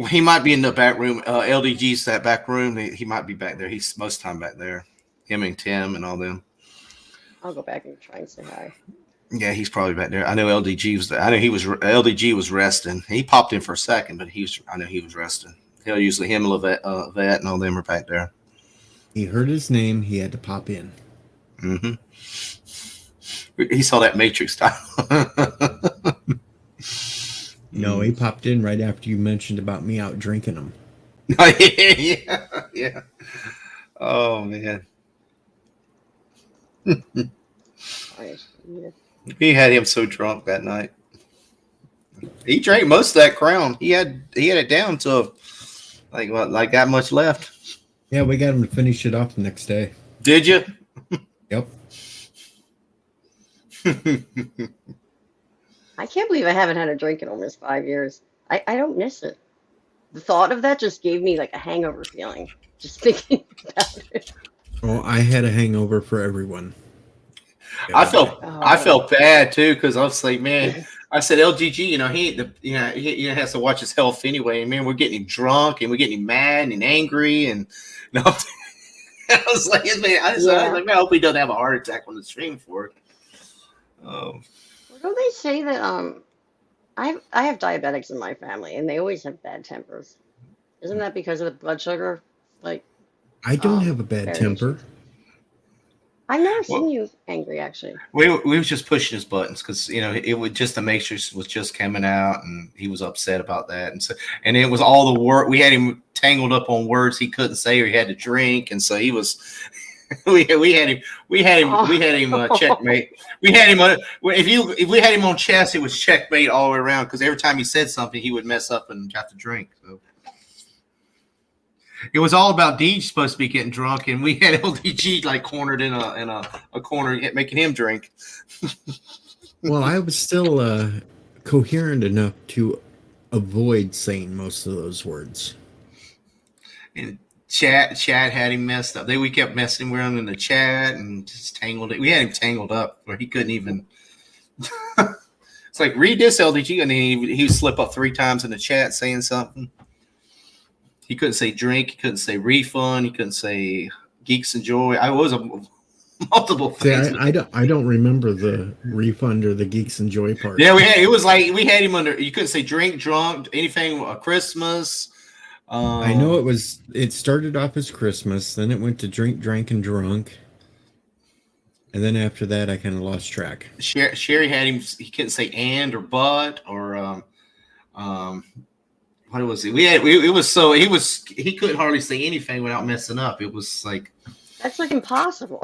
He might be in the back room. LDG's that back room. He might be back there. He's most time back there. Him and Tim and all them. I'll go back and try and say hi. Yeah, he's probably back there. I know LDG was there. I know LDG was resting. He popped in for a second, but I know he was resting. He'll usually him, Vet, and all them are back there. He heard his name. He had to pop in. Mm-hmm. He saw that Matrix style. No, he popped in right after you mentioned about me out drinking him. Yeah. Oh man. He had him so drunk that night. He drank most of that Crown. He had it down to like that much left. Yeah, we got him to finish it off the next day. Did you? Yep. I can't believe I haven't had a drink in almost 5 years. I don't miss it. The thought of that just gave me like a hangover feeling. Just thinking about it. Oh, I had a hangover for everyone. I felt bad too because I was like, man, I said LGG, he has to watch his health anyway. And man, we're getting him drunk and we're getting him mad and angry and I was like, man, I hope he doesn't have a heart attack on the stream for it. Well, don't they say that I have diabetics in my family and they always have bad tempers? Isn't that because of the blood sugar? Like, I don't have a bad temper. I've never seen you angry, actually. We was just pushing his buttons because it would just the Matrix was just coming out and he was upset about that and it was all the word we had him tangled up on words he couldn't say or he had to drink and so he was we had him checkmate. We had him if we had him on chess, it was checkmate all the way around because every time he said something, he would mess up and got the drink. So it was all about Deej supposed to be getting drunk, and we had LDG like cornered in a corner, making him drink. Well, I was still coherent enough to avoid saying most of those words. And Chad had him messed up. We kept messing with him in the chat and just tangled it. We had him tangled up where he couldn't even. It's like, read this, LDG, and then he would slip up 3 times in the chat saying something. He couldn't say drink. He couldn't say refund. He couldn't say Geeks Enjoy. I was multiple things. See, I don't remember the refund or the Geeks Enjoy part. Yeah, we had him under. You couldn't say drink, drunk, anything. Christmas. I know it started off as Christmas, then it went to drink, drank, and drunk. And then after that, I kind of lost track. Sherry had him, he couldn't say and or but or what was it? He couldn't hardly say anything without messing up. It was like That's like impossible.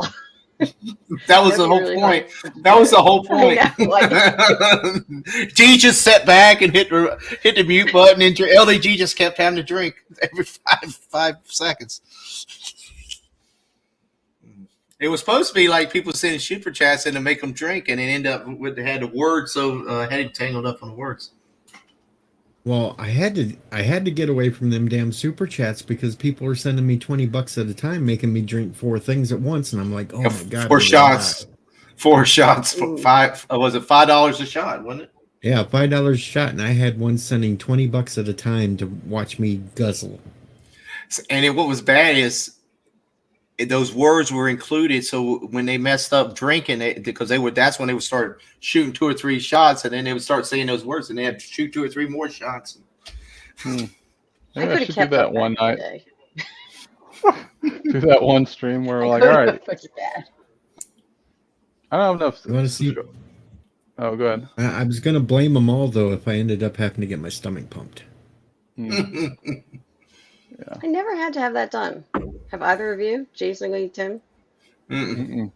that was the whole point. That was the whole point. G just sat back and hit the mute button, and LDG just kept having to drink every five seconds. It was supposed to be like people sending super chats in to make them drink, and it ended up with had the words, so had him tangled up on the words. Well, I had to get away from them damn super chats because people were sending me $20 at a time, making me drink 4 things at once, and I'm like, oh my god, 4 shots, 4 shots, $5. Was it $5 a shot? Wasn't it? Yeah, $5 a shot, and I had one sending $20 at a time to watch me guzzle. And what was bad is those words were included, so when they messed up drinking, that's when they would start shooting 2 or 3 shots, and then they would start saying those words, and they had to shoot 2 or 3 more shots. Maybe I I could should have do kept that one night. day. Do that one stream where we're like, all right. I don't know if You want to see? Oh, go ahead. I was gonna blame them all though if I ended up having to get my stomach pumped. I never had to have that done. Have either of you? Jason Lee, Tim? Mm-mm.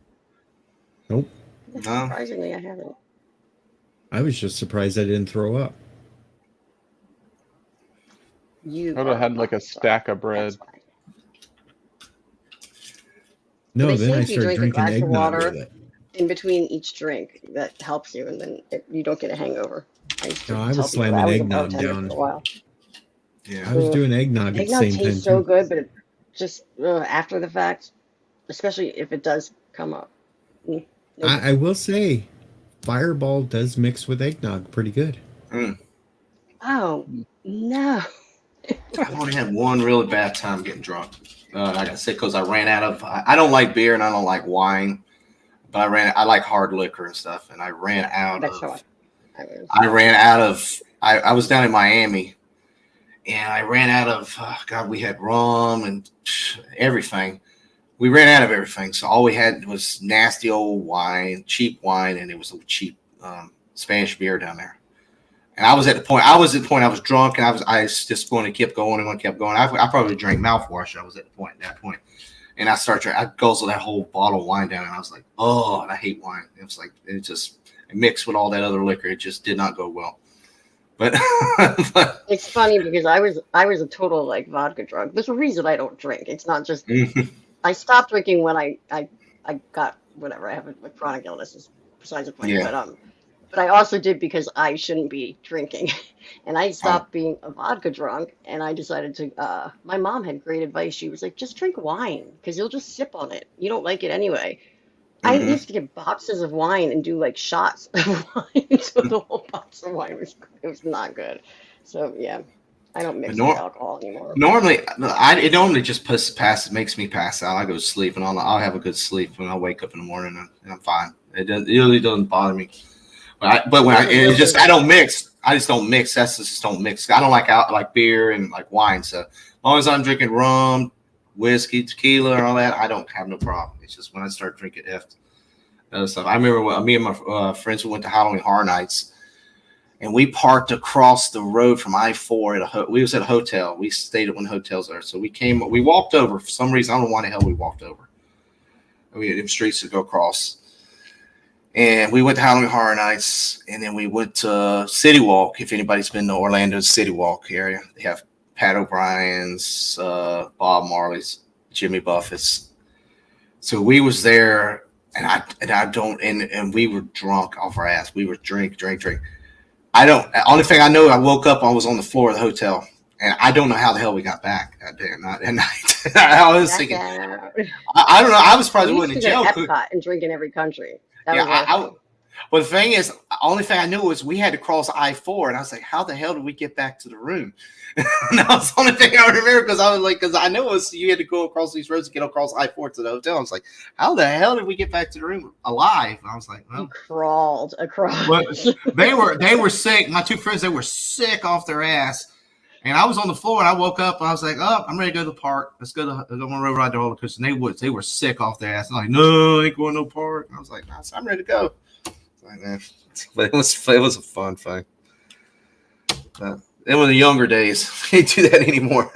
Nope. No. Surprisingly, I haven't. I was just surprised I didn't throw up. You I would have had like a are stack of fine. bread. That's fine. No, They then say I if you started drink a drinking glass of eggnog water- with it. In between each drink, that helps you, and then you don't get a hangover. used to No, I was tell people slamming I was a eggnog bartender down. for a while. Yeah. I was doing eggnog at the Eggnog same time tastes so too. good, but it just after the fact, especially if it does come up. Nope. I will say, Fireball does mix with eggnog pretty good. Oh no! I've only had one really bad time getting drunk. Like I said, because I ran out of. I don't like beer and I don't like wine, but I like hard liquor and stuff, and I ran out That's how of. I was. I ran out of. I was down in Miami, and I ran out of. God, we had rum and everything. We ran out of everything, so all we had was nasty old wine, cheap wine, and it was a cheap Spanish beer down there. And I was at the point. I was drunk, and I was just going to keep going and kept going. I probably drank mouthwash. I was at that point, and I guzzled that whole bottle of wine down, and I was like, oh, and I hate wine. It was like it mixed with all that other liquor. It just did not go well. But It's funny because I was a total like vodka drunk. There's a reason I don't drink. It's not just I stopped drinking when I got whatever I have a chronic illness is besides the point. Yeah. But I also did because I shouldn't be drinking, and I stopped being a vodka drunk. And I decided to. My mom had great advice. She was like, "Just drink wine because you'll just sip on it. You don't like it anyway." I used to get boxes of wine and do like shots of wine. So the whole box of wine was not good. So yeah, I don't mix with alcohol anymore. Normally, it normally just makes me pass out. I go to sleep, and I'll have a good sleep when I wake up in the morning, and I'm fine. It really doesn't bother me. But when I don't mix. I just don't mix. Just don't mix. I don't like beer and like wine. So as long as I'm drinking rum, whiskey, tequila, and all that, I don't have no problem. It's just when I start drinking other stuff. I remember when me and my friends went to Halloween Horror Nights, and we parked across the road from I-4 we was at a hotel. We stayed at one of the hotels there. So we walked over for some reason. I don't know why the hell we walked over. We had them streets to go across. And we went to Halloween Horror Nights, and then we went to City Walk. If anybody's been to Orlando City Walk area, they have Pat O'Brien's, Bob Marley's, Jimmy Buffett's. So we was there, and we were drunk off our ass. We were drink. Only thing I know, I woke up, I was on the floor of the hotel, and I don't know how the hell we got back that day night. I was thinking, I don't know. I was probably We in used to jail. go to Epcot and drink in every country. That was Yeah, awesome. well, the thing is, the only thing I knew was we had to cross I-4, and I was like, how the hell did we get back to the room? That was the only thing I remember, because I knew it was you had to go across these roads to get across I-4 to the hotel. I was like, how the hell did we get back to the room alive? And I was like, You well, crawled across. well, they were sick. My two friends, they were sick off their ass. And I was on the floor, and I woke up, and I was like, oh, I'm ready to go to the park. Let's go to the road ride the roller coaster. And they were sick off their ass. I'm like, no, I ain't going to no park. And I was like, I'm ready to go. Like, man. But it was a fun thing. It was the younger days. Can't do that anymore.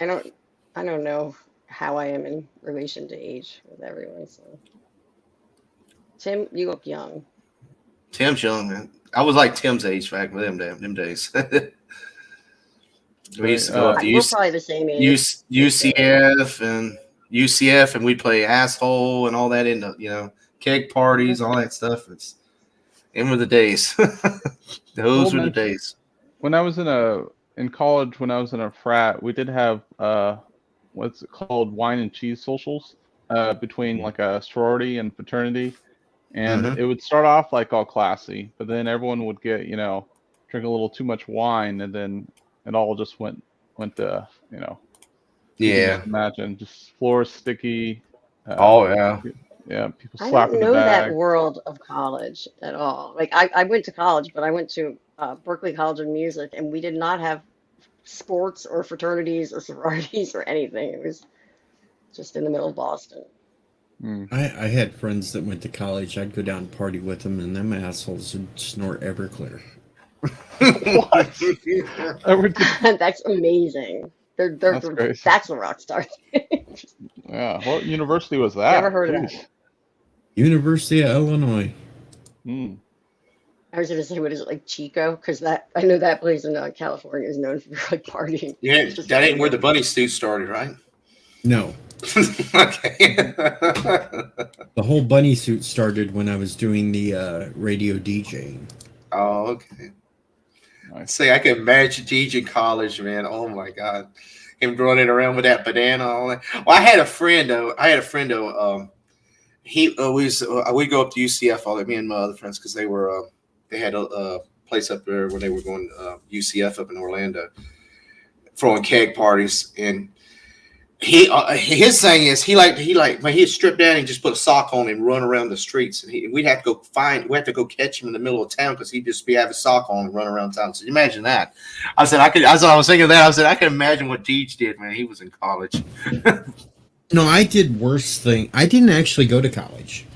I don't know how I am in relation to age with everyone. So, Tim, you look young. Tim's young, man. I was like Tim's age back with them days. We used to go up to We're probably the same age. UCF, and we play asshole and all that in the keg parties, all that stuff. Them were the days. Those were the days. When I was in college, when I was in a frat, we did have what's it called, wine and cheese socials between like a sorority and fraternity, and it would start off like all classy, but then everyone would get drink a little too much wine, and then it all just went to Yeah. imagine just floors sticky. Oh yeah. Yeah, people I slapping don't know the bag. that world of college at all. Like I went to college, but I went to Berkeley College of Music, and we did not have sports or fraternities or sororities or anything. It was just in the middle of Boston. I had friends that went to college. I'd go down and party with them, and them assholes would snort Everclear. That's amazing. That's crazy. That's a rock star. Yeah, what university was that? Never heard of that. Jeez. University of Illinois. Mm. I was going to say, what is it, like Chico? Because I know that place in California is known for like partying. Yeah, It's just that ain't where the bunny suit started, right? No, Okay. the whole bunny suit started when I was doing the radio DJing. Oh, okay. Nice. See, I can imagine teaching college, man. Oh my God, him running around with that banana. All that. Well, I had a friend though. He always we'd go up to UCF all that. Me and my other friends, because they had a place up there when they were going UCF up in Orlando, throwing keg parties. And his thing is when he'd strip down and just put a sock on and run around the streets, and we'd have to go catch him in the middle of town because he'd just have a sock on and run around town. So imagine that. I was thinking of that. I said I can imagine what Deej did when he was in college. No, I did worse thing. I didn't actually go to college.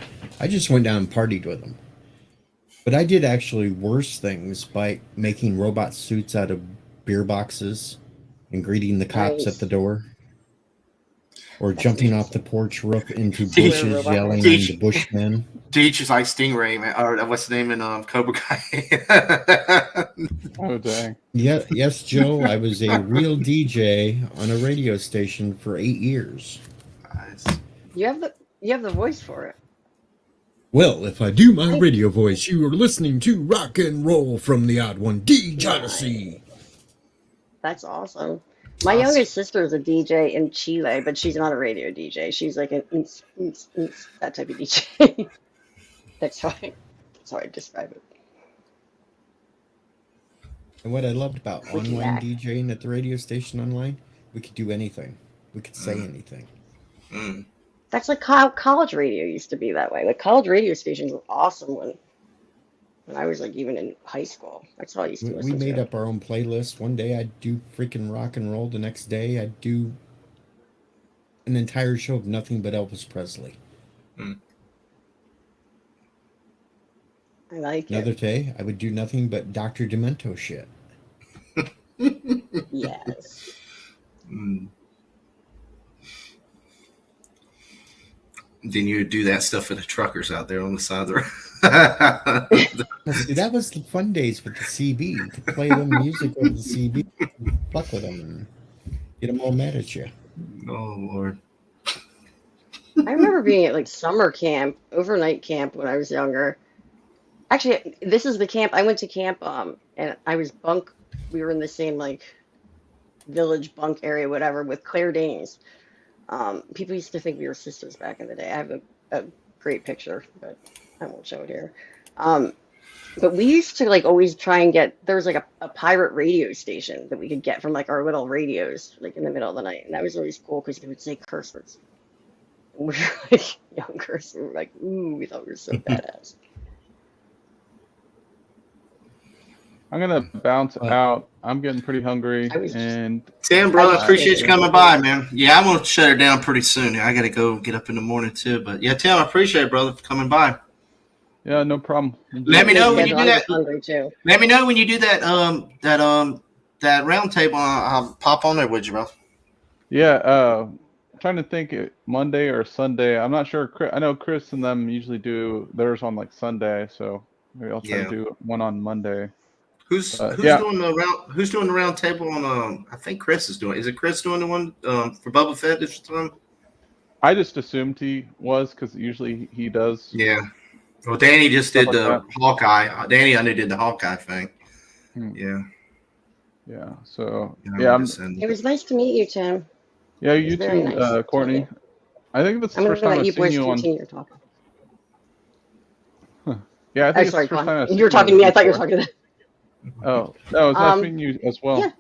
I just went down and partied with them. But I did actually worse things by making robot suits out of beer boxes and greeting the cops Nice. at the door. Or jumping off the porch roof into Teach- bushes, yelling at Teach- the bushmen. Deej is like Stingray, man. Or what's the name in Cobra Kai? Oh dang. Yeah, yes, Joe. I was a real DJ on a radio station for 8 years. Nice. You have the voice for it. Well, if I do my radio voice, you are listening to Rock and Roll from the Odd One, DJ Odyssey. That's awesome. My youngest sister is a DJ in Chile, but she's not a radio DJ. She's like an that type of DJ. That's how I describe it. And what I loved about Wicked online whack. DJing at the radio station online, we could do anything. We could say anything. Mm. That's like how college radio used to be that way. Like college radio stations were awesome when I was like even in high school. That's all I used to We listen made to. up our own playlist. One day I'd do freaking rock and roll. The next day I'd do an entire show of nothing but Elvis Presley. I like Another it. day I would do nothing but Dr. Demento shit. Yes. Mm. Then you do that stuff for the truckers out there on the side of the road. Well, see, that was the fun days with the CB to play them music over the CB, fuck with them, and get them all mad at you. Oh Lord. I remember being at like summer camp, overnight camp when I was younger. Actually, this is the camp I went to camp, and I was bunk. We were in the same like village bunk area, whatever, with Claire Danes. People used to think we were sisters back in the day. I have a great picture, but I won't show it here. But we used to like always try and get, there was like a pirate radio station that we could get from like our little radios, like in the middle of the night. And that was always cool because they would say curse words. And we were like younger, so we were like, ooh, we thought we were so badass. I'm gonna bounce out. I'm getting pretty hungry, and Tim, bro, I appreciate you coming by, man. Yeah, I'm gonna shut her down pretty soon. I gotta go get up in the morning too. But yeah, Tim, I appreciate it, brother, for coming by. yeah, no problem. Let me know when you do that. Hungry too. Let me know when you do that. That round table. I'll pop on there with you, bro. Yeah, trying to think Monday or Sunday. I'm not sure. I know Chris and them usually do theirs on like Sunday, so maybe I'll try to do one on Monday. Who's doing the round table on? I think Chris is doing. Is it Chris doing the one for Boba Fett this time? I just assumed he was because usually he does. Yeah. Well, Danny just did Stuff the like Hawkeye. Danny, I knew, did the Hawkeye thing. Yeah. Yeah. So It was nice to meet you, Tim. Yeah, It was you very too, nice. Courtney. I think that's the I'm first gonna time let you I've seen boys you on. continue talking. Yeah, I Oh, think it's sorry, the first go time on. I've seen You were talking to me. I thought you were talking to them. Oh, no, it's nice meeting you as well. Yeah.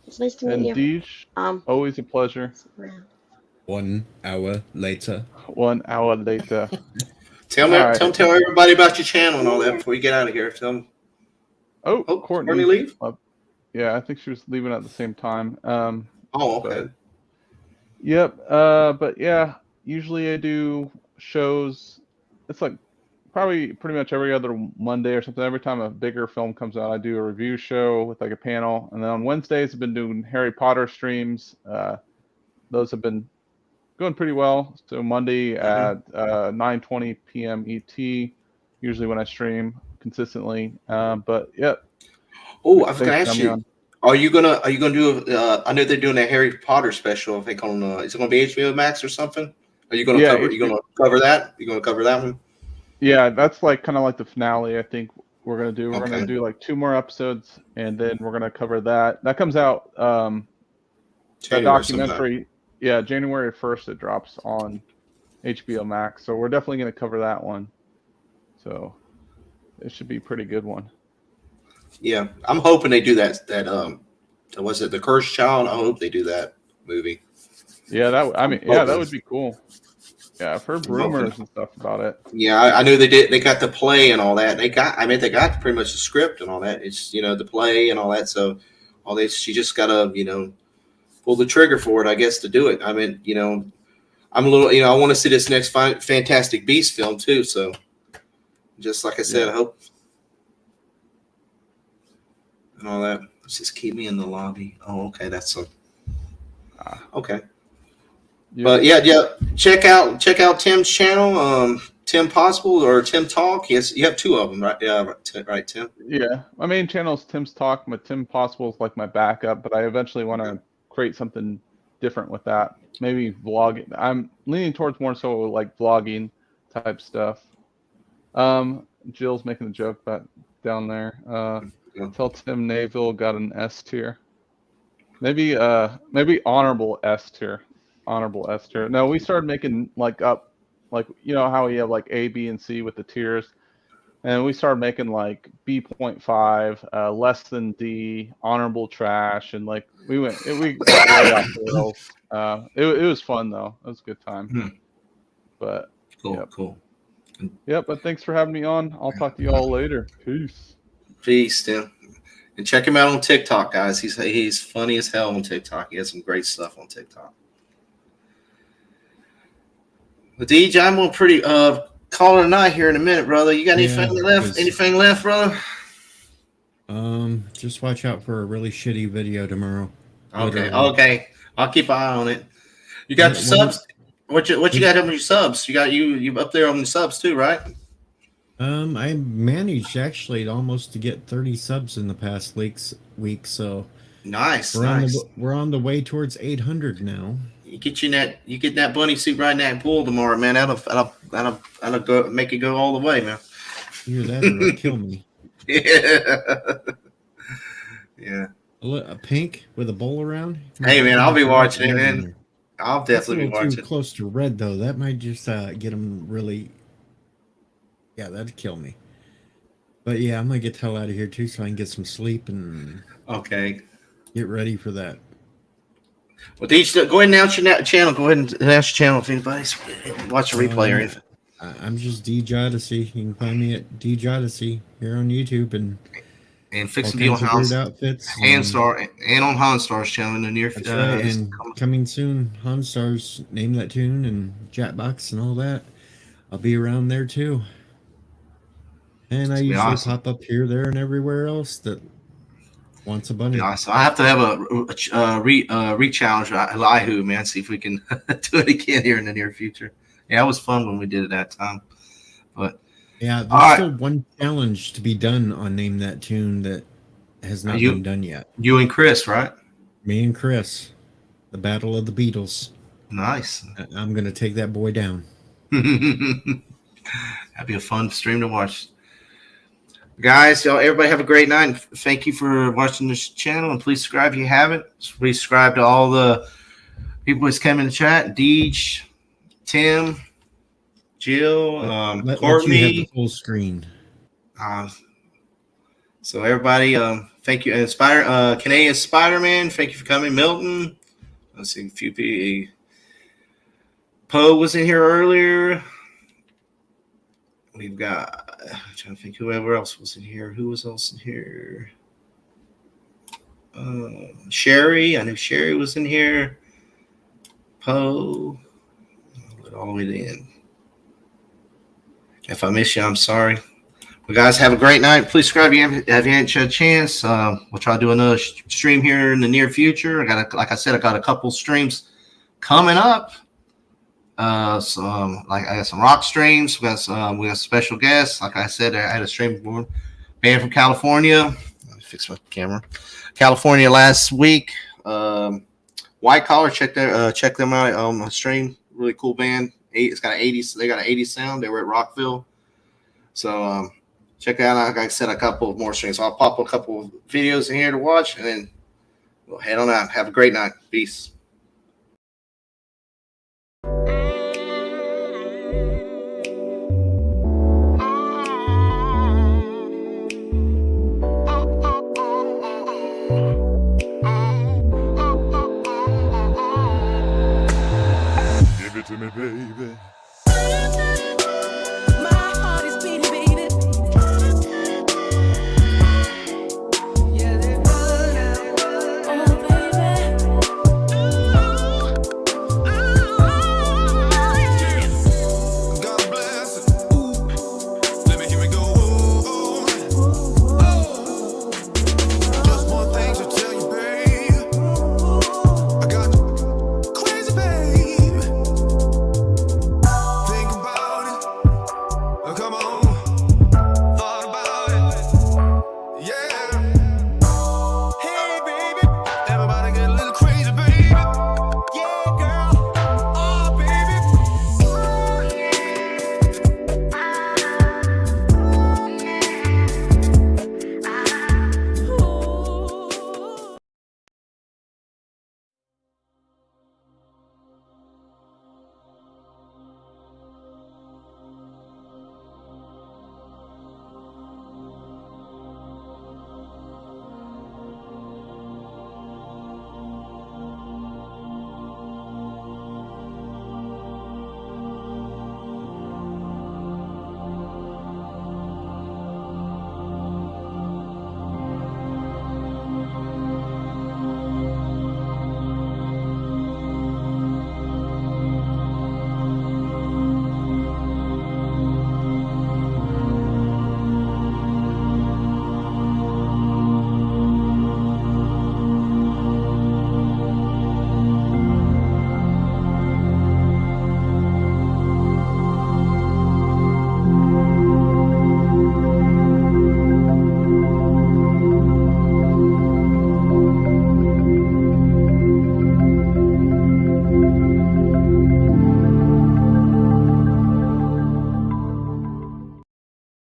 It's nice to meet And you. Deej, always a pleasure. 1 hour later. 1 hour later. Tell everybody about your channel and all that before you get out of here. Tell them. Oh, Courtney leave? Yeah, I think she was leaving at the same time. Oh, okay. But, yep. But yeah, usually I do shows. It's like probably pretty much every other Monday or something. Every time a bigger film comes out, I do a review show with like a panel. And then on Wednesdays, I've been doing Harry Potter streams. Those have been going pretty well. So Monday at 9:20 p.m. ET, usually when I stream consistently. But yeah. Oh, I was gonna ask you. Are you gonna do? I know they're doing a Harry Potter special. I think on. Is it gonna be HBO Max or something? Are you gonna cover? You gonna cover that? You gonna cover that one? Yeah, that's like kind of like the finale. I think we're gonna do. We're gonna do like 2 more episodes, and then we're gonna cover that. That comes out. The documentary. Yeah, January 1st it drops on HBO Max. So we're definitely gonna cover that one. So it should be a pretty good one. Yeah, I'm hoping they do that. Was it The Cursed Child? I hope they do that movie. Yeah, that would be cool. Yeah, I've heard rumors and stuff about it. Yeah, I knew they did. They got the play and all that. They got pretty much the script and all that. It's the play and all that. So she just gotta pull the trigger for it, I guess, to do it. I mean, I'm a little I want to see this next Fantastic Beasts film too. So just like I said, I hope. And all that. Let's just keep me in the lobby. Oh, okay. That's okay. Yeah. But yeah. Check out Tim's channel. Tim Possible or Tim Talk. Yes, you have 2 of them, right? Yeah, right, Tim. Yeah, my main channel is Tim's Talk. My Tim Possible is like my backup, but I eventually want to create something different with that. Maybe vlogging. I'm leaning towards more so like vlogging type stuff. Jill's making a joke about down there. Tell Tim Naville got an S tier. Maybe honorable S tier. Honorable S tier. No, we started making how we have like A, B, and C with the tiers, and we started making like B.5, less than D, honorable trash, and like we got way off the rails. It was fun though. It was a good time. But cool. Yep, but thanks for having me on. I'll talk to you all later. Peace, Tim. And check him out on TikTok, guys. He's funny as hell on TikTok. He has some great stuff on TikTok. But DJ, I'm gonna pretty call it a night here in a minute, brother. You got anything left? Anything left, brother? Just watch out for a really shitty video tomorrow. Okay. I'll keep an eye on it. You got the subs? What you got on your subs? You up there on the subs too, right? I managed actually almost to get 30 subs in the past week, so Nice, we're nice. we're on the way towards 800 now. You get that bunny suit right in that pool tomorrow, man. That'll go make it go all the way, man. Either that or it'll kill me. Yeah. A pink with a bowl around. Hey, man, I'll be watching it, man. I'll definitely be That's a little watching. too close to red though. That might just get them really. Yeah, that'd kill me. But yeah, I'm gonna get the hell out of here too, so I can get some sleep and Okay. get ready for that. Well, go ahead and announce your channel. Go ahead and announce your channel if anybody's watching a replay or anything. I'm just D Jodeci. You can find me at D Jodeci here on YouTube and Fix all and deal kinds on of weird outfits. Handstar and on Hanstar's channel in the near That's right. And coming soon, Hanstar's Name That Tune and Jackbox and all that. I'll be around there too. And I usually pop up here, there, and everywhere else that wants a bunny. So I have to have a re-challenge Elihu, man. See if we can do it again here in the near future. Yeah, it was fun when we did it that time. But yeah, there's still one challenge to be done on Name That Tune that has not been done yet. You and Chris, right? Me and Chris. The Battle of the Beatles. Nice. I'm going to take that boy down. That'd be a fun stream to watch. Guys, y'all, everybody have a great night. Thank you for watching this channel, and please subscribe if you haven't. Please subscribe to all the people who's come in the chat. Deej, Tim, Jill, Courtney. You have the full screen. So everybody, thank you. And Canadian Spider-Man, thank you for coming. Milton, let's see, a few people. Poe was in here earlier. We've got, I'm trying to think whoever else was in here. Who was else in here? Sherry. I knew Sherry was in here. Poe. All the way to the end. If I miss you, I'm sorry. Well, guys, have a great night. Please subscribe if you haven't had a chance. We'll try to do another stream here in the near future. Like I said, I got a couple streams coming up. I got some rock streams. We got special guests. Like I said, I had a stream for band from California. Let me fix my camera. California last week. White Collar, check them out on my stream. Really cool band. It's got an 80s. They got an 80s sound. They were at Rockville. So check out. Like I said, a couple more streams. So I'll pop a couple of videos in here to watch, and then we'll head on out. Have a great night. Peace. Give it to me, baby.